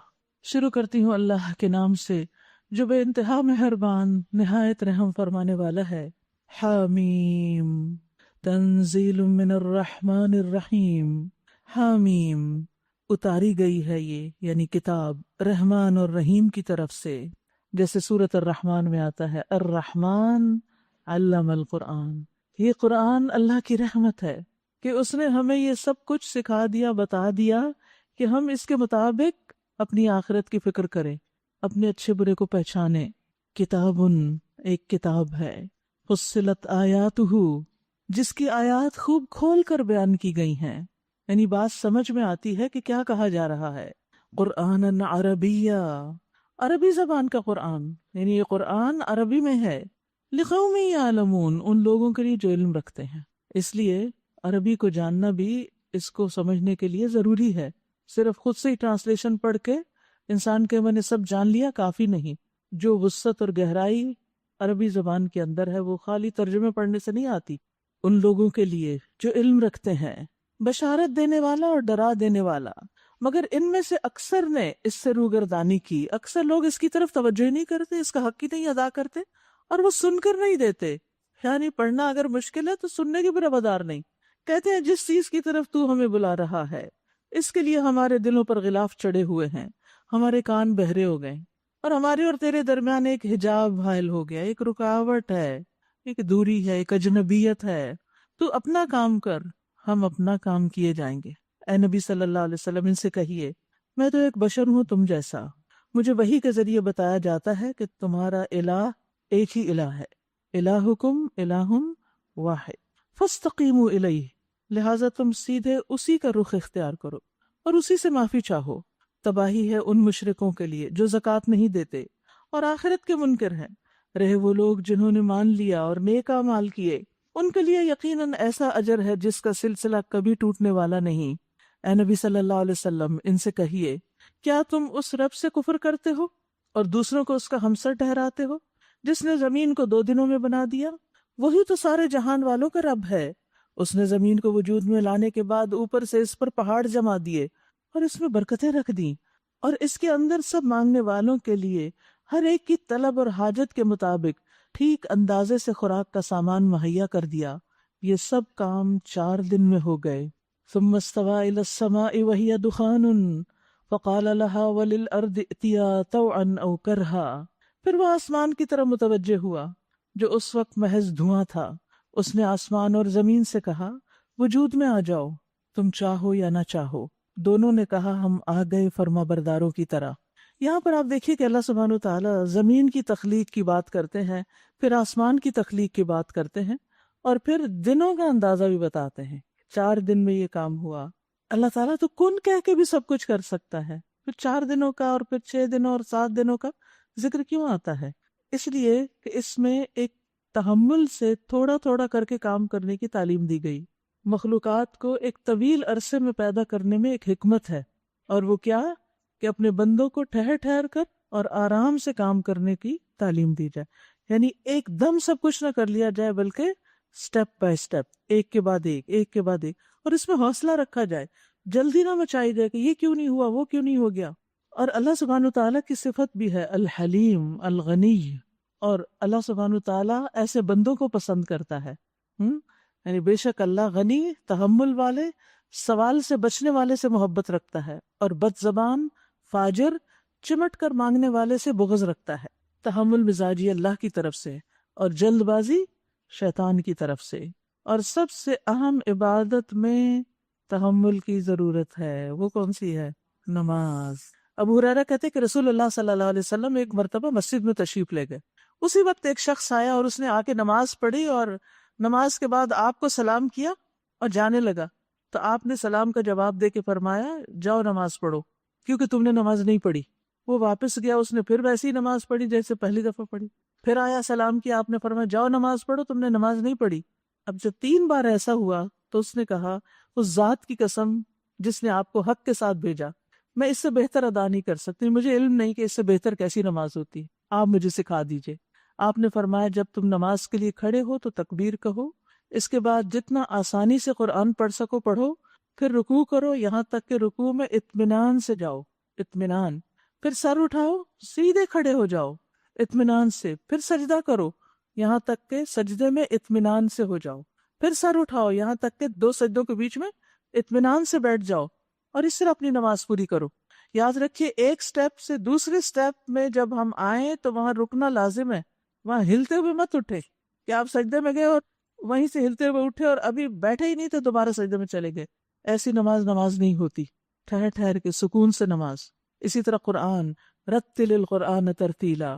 شروع کرتی ہوں اللہ کے نام سے جو بے انتہا مہربان نہایت رحم فرمانے والا ہے۔ حامیم تنزیل من الرحمن الرحیم۔ حامیم اتاری گئی ہے یہ یعنی کتاب رحمان اور رحیم کی طرف سے، جیسے سورت الرحمن میں آتا ہے الرحمن علم القرآن۔ یہ قرآن اللہ کی رحمت ہے کہ اس نے ہمیں یہ سب کچھ سکھا دیا، بتا دیا کہ ہم اس کے مطابق اپنی آخرت کی فکر کریں، اپنے اچھے برے کو پہچانیں۔ کتابن ایک کتاب ہے، فصلت آیاتہ جس کی آیات خوب کھول کر بیان کی گئی ہیں، یعنی بات سمجھ میں آتی ہے کہ کیا کہا جا رہا ہے۔ قرآن عربیہ عربی زبان کا قرآن، یعنی یہ قرآن عربی میں ہے۔ لقوم یعلمون ان لوگوں کے لیے جو علم رکھتے ہیں، اس لیے عربی کو جاننا بھی اس کو سمجھنے کے لیے ضروری ہے۔ صرف خود سے ہی ٹرانسلیشن پڑھ کے انسان کے میں نے سب جان لیا کافی نہیں۔ جو وسعت اور گہرائی عربی زبان کے اندر ہے وہ خالی ترجمے پڑھنے سے نہیں آتی۔ ان لوگوں کے لیے جو علم رکھتے ہیں، بشارت دینے والا اور ڈرا دینے والا۔ مگر ان میں سے اکثر نے اس سے روگردانی کی، اکثر لوگ اس کی طرف توجہ ہی نہیں کرتے، اس کا حق ہی نہیں ادا کرتے، اور وہ سن کر نہیں دیتے۔ یعنی پڑھنا اگر مشکل ہے تو سننے کے بھی روادار نہیں۔ کہتے ہیں جس چیز کی طرف تو ہمیں بلا رہا ہے اس کے لیے ہمارے دلوں پر غلاف چڑھے ہوئے ہیں، ہمارے کان بہرے ہو گئے، اور ہمارے اور تیرے درمیان ایک حجاب حائل ہو گیا، ایک رکاوٹ ہے، ایک دوری ہے، ایک اجنبیت ہے۔ تو اپنا کام کر، ہم اپنا کام کیے جائیں گے۔ اے نبی صلی اللہ علیہ وسلم ان سے کہیے میں تو ایک بشر ہوں تم جیسا، مجھے وحی کے ذریعے بتایا جاتا ہے کہ تمہارا الہ ایک ہی الہ ہے، الہکم الہ واحد فاستقیموا الیہ، لہٰذا تم سیدھے اسی کا رخ اختیار کرو اور اسی سے معافی چاہو۔ تباہی ہے ان مشرکوں کے لیے جو زکوٰۃ نہیں دیتے اور آخرت کے منکر ہیں، رہے وہ لوگ جنہوں نے مان لیا اور نیک اعمال کیے، ان کے لیے یقیناً ایسا اجر ہے جس کا سلسلہ کبھی ٹوٹنے والا نہیں۔ اے نبی صلی اللہ علیہ وسلم ان سے کہیے کیا تم اس رب سے کفر کرتے ہو اور دوسروں کو اس کا ہمسر ٹھہراتے ہو جس نے زمین کو 2 دنوں میں بنا دیا؟ وہی تو سارے جہان والوں کا رب ہے۔ اس نے زمین کو وجود میں لانے کے بعد اوپر سے اس پر پہاڑ جما دیے اور اس میں برکتیں رکھ دیں، اور اس کے اندر سب مانگنے والوں کے لیے ہر ایک کی طلب اور حاجت کے مطابق ٹھیک اندازے سے خوراک کا سامان مہیا کر دیا۔ یہ سب کام 4 دن میں ہو گئے۔ ثم استوى الى السماء وهي دخان فقال لها وللارض ائتيا طوعا او كرها، پھر وہ آسمان کی طرف متوجہ ہوا جو اس وقت محض دھواں تھا۔ اس نے آسمان اور زمین سے کہا وجود میں آ جاؤ، تم چاہو یا نہ چاہو۔ دونوں نے کہا ہم آ گئے فرما برداروں کی طرح۔ یہاں پر آپ دیکھیے کہ اللہ سبحانہ وتعالی زمین کی تخلیق کی بات کرتے ہیں، پھر آسمان کی تخلیق کی بات کرتے ہیں، اور پھر دنوں کا اندازہ بھی بتاتے ہیں۔ 4 دن میں یہ کام ہوا۔ اللہ تعالیٰ تو کن کہہ کے بھی سب کچھ کر سکتا ہے، پھر 4 دنوں کا اور پھر 6 دنوں اور 7 دنوں کا ذکر کیوں آتا ہے؟ اس لیے کہ اس میں ایک تحمل سے تھوڑا تھوڑا کر کے کام کرنے کی تعلیم دی گئی۔ مخلوقات کو ایک طویل عرصے میں پیدا کرنے میں ایک حکمت ہے، اور وہ کیا کہ اپنے بندوں کو ٹھہر ٹھہر کر اور آرام سے کام کرنے کی تعلیم دی جائے، یعنی ایک دم سب کچھ نہ کر لیا جائے بلکہ سٹیپ بائی سٹیپ، ایک کے بعد ایک، ایک کے بعد ایک، اور اس میں حوصلہ رکھا جائے، جلدی نہ مچائی جائے کہ یہ کیوں نہیں ہوا، وہ کیوں نہیں ہو گیا۔ اور اللہ سبحانہ تعالیٰ کی صفت بھی ہے الحلیم الغنی، اور اللہ سبحانہ تعالیٰ ایسے بندوں کو پسند کرتا ہے۔ یعنی بے شک اللہ غنی، تحمل والے، سوال سے بچنے والے سے محبت رکھتا ہے، اور بد زبان، فاجر، چمٹ کر مانگنے والے سے بغض رکھتا ہے۔ تحمل مزاجی اللہ کی طرف سے، اور جلد بازی شیطان کی طرف سے۔ اور سب سے اہم عبادت میں تحمل کی ضرورت ہے، وہ کون سی ہے؟ نماز۔ ابو ہریرہ کہتے کہ رسول اللہ صلی اللہ علیہ وسلم ایک مرتبہ مسجد میں تشریف لے گئے، اسی وقت ایک شخص آیا اور اس نے آ کے نماز پڑھی، اور نماز کے بعد آپ کو سلام کیا اور جانے لگا، تو آپ نے سلام کا جواب دے کے فرمایا جاؤ نماز پڑھو کیونکہ تم نے نماز نہیں پڑھی۔ وہ واپس گیا، اس نے پھر ویسی ہی نماز پڑھی جیسے پہلی دفعہ پڑھی، پھر آیا سلام کیا، آپ نے فرمایا جاؤ نماز پڑھو، تم نے نماز نہیں پڑھی۔ اب جب 3 بار ایسا ہوا تو اس نے کہا اس ذات کی قسم جس نے آپ کو حق کے ساتھ بھیجا، میں اس سے بہتر ادا نہیں کر سکتی، مجھے علم نہیں کہ اس سے بہتر کیسی نماز ہوتی ہے، آپ مجھے سکھا دیجئے۔ آپ نے فرمایا جب تم نماز کے لیے کھڑے ہو تو تکبیر کہو، اس کے بعد جتنا آسانی سے قرآن پڑھ سکو پڑھو، پھر رکوع کرو یہاں تک کہ رکوع میں اطمینان سے جاؤ، اطمینان، پھر سر اٹھاؤ سیدھے کھڑے ہو جاؤ اطمینان سے، پھر سجدہ کرو یہاں تک کہ سجدے میں اطمینان سے ہو جاؤ، پھر سر اٹھاؤ یہاں تک کہ 2 سجدوں کے بیچ میں اطمینان سے بیٹھ جاؤ، اور اس طرح اپنی نماز پوری کرو۔ یاد رکھیے ایک سٹیپ سے دوسرے سٹیپ میں جب ہم آئیں تو وہاں رکنا لازم ہے، وہاں ہلتے ہوئے مت اٹھے کہ آپ سجدے میں گئے اور وہیں سے ہلتے ہوئے اٹھے اور ابھی بیٹھے ہی نہیں تو دوبارہ سجدے میں چلے گئے۔ ایسی نماز نہیں ہوتی، ٹھہر ٹھہر کے سکون سے نماز۔ اسی طرح قرآن، رتل القرآن ترتیلا،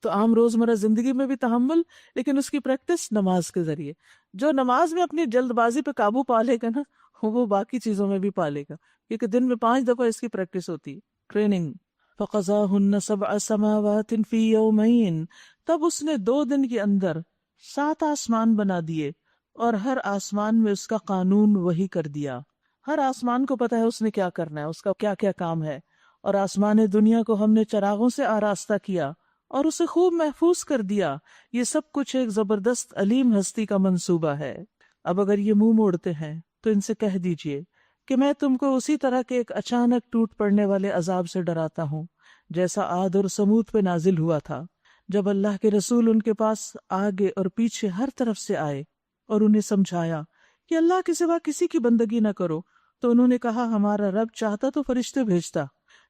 تو عام روزمرہ زندگی میں بھی تحمل، لیکن اس کی پریکٹس نماز کے ذریعے۔ جو نماز میں اپنی جلد بازی پہ قابو پا لے گا نا، وہ باقی چیزوں میں بھی پالے گا، کیونکہ دن میں 5 دفعہ اس کی پریکٹس ہوتی ہے، ٹریننگ۔ فَقَضَاهُنَّ سَبْعَ سَمَاوَاتٍ فِي يَوْمَيْنِ، تب اس نے 2 دن کے اندر 7 آسمان بنا دیے، اور ہر آسمان میں اس کا قانون وہی کر دیا۔ ہر آسمان کو پتا ہے اس نے کیا کرنا ہے، اس کا کیا کیا کام ہے، اور آسمان دنیا کو ہم نے چراغوں سے آراستہ کیا اور اسے خوب محفوظ کر دیا۔ یہ سب کچھ ایک زبردست علیم ہستی کا منصوبہ ہے۔ اب اگر یہ منہ موڑتے ہیں تو ان سے کہہ دیجئے کہ میں تم کو اسی طرح کے ایک اچانک ٹوٹ پڑنے والے عذاب سے ڈراتا ہوں جیسا عاد اور سمود پہ نازل ہوا تھا، جب اللہ کے رسول ان کے پاس آگے اور پیچھے ہر طرف سے آئے اور انہیں سمجھایا کہ اللہ کے سوا کسی کی بندگی نہ کرو، تو انہوں نے کہا ہمارا رب چاہتا تو فرشتے بھیجتا،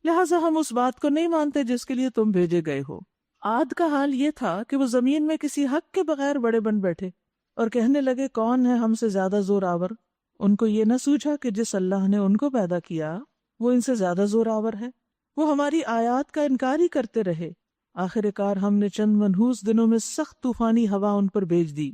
لہٰذا ہم اس بات کو نہیں مانتے جس کے لیے تم بھیجے گئے ہو۔ عاد کا حال یہ تھا کہ وہ زمین میں کسی حق کے بغیر بڑے بن بیٹھے اور کہنے لگے کون ہے ہم سے زیادہ زور آور۔ ان کو یہ نہ سوچا کہ جس اللہ نے ان کو پیدا کیا وہ ان سے زیادہ زور آور ہے۔ وہ ہماری آیات کا انکار ہی کرتے رہے۔ آخر کار ہم نے چند منحوس دنوں میں سخت طوفانی ہوا ان پر بھیج دی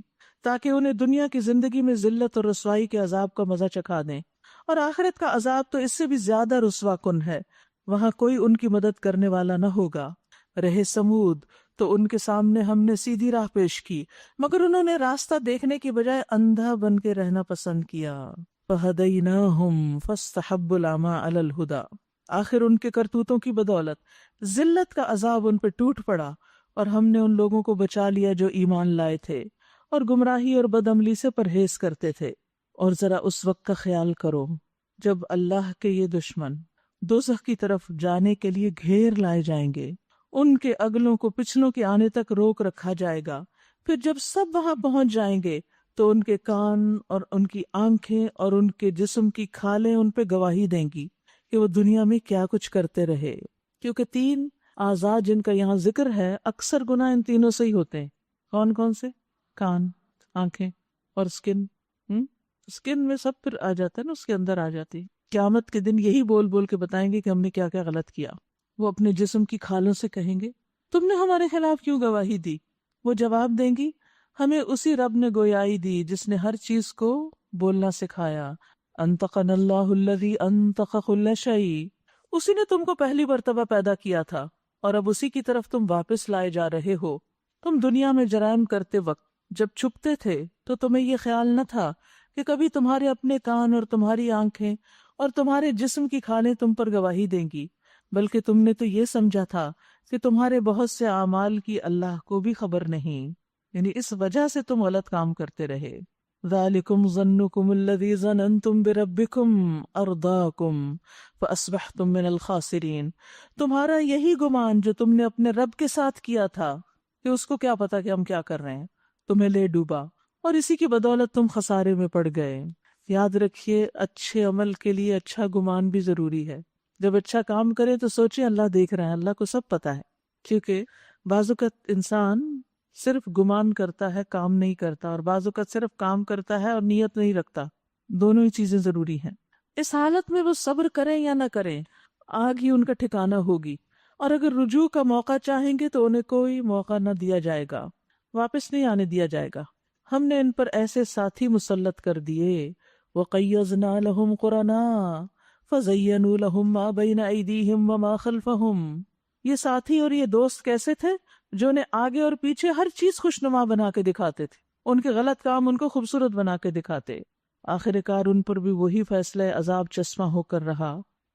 تاکہ انہیں دنیا کی زندگی میں ذلت اور رسوائی کے عذاب کا مزہ چکھا دیں، اور آخرت کا عذاب تو اس سے بھی زیادہ رسوا کن ہے، وہاں کوئی ان کی مدد کرنے والا نہ ہوگا۔ رہے سمود تو ان کے سامنے ہم نے سیدھی راہ پیش کی، مگر انہوں نے راستہ دیکھنے کی بجائے اندھا بن کے رہنا پسند کیا۔ فَهَدَيْنَاهُمْ فَاسْتَحَبُّوا الْعَمَىٰ عَلَى الْهُدَىٰ، آخر ان کے کرتوتوں کی بدولت ذلت کا عذاب ان پہ ٹوٹ پڑا، اور ہم نے ان لوگوں کو بچا لیا جو ایمان لائے تھے اور گمراہی اور بدعملی سے پرہیز کرتے تھے۔ اور ذرا اس وقت کا خیال کرو جب اللہ کے یہ دشمن دوزخ کی طرف جانے کے لیے گھیر لائے جائیں گے، ان کے اگلوں کو پچھلوں کے آنے تک روک رکھا جائے گا، پھر جب سب وہاں پہنچ جائیں گے تو ان کے کان اور ان کی آنکھیں اور ان کے جسم کی کھالیں ان پہ گواہی دیں گی کہ وہ دنیا میں کیا کچھ کرتے رہے، کیونکہ 3 اعضاء جن کا یہاں ذکر ہے اکثر گناہ ان تینوں سے ہی ہوتے ہیں۔ کون کون سے؟ کان، آنکھیں اور سکن۔ سکن میں سب پھر آ جاتا ہے نا، اس کے اندر آ جاتی۔ قیامت کے دن یہی بول بول کے بتائیں گے کہ ہم نے کیا کیا غلط کیا۔ وہ اپنے جسم کی کھالوں سے کہیں گے تم نے ہمارے خلاف کیوں گواہی دی؟ وہ جواب دیں گی ہمیں اسی رب نے گویائی دی جس نے ہر چیز کو بولنا سکھایا۔ انطقنا اللہ الذی انطق کل شیء، اسی نے تم کو پہلی مرتبہ پیدا کیا تھا اور اب اسی کی طرف تم واپس لائے جا رہے ہو۔ تم دنیا میں جرائم کرتے وقت جب چھپتے تھے تو تمہیں یہ خیال نہ تھا کہ کبھی تمہارے اپنے کان اور تمہاری آنکھیں اور تمہارے جسم کی کھالیں تم پر گواہی دیں گی، بلکہ تم نے تو یہ سمجھا تھا کہ تمہارے بہت سے اعمال کی اللہ کو بھی خبر نہیں، یعنی اس وجہ سے تم غلط کام کرتے رہے۔ ذالکم ظنکم الذی ظننتم بربکم ارداکم فاصبحتم من الخاسرین، تمہارا یہی گمان جو تم نے اپنے رب کے ساتھ کیا تھا کہ اس کو کیا پتا کہ ہم کیا کر رہے ہیں، تمہیں لے ڈوبا اور اسی کی بدولت تم خسارے میں پڑ گئے۔ یاد رکھیے اچھے عمل کے لیے اچھا گمان بھی ضروری ہے۔ جب اچھا کام کرے تو سوچیں اللہ دیکھ رہا ہے، اللہ کو سب پتا ہے، کیونکہ بعض اوقات انسان صرف گمان کرتا ہے، کام نہیں کرتا، اور بعض اوقات صرف کام کرتا ہے اور نیت نہیں رکھتا۔ دونوں ہی چیزیں ضروری ہیں۔ اس حالت میں وہ صبر کریں یا نہ کریں، آگ ہی ان کا ٹھکانہ ہوگی، اور اگر رجوع کا موقع چاہیں گے تو انہیں کوئی موقع نہ دیا جائے گا، واپس نہیں آنے دیا جائے گا۔ ہم نے ان پر ایسے ساتھی مسلط کر دیے، وَقَيَّضْنَا لَهُمْ قُرَنَاءَ فَزَيَّنُوا لَهُم مَّا بَيْنَ أَيْدِيهِمْ وَمَا خَلْفَهُمْ، یہ ساتھی اور یہ دوست کیسے تھے؟ جو انہیں آگے اور پیچھے ہر چیز خوشنما بنا کے دکھاتے تھے، ان کے غلط کام ان کو خوبصورت بنا کے دکھاتے۔ آخر کار ان پر بھی وہی فیصلہ عذاب چشمہ ہو کر رہا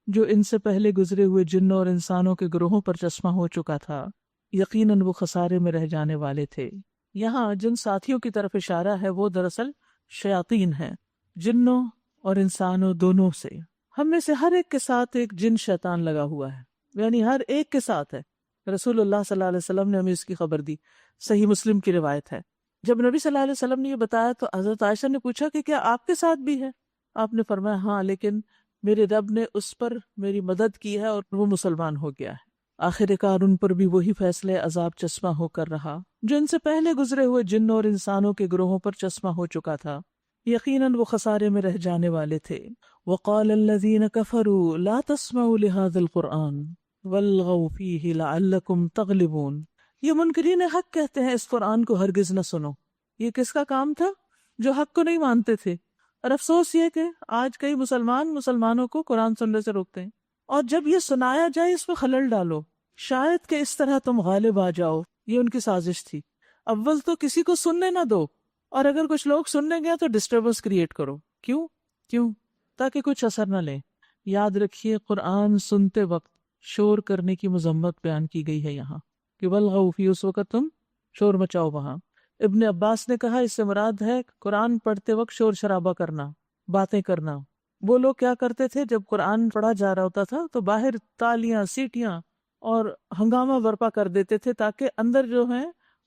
جو ان سے پہلے گزرے ہوئے جنوں اور انسانوں کے گروہوں پر چشمہ ہو چکا تھا، یقیناً وہ خسارے میں رہ جانے والے تھے۔ یہاں جن ساتھیوں کی طرف اشارہ ہے وہ دراصل شیاطین ہیں، جنوں اور انسانوں دونوں سے. ہم میں سے ہر ایک کے ساتھ ایک جن شیطان لگا ہوا ہے، یعنی ہر ایک کے ساتھ ہے. رسول اللہ صلی اللہ علیہ وسلم نے ہمیں اس کی خبر دی، صحیح مسلم کی روایت ہے. جب نبی صلی اللہ علیہ وسلم نے یہ بتایا تو حضرت عائشہ نے پوچھا کہ کیا آپ کے ساتھ بھی ہے؟ آپ نے فرمایا ہاں، لیکن میرے رب نے اس پر میری مدد کی ہے اور وہ مسلمان ہو گیا ہے. آخر کار ان پر بھی وہی فیصلے عذاب چشمہ ہو کر رہا جو ان سے پہلے گزرے ہوئے جن اور انسانوں کے گروہوں پر چشمہ ہو چکا تھا. یقیناً وہ خسارے میں رہ جانے والے تھے. وقال الذین کفروا لا تسمعوا لهذا القرآن والغوا فیہ لعلکم تغلبون. یہ منکرین حق کہتے ہیں اس قرآن کو ہرگز نہ سنو. یہ کس کا کام تھا؟ جو حق کو نہیں مانتے تھے. اور افسوس یہ کہ آج کئی مسلمانوں کو قرآن سننے سے روکتے ہیں. اور جب یہ سنایا جائے اس پہ خلل ڈالو، شاید کہ اس طرح تم غالب آ جاؤ. یہ ان کی سازش تھی. اول تو کسی کو سننے نہ دو، اور اگر کچھ لوگ سننے گیا تو ڈسٹربنس کریٹ کرو. کیوں؟ تاکہ کچھ اثر نہ لیں. یاد رکھیے قرآن سنتے وقت شور کرنے کی مذمت بیان کی گئی ہے یہاں کہ والغوا فی، اس وقت تم شور مچاؤ وہاں. ابن عباس نے کہا اس سے مراد ہے قرآن پڑھتے وقت شور شرابہ کرنا، باتیں کرنا. وہ لوگ کیا کرتے تھے جب قرآن پڑھا جا رہا ہوتا تھا تو باہر تالیاں، سیٹیاں اور ہنگامہ برپا کر دیتے تھے تاکہ اندر جو ہیں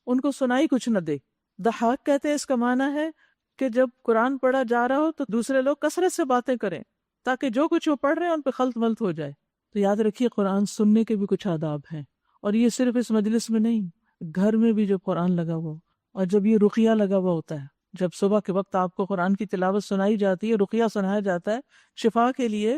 ان کو سنائی کچھ نہ دے. ضحاک کہتے ہیں اس کا معنی ہے کہ جب قرآن پڑھا جا رہا ہو تو دوسرے لوگ کثرت سے باتیں کریں تاکہ جو کچھ وہ پڑھ رہے ہیں ان پہ خلط ملط ہو جائے. تو یاد رکھیے قرآن سننے کے بھی کچھ آداب ہیں، اور یہ صرف اس مجلس میں نہیں، گھر میں بھی جب قرآن لگا ہوا اور جب یہ رقیہ لگا ہوا ہوتا ہے، جب صبح کے وقت آپ کو قرآن کی تلاوت سنائی جاتی ہے، رقیہ سنایا جاتا ہے شفا کے لیے،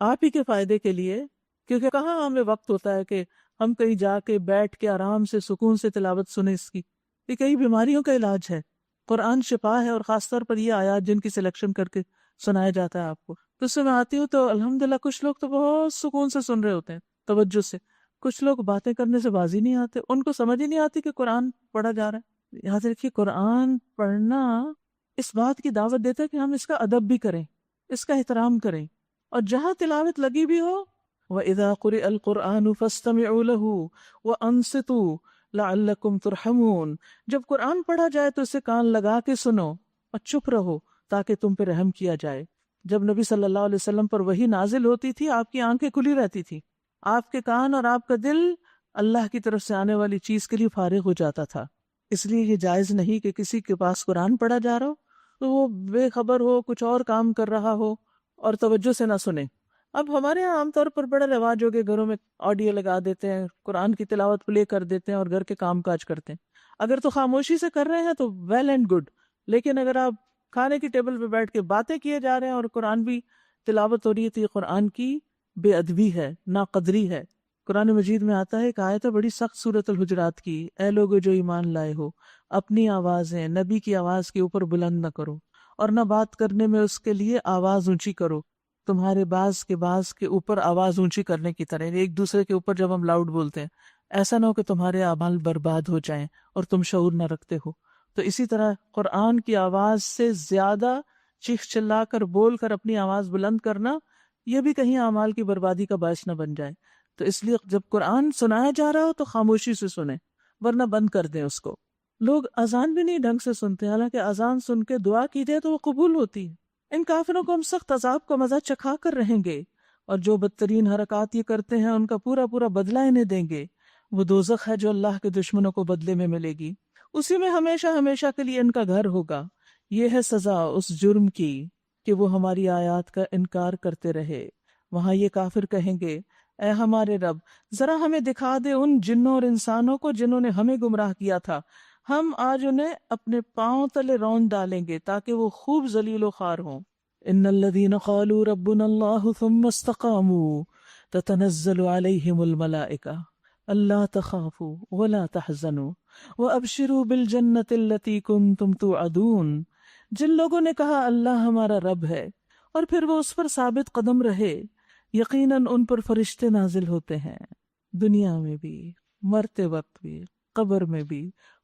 آپ ہی کے فائدے کے لیے. کیونکہ کہاں ہمیں وقت ہوتا ہے کہ ہم کہیں جا کے بیٹھ کے آرام سے سکون سے تلاوت سنیں اس کی. یہ کئی بیماریوں کا علاج ہے. قرآن شفا ہے، اور خاص طور پر یہ آیات جن کی سلیکشن کر کے سنایا جاتا ہے آپ کو. تو اس سے میں آتی ہوں تو الحمدللہ کچھ لوگ تو بہت سکون سے سن رہے ہوتے ہیں، توجہ سے. کچھ لوگ باتیں کرنے سے بازی نہیں آتے، ان کو سمجھ ہی نہیں آتی کہ قرآن پڑھا جا رہا ہے. یاد رکھیے قرآن پڑھنا اس بات کی دعوت دیتا ہے کہ ہم اس کا ادب بھی کریں، اس کا احترام کریں. اور جہاں تلاوت لگی بھی ہو وَإِذَا قُرِئَ الْقُرْآنُ فَاسْتَمِعُوا لَهُ وَأَنصِتُوا لَعَلَّكُمْ تُرْحَمُونَ. جب قرآن پڑھا جائے تو اسے کان لگا کے سنو اور چپ رہو تاکہ تم پہ رحم کیا جائے. جب نبی صلی اللہ علیہ وسلم پر وحی نازل ہوتی تھی آپ کی آنکھیں کھلی رہتی تھی، آپ کے کان اور آپ کا دل اللہ کی طرف سے آنے والی چیز کے لیے فارغ ہو جاتا تھا. اس لیے یہ جائز نہیں کہ کسی کے پاس قرآن پڑھا جا رہا ہو تو وہ بے خبر ہو، کچھ اور کام کر رہا ہو اور توجہ سے نہ سنے. اب ہمارے یہاں عام طور پر بڑا رواج ہو گیا، گھروں میں آڈیو لگا دیتے ہیں، قرآن کی تلاوت پلے کر دیتے ہیں اور گھر کے کام کاج کرتے ہیں. اگر تو خاموشی سے کر رہے ہیں تو ویل اینڈ گڈ، لیکن اگر آپ کھانے کی ٹیبل پہ بیٹھ کے باتیں کیے جا رہے ہیں اور قرآن بھی تلاوت ہو رہی ہے تو یہ قرآن کی بے ادبی ہے، ناقدری ہے. قرآن مجید میں آتا ہے ایک آیت ہے بڑی سخت سورۃ الحجرات کی، اے لوگو جو ایمان لائے ہو اپنی آوازیں نبی کی آواز کے اوپر بلند نہ کرو، اور نہ بات کرنے میں اس کے لیے آواز اونچی کرو تمہارے باز کے اوپر آواز اونچی کرنے کی طرح. ایک دوسرے کے اوپر جب ہم لاؤڈ بولتے ہیں ایسا نہ ہو کہ تمہارے اعمال برباد ہو جائیں اور تم شعور نہ رکھتے ہو. تو اسی طرح قرآن کی آواز سے زیادہ چیخ چلا کر بول کر اپنی آواز بلند کرنا یہ بھی کہیں اعمال کی بربادی کا باعث نہ بن جائے. تو اس لیے جب قرآن سنایا جا رہا ہو تو خاموشی سے سنیں، ورنہ بند کر دیں اس کو. لوگ اذان بھی نہیں ڈھنگ سے سنتے، حالانکہ اذان سن کے دعا کی جائے تو وہ قبول ہوتی ہے. ان کافروں کو ہم سخت عذاب کا مزہ چکھا کر رہیں گے، اور جو بدترین حرکات یہ کرتے ہیں ان کا پورا پورا بدلہ انہیں دیں گے. وہ دوزخ ہے جو اللہ کے دشمنوں کو بدلے میں ملے گی، اسی میں ہمیشہ ہمیشہ کے لیے ان کا گھر ہوگا. یہ ہے سزا اس جرم کی کہ وہ ہماری آیات کا انکار کرتے رہے. وہاں یہ کافر کہیں گے اے ہمارے رب ذرا ہمیں دکھا دے ان جنوں اور انسانوں کو جنہوں نے ہمیں گمراہ کیا تھا، ہم آج انہیں اپنے پاؤں تلے رون ڈالیں گے تاکہ وہ خوب ذلیل و خوار ہوں. ان الذين قالوا ربنا الله ثم استقاموا تتنزل عليهم الملائكة الا تخافوا ولا تحزنوا وابشروا بالجنة التي كنتم توعدون. جن لوگوں نے کہا اللہ ہمارا رب ہے اور پھر وہ اس پر ثابت قدم رہے، یقیناً ان پر فرشتے نازل ہوتے ہیں دنیا میں بھی، مرتے وقت بھی، قبر میں بھی،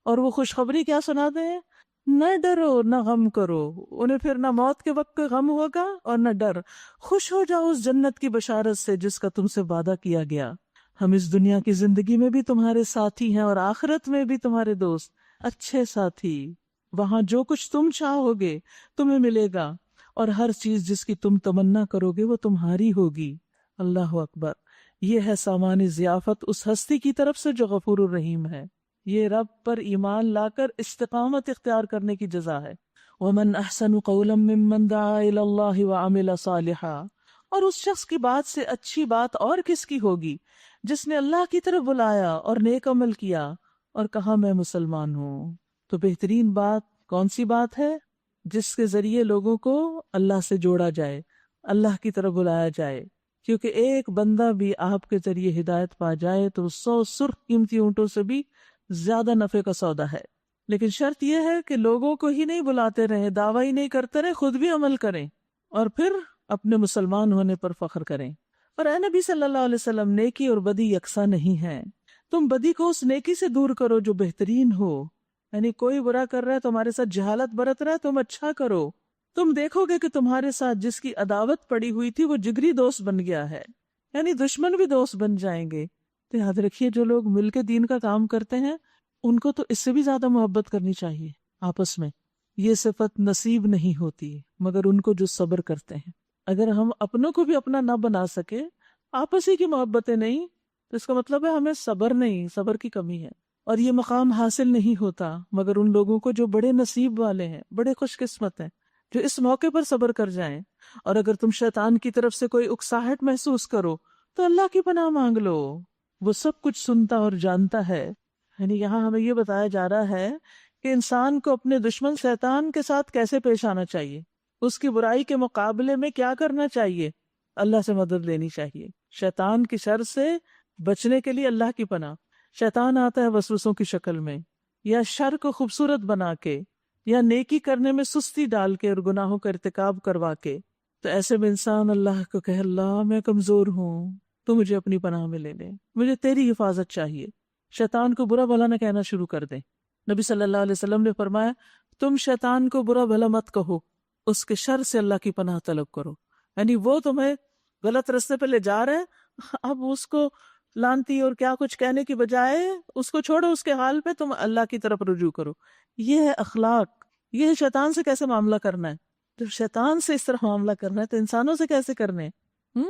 اور وہ خوشخبری کیا سناتے ہیں؟ نہ ڈرو نہ غم کرو. انہیں پھر نہ موت کے وقت کا غم ہوگا اور نہ ڈر. خوش ہو جاؤ اس جنت کی بشارت سے جس کا تم سے وعدہ کیا گیا. ہم اس دنیا کی زندگی میں بھی تمہارے ساتھی ہیں اور آخرت میں بھی تمہارے دوست، اچھے ساتھی. وہاں جو کچھ تم چاہو گے تمہیں ملے گا، اور ہر چیز جس کی تم تمنا کرو گے وہ تمہاری ہوگی۔ اللہ اکبر، یہ ہے سامان ضیافت اس ہستی کی طرف سے جو غفور الرحیم ہے۔ یہ رب پر ایمان لا کر استقامت اختیار کرنے کی جزا ہے۔ وَمَنْ أَحْسَنُ قَوْلًا مِّمَّنْ دَعَا إِلَى اللَّهِ وَعَمِلَ صَالِحًا، اور اس شخص کی بات سے اچھی بات اور کس کی ہوگی جس نے اللہ کی طرف بلایا اور نیک عمل کیا اور کہا میں مسلمان ہوں۔ تو بہترین بات کون سی بات ہے؟ جس کے ذریعے لوگوں کو اللہ سے جوڑا جائے، اللہ کی طرف بلایا جائے، کیونکہ ایک بندہ بھی آپ کے ذریعے ہدایت پا جائے تو 100 سرخ قیمتی اونٹوں سے بھی زیادہ نفع کا سودا ہے۔ لیکن شرط یہ ہے کہ لوگوں کو ہی نہیں بلاتے رہیں، دعویٰ ہی نہیں کرتے رہیں، خود بھی عمل کریں اور پھر اپنے مسلمان ہونے پر فخر کریں۔ اور اے نبی صلی اللہ علیہ وسلم، نیکی اور بدی یکساں نہیں ہیں، تم بدی کو اس نیکی سے دور کرو جو بہترین ہو، یعنی کوئی برا کر رہا ہے تمہارے ساتھ جہالت برت رہا ہے، تم اچھا کرو، تم دیکھو گے کہ تمہارے ساتھ جس کی عداوت پڑی ہوئی تھی وہ جگری دوست بن گیا ہے، یعنی دشمن بھی دوست بن جائیں گے۔ تو یاد رکھیے جو لوگ مل کے دین کا کام کرتے ہیں ان کو تو اس سے بھی زیادہ محبت کرنی چاہیے آپس میں۔ یہ صفت نصیب نہیں ہوتی مگر ان کو جو صبر کرتے ہیں۔ اگر ہم اپنوں کو بھی اپنا نہ بنا سکے، آپس ہی کی محبتیں نہیں، تو اس کا مطلب ہے ہمیں صبر نہیں، صبر کی کمی ہے۔ اور یہ مقام حاصل نہیں ہوتا مگر ان لوگوں کو جو بڑے نصیب والے ہیں، بڑے خوش قسمت ہیں، جو اس موقع پر صبر کر جائیں۔ اور اگر تم شیطان کی طرف سے کوئی اکساہٹ محسوس کرو تو اللہ کی پناہ مانگ لو، وہ سب کچھ سنتا اور جانتا ہے۔ یعنی یہاں ہمیں یہ بتایا جا رہا ہے کہ انسان کو اپنے دشمن شیطان کے ساتھ کیسے پیش آنا چاہیے، اس کی برائی کے مقابلے میں کیا کرنا چاہیے، اللہ سے مدد لینی چاہیے۔ شیطان کی شر سے بچنے کے لیے اللہ کی پناہ۔ شیطان آتا ہے وسوسوں کی شکل میں، یا شر کو خوبصورت بنا کے، یا نیکی کرنے میں سستی ڈال کے اور گناہوں کا ارتکاب کروا کے۔ تو ایسے میں انسان اللہ کو کہے، اللہ میں کمزور ہوں، تو مجھے اپنی پناہ میں لے لے، مجھے تیری حفاظت چاہیے۔ شیطان کو برا بھلا نہ کہنا شروع کر دیں۔ نبی صلی اللہ علیہ وسلم نے فرمایا، تم شیطان کو برا بھلا مت کہو، اس کے شر سے اللہ کی پناہ طلب کرو۔ یعنی وہ تمہیں غلط راستے پہ لے جا رہے ہیں، اب اس کو لانتی اور کیا کچھ کہنے کی بجائے اس کو چھوڑو، اس کے حال پہ تم اللہ کی طرف رجوع کرو۔ یہ ہے اخلاق، یہ ہے شیطان سے کیسے معاملہ کرنا ہے۔ جب شیطان سے اس طرح معاملہ کرنا ہے تو انسانوں سے کیسے کرنے ہیں؟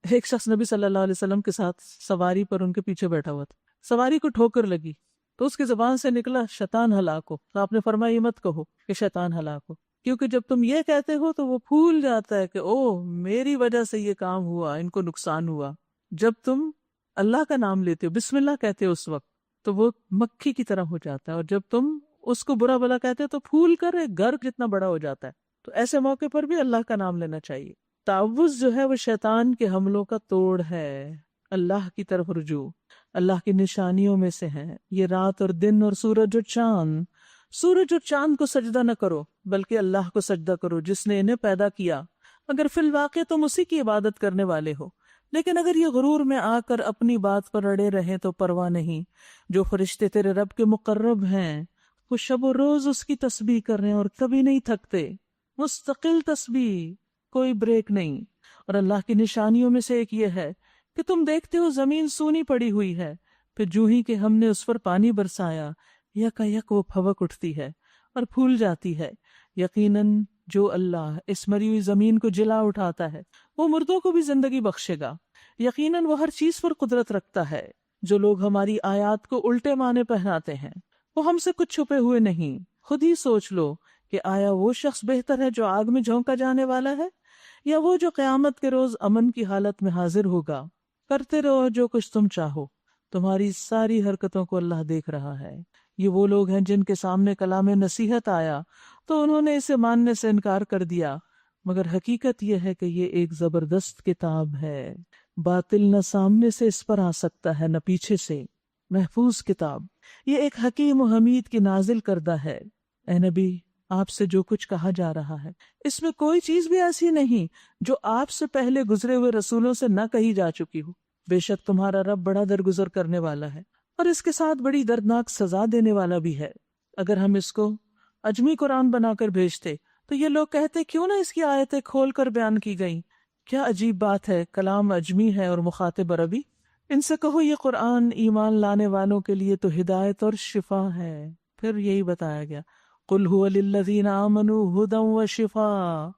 ایک شخص نبی صلی اللہ علیہ وسلم کے ساتھ سواری پر ان کے پیچھے بیٹھا ہوا تھا، سواری کو ٹھوکر لگی تو اس کی زبان سے نکلا شیطان ہلاک ہو۔ تو آپ نے فرمایا یہ مت کہو کہ شیطان ہلاک ہو، کیونکہ جب تم یہ کہتے ہو تو وہ بھول جاتا ہے کہ او میری وجہ سے یہ کام ہوا، ان کو نقصان ہوا۔ جب تم اللہ کا نام لیتے ہو، بسم اللہ کہتے ہو، اس وقت تو وہ مکھی کی طرح ہو جاتا ہے، اور جب تم اس کو برا بلا کہتے ہو تو پھول کر ایک گھر جتنا بڑا ہو جاتا ہے۔ تو ایسے موقع پر بھی اللہ کا نام لینا چاہیے۔ تعوذ جو ہے وہ شیطان کے حملوں کا توڑ ہے۔ اللہ کی طرف رجوع اللہ کی نشانیوں میں سے ہے۔ یہ رات اور دن اور سورج اور چاند، سورج اور چاند کو سجدہ نہ کرو بلکہ اللہ کو سجدہ کرو جس نے انہیں پیدا کیا، مگر فی الواقع تم اسی کی عبادت کرنے والے ہو۔ لیکن اگر یہ غرور میں آ کر اپنی بات پر اڑے رہیں تو پرواہ نہیں، جو فرشتے تیرے رب کے مقرب ہیں وہ شب و روز اس کی تسبیح کر رہے ہیں اور کبھی نہیں تھکتے، مستقل تسبیح، کوئی بریک نہیں۔ اور اللہ کی نشانیوں میں سے ایک یہ ہے کہ تم دیکھتے ہو زمین سونی پڑی ہوئی ہے، پھر جو ہی کہ ہم نے اس پر پانی برسایا یک وہ پھبک اٹھتی ہے اور پھول جاتی ہے۔ یقیناً جو اللہ اس مری ہوئی زمین کو جلا اٹھاتا ہے وہ مردوں کو بھی زندگی بخشے گا۔ یقیناً وہ ہر چیز پر قدرت رکھتا ہے۔ جو لوگ ہماری آیات کو الٹے معنی پہناتے ہیں وہ ہم سے کچھ چھپے ہوئے نہیں۔ خود ہی سوچ لو کہ آیا وہ شخص بہتر ہے جو آگ میں جھونکا جانے والا ہے، یا وہ جو قیامت کے روز امن کی حالت میں حاضر ہوگا۔ کرتے رہو جو کچھ تم چاہو، تمہاری ساری حرکتوں کو اللہ دیکھ رہا ہے۔ یہ وہ لوگ ہیں جن کے سامنے کلام نصیحت آیا تو انہوں نے اسے ماننے سے انکار کر دیا، مگر حقیقت یہ ہے کہ یہ ایک زبردست کتاب ہے، باطل نہ سامنے سے اس پر آ سکتا ہے نہ پیچھے سے، محفوظ کتاب۔ یہ ایک حکیم و حمید کی نازل کردہ ہے۔ اے نبی، آپ سے جو کچھ کہا جا رہا ہے اس میں کوئی چیز بھی ایسی نہیں جو آپ سے پہلے گزرے ہوئے رسولوں سے نہ کہی جا چکی ہو۔ بے شک تمہارا رب بڑا درگزر کرنے والا ہے اور اس کے ساتھ بڑی دردناک سزا دینے والا بھی ہے۔ اگر ہم اس کو اجمی قرآن بنا کر بھیجتے تو یہ لوگ کہتے کیوں نہ اس کی آیتیں کھول کر بیان کی گئیں، کیا عجیب بات ہے، کلام اجمی ہے اور مخاطب عربی۔ ان سے کہو یہ قرآن ایمان لانے والوں کے لیے تو ہدایت اور شفا ہے۔ پھر یہی بتایا گیا، قل هو للذین آمنوا ھدی وشفاء،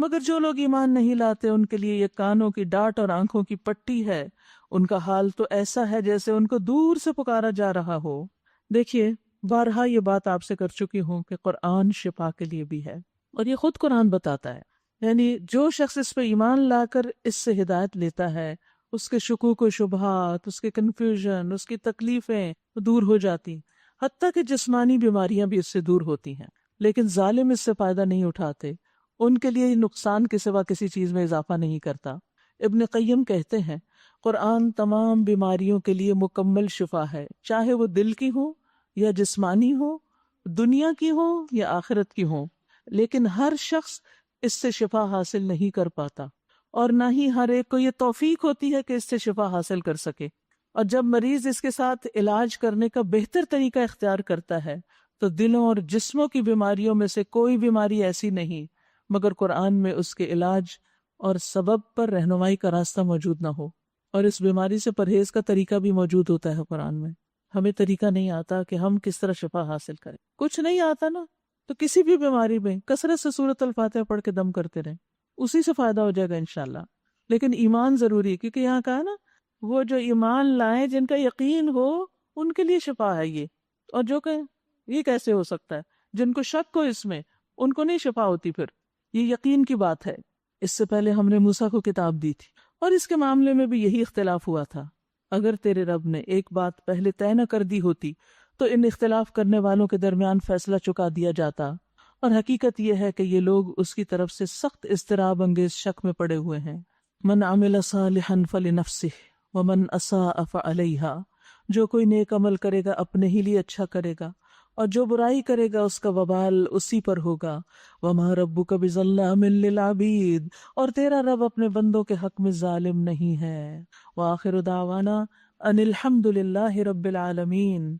مگر جو لوگ ایمان نہیں لاتے ان کے لیے یہ کانوں کی ڈاٹ اور آنکھوں کی پٹی ہے، ان کا حال تو ایسا ہے جیسے ان کو دور سے پکارا جا رہا ہو۔ دیکھیے، بارہا یہ بات آپ سے کر چکی ہوں کہ قرآن شفا کے لیے بھی ہے، اور یہ خود قرآن بتاتا ہے۔ یعنی جو شخص اس پہ ایمان لا کر اس سے ہدایت لیتا ہے، اس کے شکوک و شبہات، اس کے کنفیوژن، اس کی تکلیفیں دور ہو جاتی، حتیٰ کہ جسمانی بیماریاں بھی اس سے دور ہوتی ہیں۔ لیکن ظالم اس سے فائدہ نہیں اٹھاتے، ان کے لیے نقصان کے سوا کسی چیز میں اضافہ نہیں کرتا۔ ابن قیم کہتے ہیں قرآن تمام بیماریوں کے لیے مکمل شفا ہے، چاہے وہ دل کی ہو یا جسمانی ہو، دنیا کی ہو یا آخرت کی ہو، لیکن ہر شخص اس سے شفا حاصل نہیں کر پاتا، اور نہ ہی ہر ایک کو یہ توفیق ہوتی ہے کہ اس سے شفا حاصل کر سکے۔ اور جب مریض اس کے ساتھ علاج کرنے کا بہتر طریقہ اختیار کرتا ہے تو دلوں اور جسموں کی بیماریوں میں سے کوئی بیماری ایسی نہیں مگر قرآن میں اس کے علاج اور سبب پر رہنمائی کا راستہ موجود نہ ہو، اور اس بیماری سے پرہیز کا طریقہ بھی موجود ہوتا ہے قرآن میں۔ ہمیں طریقہ نہیں آتا کہ ہم کس طرح شفا حاصل کریں، کچھ نہیں آتا نا، تو کسی بھی بیماری میں کثرت سے سورۃ الفاتحہ پڑھ کے دم کرتے رہیں، اسی سے فائدہ ہو جائے گا انشاءاللہ۔ لیکن ایمان ضروری ہے، کیونکہ یہاں کہا نا وہ جو ایمان لائیں جن کا یقین ہو ان کے لیے شفا ہے یہ، اور جو کہ یہ کیسے ہو سکتا ہے، جن کو شک ہو اس میں ان کو نہیں شفا ہوتی، پھر یہ یقین کی بات ہے۔ اس سے پہلے ہم نے موسیٰ کو کتاب دی تھی اور اس کے معاملے میں بھی یہی اختلاف ہوا تھا۔ اگر تیرے رب نے ایک بات پہلے طے نہ کر دی ہوتی تو ان اختلاف کرنے والوں کے درمیان فیصلہ چکا دیا جاتا، اور حقیقت یہ ہے کہ یہ لوگ اس کی طرف سے سخت اضطراب انگیز شک میں پڑے ہوئے ہیں۔ من عمل صالحا فلنفسہ ومن اساء فعلیہا، جو کوئی نیک عمل کرے گا اپنے ہی لیے اچھا کرے گا، اور جو برائی کرے گا اس کا وبال اسی پر ہوگا۔ وما ربک بظلام للعبید، اور تیرا رب اپنے بندوں کے حق میں ظالم نہیں ہے۔ وآخر دعوانا ان الحمد للہ رب العالمین۔